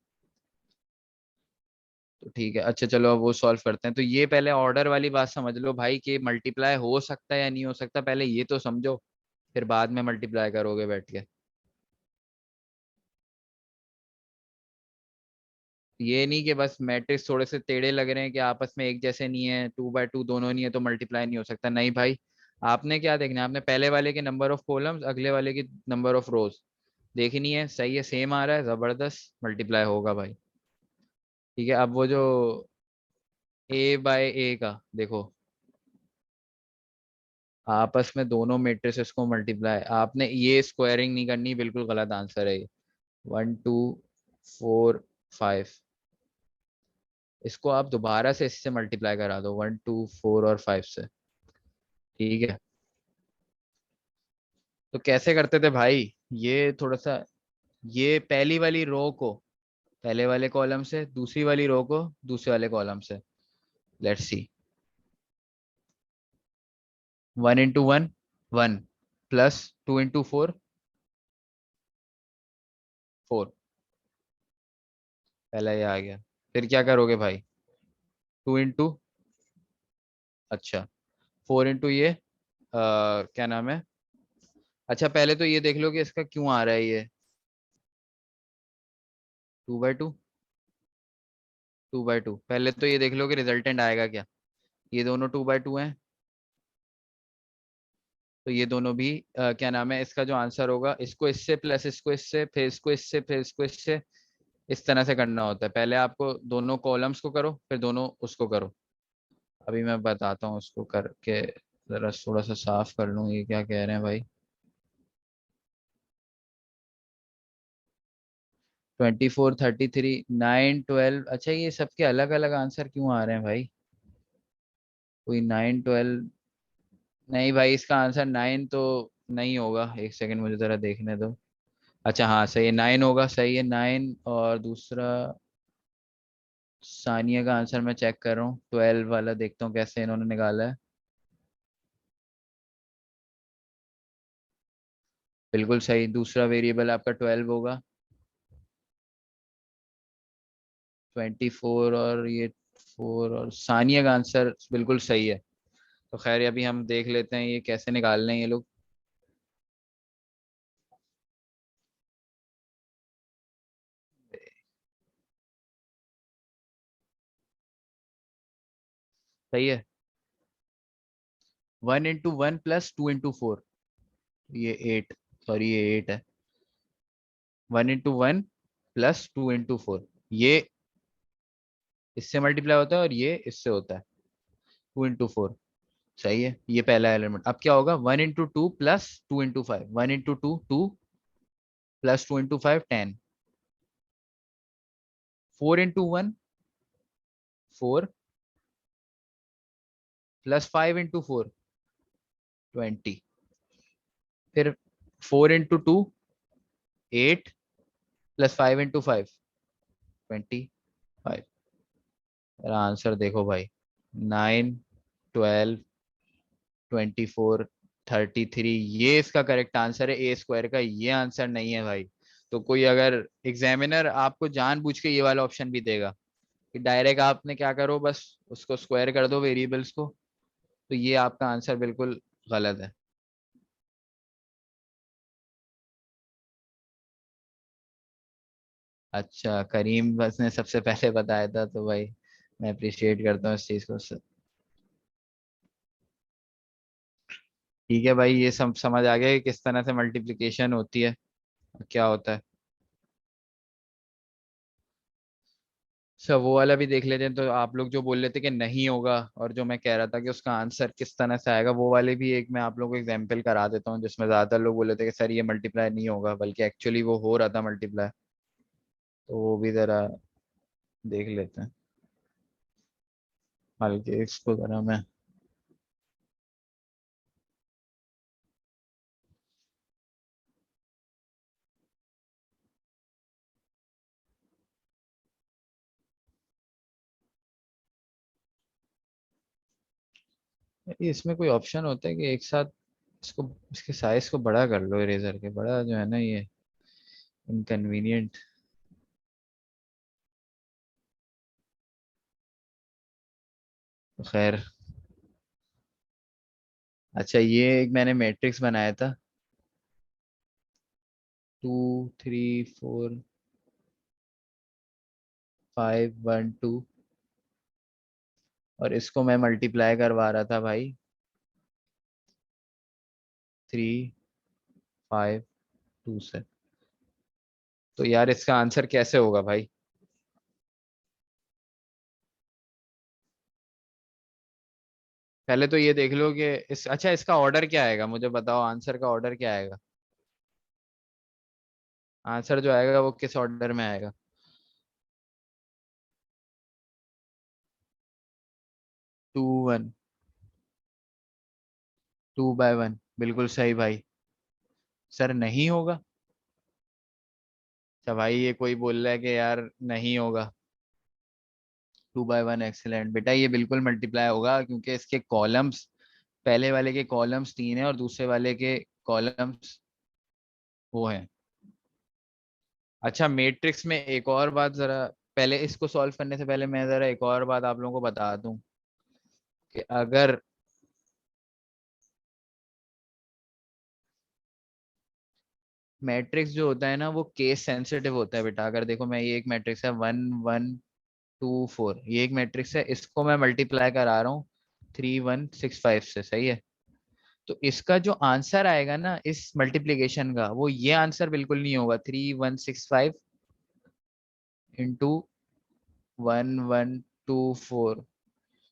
तो ठीक है, अच्छा चलो अब वो सॉल्व करते हैं। तो ये पहले ऑर्डर वाली बात समझ लो भाई कि मल्टीप्लाई हो सकता है या नहीं हो सकता, पहले ये तो समझो, फिर बाद में मल्टीप्लाई करोगे बैठ के। ये नहीं कि बस मैट्रिक्स थोड़े से टेढ़े लग रहे हैं कि आपस में एक जैसे नहीं है, 2 बाय 2 दोनों नहीं है तो मल्टीप्लाई नहीं हो सकता, नहीं भाई। आपने क्या देखना है, आपने पहले वाले के नंबर ऑफ कॉलम्स, अगले वाले की नंबर ऑफ रोज देखनी है। सही है, सेम आ रहा है, जबरदस्त, मल्टीप्लाई होगा भाई। ठीक है, अब वो जो ए बाय ए का देखो, आपस में दोनों मेट्रिसेस को मल्टीप्लाई, आपने ये स्क्वायरिंग नहीं करनी, बिल्कुल गलत आंसर है ये। 1 2 4 5, इसको आप दोबारा से इससे मल्टीप्लाई करा दो, 1 2 4 और 5 से। ठीक है, तो कैसे करते थे भाई, ये थोड़ा सा, ये पहली वाली रो को पहले वाले कॉलम से, दूसरी वाली रो को दूसरे वाले कॉलम से। लेट्स सी, 1 × 1 1, +2 × 4 4, पहला ये आ गया। फिर क्या करोगे भाई, 2 × अच्छा 4 × ये क्या नाम है, अच्छा पहले तो ये देख लो कि इसका क्यों आ रहा है ये 2 बाय 2, 2 बाय 2, पहले तो ये देख लो कि रिजल्टेंट आएगा क्या। ये दोनों 2 बाय 2 हैं, तो ये दोनों भी क्या नाम है, इसका जो आंसर होगा, इसको इससे प्लस इसको इससे, फिर इसको इससे, फिर इसको इससे, इस तरह से करना होता है। पहले आपको दोनों कॉलम्स को करो, फिर दोनों उसको करो। अभी मैं बताता हूँ उसको करके, जरा थोड़ा सा साफ कर लूँ ये क्या कह रहे हैं भाई। 24 33 9 12, अच्छा ये सबके अलग अलग आंसर क्यों आ रहे हैं भाई, कोई 9 12, नहीं भाई इसका आंसर 9 तो नहीं होगा, एक सेकंड मुझे जरा देखने दो। अच्छा हाँ सही है, 9 होगा, सही है 9। और दूसरा सानिया का आंसर मैं चेक कर रहा हूँ, 12 वाला देखता हूँ कैसे इन्होंने निकाला है। बिल्कुल सही, दूसरा वेरिएबल आपका 12 होगा, 24 और ये 4, और सानिया का आंसर बिल्कुल सही है। तो खैर अभी हम देख लेते हैं ये कैसे निकाल रहे हैं ये लोग। सही है, 1 × 1 +2 × 4, ये 8, सॉरी ये 8 है। 1 × 1 +2 × 4, ये इससे मल्टीप्लाई होता है और ये इससे होता है, 2 × 4। सही है, ये पहला एलिमेंट। अब क्या होगा, 1 × 2 +2 × 5, 1 × 2 2, +2 × 5 10, 4 × 1 4, +5 × 4 20, फिर 4 × 2 8, +5 × 5 25। मेरा आंसर देखो भाई, 9 12 24 33, ये इसका करेक्ट आंसर है, ए स्क्वायर का ये आंसर नहीं है भाई। तो कोई अगर एग्जामिनर आपको जानबूझ के ये वाला ऑप्शन भी देगा कि डायरेक्ट आपने क्या करो, बस उसको स्क्वायर कर दो वेरिएबल्स को, तो ये आपका आंसर बिल्कुल गलत है। अच्छा करीम बस ने सबसे पहले बताया था, तो भाई मैं अप्रिशिएट करता हूँ इस चीज को। ठीक है भाई, ये सब समझ आ गया कि किस तरह से मल्टीप्लिकेशन होती है, क्या होता है। अच्छा वो वाला भी देख लेते हैं, तो आप लोग जो बोल रहे थे कि नहीं होगा, और जो मैं कह रहा था कि उसका आंसर किस तरह से आएगा, वो वाले भी एक मैं आप लोगों को एग्जांपल करा देता हूँ, जिसमें ज्यादातर लोग बोले थे कि सर ये मल्टीप्लाई नहीं होगा, बल्कि एक्चुअली वो हो रहा था मल्टीप्लाई। तो वो भी जरा देख लेते हैं, बल्कि इसको जरा मैं, इसमें कोई ऑप्शन होता है कि एक साथ इसको, इसके साइज को बड़ा कर लो इरेजर के, बड़ा जो है ना ये इनकन्वीनियंट। खैर, अच्छा ये एक मैंने मैट्रिक्स बनाया था, 2 3 4 5 1 2, और इसको मैं मल्टीप्लाई करवा रहा था भाई 3 5 2 से। तो यार इसका आंसर कैसे होगा भाई? पहले तो ये देख लो कि इस, अच्छा इसका ऑर्डर क्या आएगा, मुझे बताओ आंसर का ऑर्डर क्या आएगा? आंसर जो आएगा वो किस ऑर्डर में आएगा? 2 1, 2/1, बिल्कुल सही भाई। सर नहीं होगा? अच्छा भाई ये कोई बोल रहा है कि यार नहीं होगा। 2/1, एक्सीलेंट बेटा, ये बिल्कुल मल्टीप्लाई होगा क्योंकि इसके कॉलम्स, पहले वाले के कॉलम्स 3 है और दूसरे वाले के कॉलम्स वो हैं। अच्छा मैट्रिक्स में एक और बात, जरा पहले इसको सॉल्व करने से पहले मैं जरा एक और बात आप लोगों को बता दूं कि अगर मैट्रिक्स जो होता है ना वो केस सेंसिटिव होता है बेटा। अगर देखो मैं, ये एक मैट्रिक्स है 1 1 2 4, ये एक मैट्रिक्स है, इसको मैं मल्टीप्लाई करा रहा हूँ 3 1 6 5 से, सही है? तो इसका जो आंसर आएगा ना इस मल्टीप्लीकेशन का, वो ये आंसर बिल्कुल नहीं होगा 3 1 6 5 इंटू 1 1 2 4।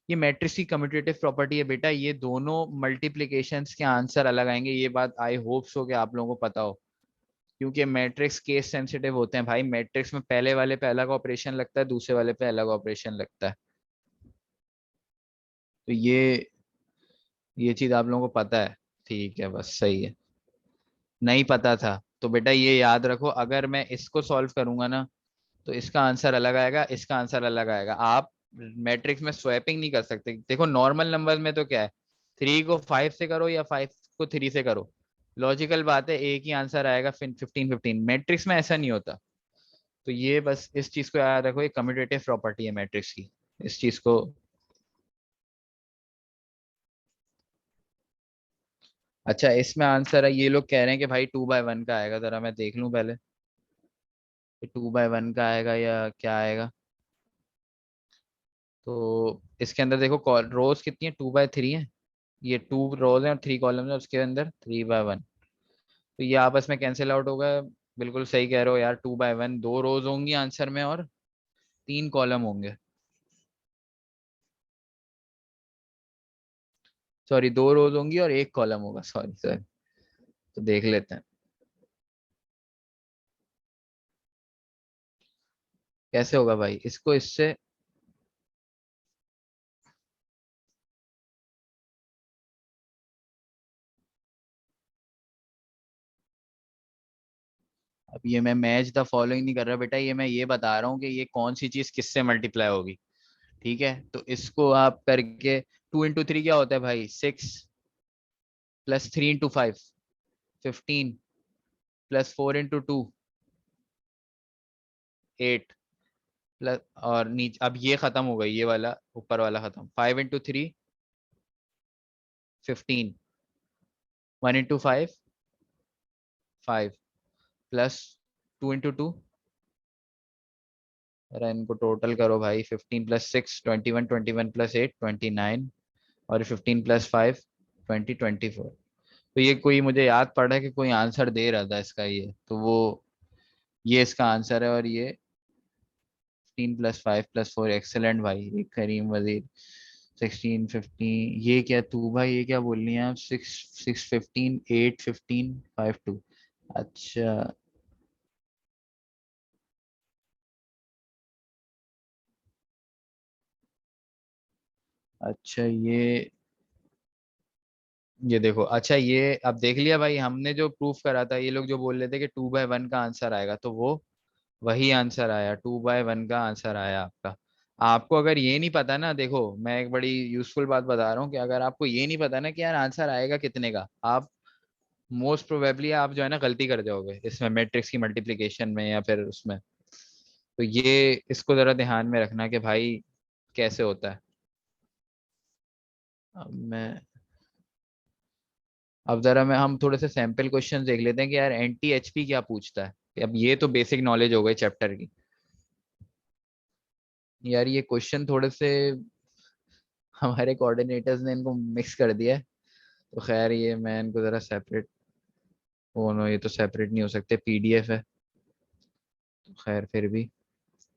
ये मैट्रिक्स की कम्यूटेटिव प्रॉपर्टी है बेटा, ये दोनों मल्टीप्लीकेशंस के आंसर अलग आएंगे, ये बात आई होप सो कि आप लोगों को पता हो। क्योंकि मैट्रिक्स केस सेंसिटिव होते हैं भाई, मैट्रिक्स में पहले वाले पे अलग ऑपरेशन लगता है, दूसरे वाले पे अलग ऑपरेशन लगता है। तो ये चीज आप लोगों को पता है, ठीक है बस सही है। नहीं पता था तो बेटा ये याद रखो, अगर मैं इसको सॉल्व करूंगा ना तो इसका आंसर अलग आएगा, इसका आंसर अलग आएगा। आप मैट्रिक्स में स्वैपिंग नहीं कर सकते। देखो नॉर्मल नंबर में तो क्या है, 3 को 5 से करो या 5 को 3 से करो, लॉजिकल बात है, एक ही आंसर आएगा। 15 15 मैट्रिक्स में ऐसा नहीं होता। तो ये बस इस चीज को याद रखो, ये कम्यूटेटिव प्रॉपर्टी है मैट्रिक्स की, इस चीज को। अच्छा इसमें आंसर है, ये लोग कह रहे हैं कि भाई 2/1 का आएगा, जरा मैं देख लूं पहले 2/1 का आएगा या क्या आएगा। तो इसके अंदर देखो रोज कितनी है, 2/3 है। ये 2 रोज हैं और 3 कॉलम है, उसके अंदर 3/1। तो ये आपस में कैंसिल आउट होगा। बिल्कुल सही कह रहे हो यार, 2/1 2 रोज होंगी आंसर में और 3 कॉलम होंगे। सॉरी, 2 रोज होंगी और 1 कॉलम होगा, सॉरी सॉरी। तो देख लेते हैं कैसे होगा भाई इसको इससे। अब ये मैं मैच द फॉलोइंग नहीं कर रहा बेटा, ये मैं ये बता रहा हूँ कि ये कौन सी चीज किससे मल्टीप्लाई होगी। ठीक है, तो इसको आप करके 2 × 3 क्या होता है भाई, 6, प्लस 3 × 5 15, प्लस 4 × 2 8, प्लस और नीचे अब ये खत्म हो गई, ये वाला ऊपर वाला खत्म, 5 × 3 15, 1 × 5 5, प्लस 2 × 2, अरे इनको टोटल करो भाई, 15 + 6 21, 21 + 8 29, और 15 + 5 20 24। तो ये कोई मुझे याद पड़ रहा है कि कोई आंसर दे रहा था इसका, ये तो वो ये इसका आंसर है। और ये 15 + 5 + 4, एक्सेलेंट भाई, ये करीम वजीर। 16 15, ये क्या तू भाई, ये क्या बोल रही हैं आप, 6 6 15 8 15 5 2। अच्छा, अच्छा ये देखो, अच्छा ये अब देख लिया भाई, हमने जो प्रूफ करा था, ये लोग जो बोल रहे थे कि 2/1 का आंसर आएगा, तो वो वही आंसर आया, 2/1 का आंसर आया आपका। आपको अगर ये नहीं पता ना, देखो मैं एक बड़ी यूजफुल बात बता रहा हूँ कि अगर आपको ये नहीं पता ना कि यार आंसर आएगा कितने का, आप मोस्ट प्रोबेबली आप जो है ना गलती कर जाओगे इसमें, मैट्रिक्स की मल्टीप्लिकेशन में या फिर उसमें। तो ये इसको जरा ध्यान में रखना कि भाई कैसे होता है। अब मैं अब जरा मैं हम थोड़े से सैंपल क्वेश्चन देख लेते हैं कि यार एंटी एचपी क्या पूछता है। अब ये तो बेसिक नॉलेज हो गई चैप्टर की। यार ये क्वेश्चन थोड़े से हमारे कोऑर्डिनेटर्स ने इनको मिक्स कर दिया है, तो खैर ये मैं इनको जरा सेपरेट, ओ नो ये तो सेपरेट नहीं हो सकते, पीडीएफ है। तो खैर फिर भी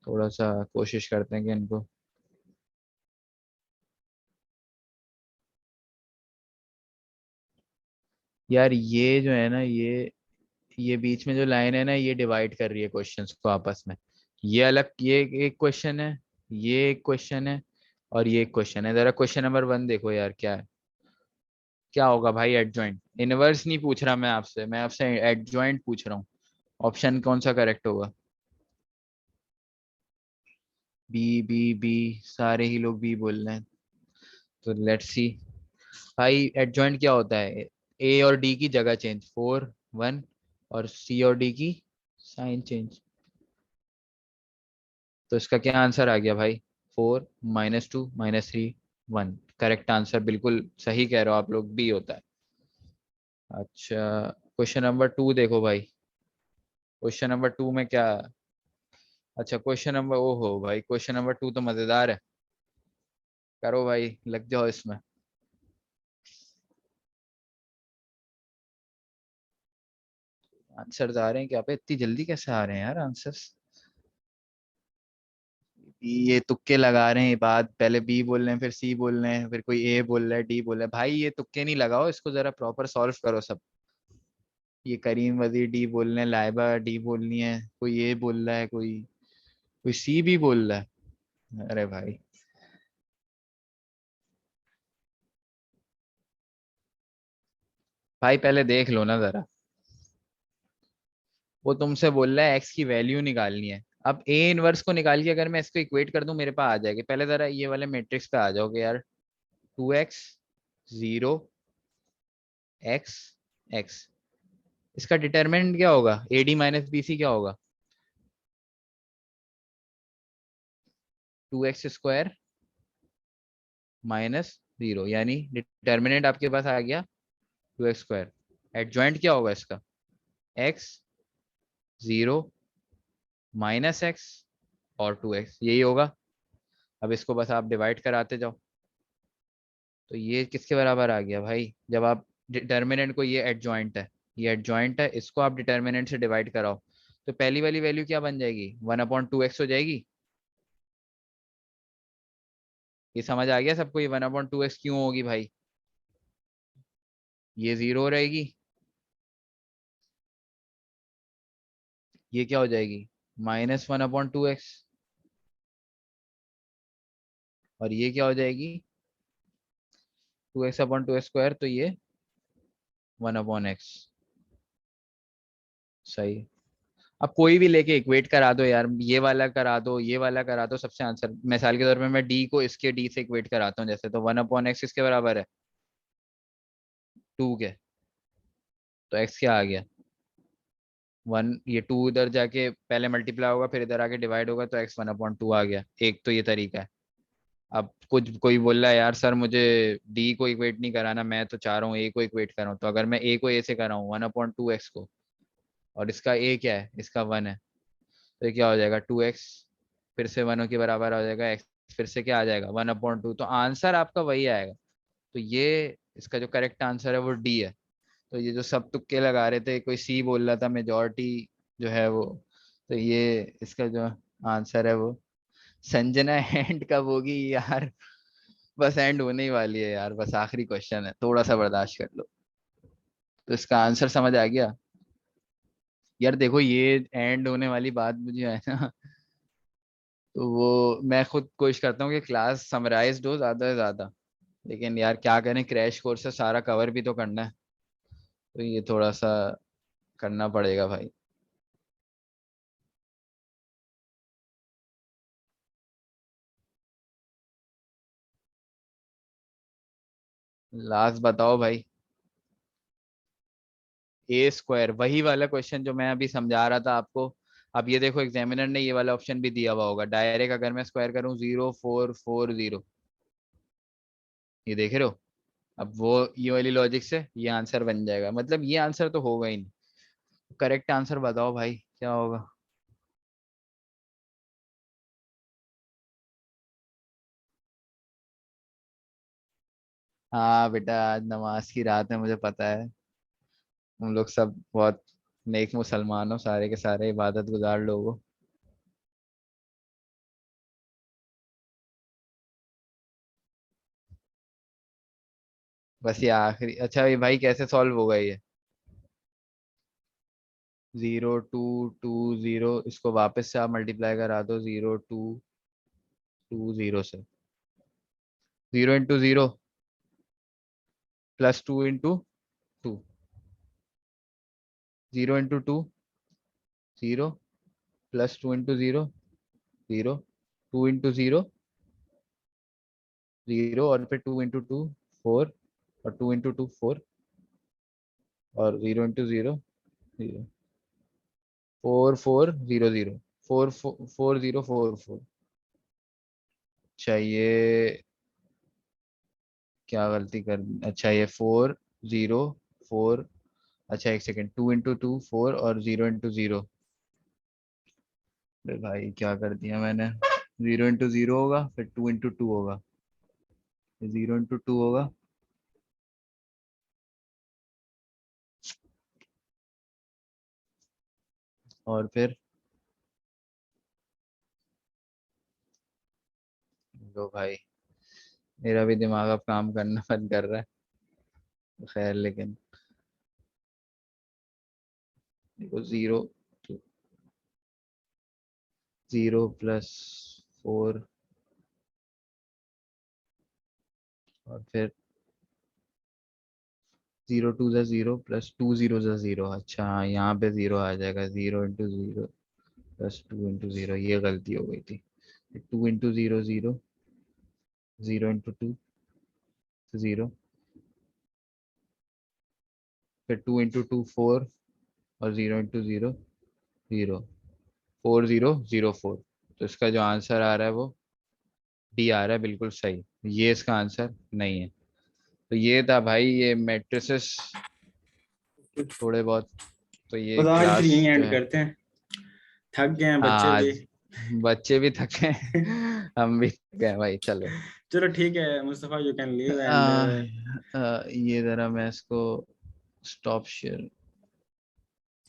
थोड़ा सा कोशिश करते हैं कि इनको, यार ये जो है ना ये बीच में जो लाइन है ना ये डिवाइड कर रही है क्वेश्चंस को आपस में। ये अलग, ये एक क्वेश्चन है, ये एक क्वेश्चन है, और ये एक क्वेश्चन है। जरा क्वेश्चन नंबर 1 देखो यार क्या है, क्या होगा भाई? एडजॉइंट। इनवर्स नहीं पूछ रहा मैं आपसे एडजॉइंट पूछ रहा हूँ। ऑप्शन कौन सा करेक्ट होगा? बी बी बी, सारे ही लोग बी बोल रहे हैं। तो लेट्स सी। भाई एडजॉइंट क्या होता है? ए और डी की जगह चेंज, 4 1, और सी और डी की साइन चेंज। तो इसका क्या आंसर आ गया भाई? 4 -2 -3 1। करेक्ट आंसर, बिल्कुल सही कह रहे हो आप लोग, बी होता है। अच्छा, क्वेश्चन नंबर 2 देखो भाई। क्वेश्चन नंबर 2 में क्या? अच्छा क्वेश्चन नंबर, ओहो भाई क्वेश्चन नंबर 2 तो मजेदार है। करो भाई, लग जाओ इसमें। आंसर आ रहे हैं क्या पे? इतनी जल्दी कैसे आ रहे हैं यार आंसर्स? ये तुक्के लगा रहे हैं, बात पहले बी बोल रहे हैं फिर सी बोल रहे हैं फिर कोई ए बोल रहा है डी बोल रहा है। भाई ये तुक्के नहीं लगाओ, इसको जरा प्रॉपर सॉल्व करो सब। ये करीम वजीर डी बोल रहे हैं, लाइबा डी बोलनी है, कोई ए बोल रहा है, कोई सी भी बोल रहा है। अरे भाई, भाई पहले देख लो ना जरा। वो तुमसे बोल रहा है एक्स की वैल्यू निकालनी है। अब ए इनवर्स को निकाल के अगर मैं इसको इक्वेट कर दूं मेरे पास आ जाएगी। पहले जरा ये वाले मैट्रिक्स पे आ जाओगे यार। 2x 0 x x। इसका डिटर्मिनेंट क्या होगा? AD - BC क्या होगा? 2x² -0, यानी डिटर्मिनेंट आपके पास आ गया 2x²। एडजॉइंट क्या होगा इसका? x 0 - x और 2x, यही होगा। अब इसको बस आप डिवाइड कराते जाओ। तो ये किसके बराबर आ गया भाई? जब आप डिटर्मिनेंट को, ये एडजॉइंट है, ये एडजॉइंट है, इसको आप डिटर्मिनेंट से डिवाइड कराओ। तो पहली वाली वैल्यू क्या बन जाएगी? 1/2x हो जाएगी। ये समझ आ गया सबको? ये 1/2x क्यों होगी भाई? ये 0 रहेगी, ये क्या हो जाएगी? -1/2x, और ये क्या हो जाएगी? 2x/2x²। तो ये 1/x। सही। अब कोई भी लेके इक्वेट करा दो यार, ये वाला करा दो, ये वाला करा दो, सबसे आंसर। मिसाल के तौर पे मैं डी को इसके डी से इक्वेट कराता हूँ जैसे, तो 1/x किसके बराबर है? 2 के। तो x क्या आ गया? 1। ये 2 इधर जाके पहले मल्टीप्लाई होगा फिर इधर आके डिवाइड होगा, तो x 1/2 आ गया। एक तो ये तरीका है। अब कुछ कोई बोल रहा है यार सर मुझे डी को इक्वेट नहीं कराना, मैं तो चाह रहा हूँ ए को इक्वेट कराऊँ। तो अगर मैं ए को ए से कराऊँ 1/2x को, और इसका ए क्या है? इसका 1 है। तो ये क्या हो जाएगा? 2x, फिर से 1 के बराबर आ जाएगा x, फिर से क्या आ जाएगा? 1/2। तो आंसर आपका वही आएगा। तो ये इसका जो करेक्ट आंसर है वो डी है। तो ये जो सब तुक्के लगा रहे थे, कोई सी बोल रहा था, मेजोरिटी जो है वो, तो ये इसका जो आंसर है वो संजना। एंड कब होगी यार? बस एंड होने ही वाली है यार, बस आखिरी क्वेश्चन है, थोड़ा सा बर्दाश्त कर लो। तो इसका आंसर समझ आ गया? यार देखो ये एंड होने वाली बात मुझे है ना, तो वो मैं खुद कोशिश करता हूँ कि क्लास समराइज्ड हो ज्यादा से ज्यादा, लेकिन यार क्या करें, क्रैश कोर्स है, सारा कवर भी तो करना है। तो ये थोड़ा सा करना पड़ेगा भाई। लास्ट बताओ भाई। ए स्क्वायर, वही वाला क्वेश्चन जो मैं अभी समझा रहा था आपको। अब ये देखो एग्जामिनर ने ये वाला ऑप्शन भी दिया हुआ होगा, डायरेक्ट अगर मैं स्क्वायर करूं 0440, ये देख रहे हो। अब वो ये वाली लॉजिक से ये आंसर बन जाएगा, मतलब ये आंसर तो होगा ही नहीं। करेक्ट आंसर बताओ भाई क्या होगा। हाँ बेटा, आज नमाज की रात है, मुझे पता है। हम लोग सब बहुत नेक मुसलमान हो, सारे के सारे इबादत गुजार लोग हो। बस ये आखिरी, अच्छा ये भाई कैसे सॉल्व होगा ये। 0220, इसको वापस से आप मल्टीप्लाई करा दो 0220 से। 0 × 0 प्लस 2 × 2, 0 × 2 0, प्लस 2 × 0 0, 2 × 0 0, और फिर 2 × 2 4, और 2 × 2 4, और 0 × 0 0, 4400, 4044। अच्छा ये क्या गलती कर, अच्छा ये 404, अच्छा एक सेकेंड, 2 × 2 4, और 0 × 0। अरे भाई क्या कर दिया मैंने। 0 × 0 होगा, फिर 2 × 2 होगा, 0 × 2 होगा, और फिर लो भाई, मेरा भी दिमाग अब काम करना बंद कर रहा है। खैर लेकिन देखो 0 प्लस 4, और फिर 0 × 2 = 0, प्लस 2 0 × 0। अच्छा हाँ, यहाँ पे 0 आ जाएगा, 0 × 0 प्लस 2 × 0, ये गलती हो गई थी। 2 × 0 0, 0 × 2 0, फिर 2 × 2 4, और 0 × 0 0, 4004। तो इसका जो आंसर आ रहा है वो डी आ रहा है, बिल्कुल सही। ये इसका आंसर नहीं है। तो ये था भाई, ये मैट्रिसेस थोड़े बहुत। तो ये बस आज फिर क्लास यहीं जो एंड है, करते हैं, थक गए हैं बच्चे भी। आज बच्चे भी थके हैं, हम भी थके हैं भाई, चलो। चलो ठीक है Mustafa, you can leave and ये जरा मैं इसको स्टॉप शेयर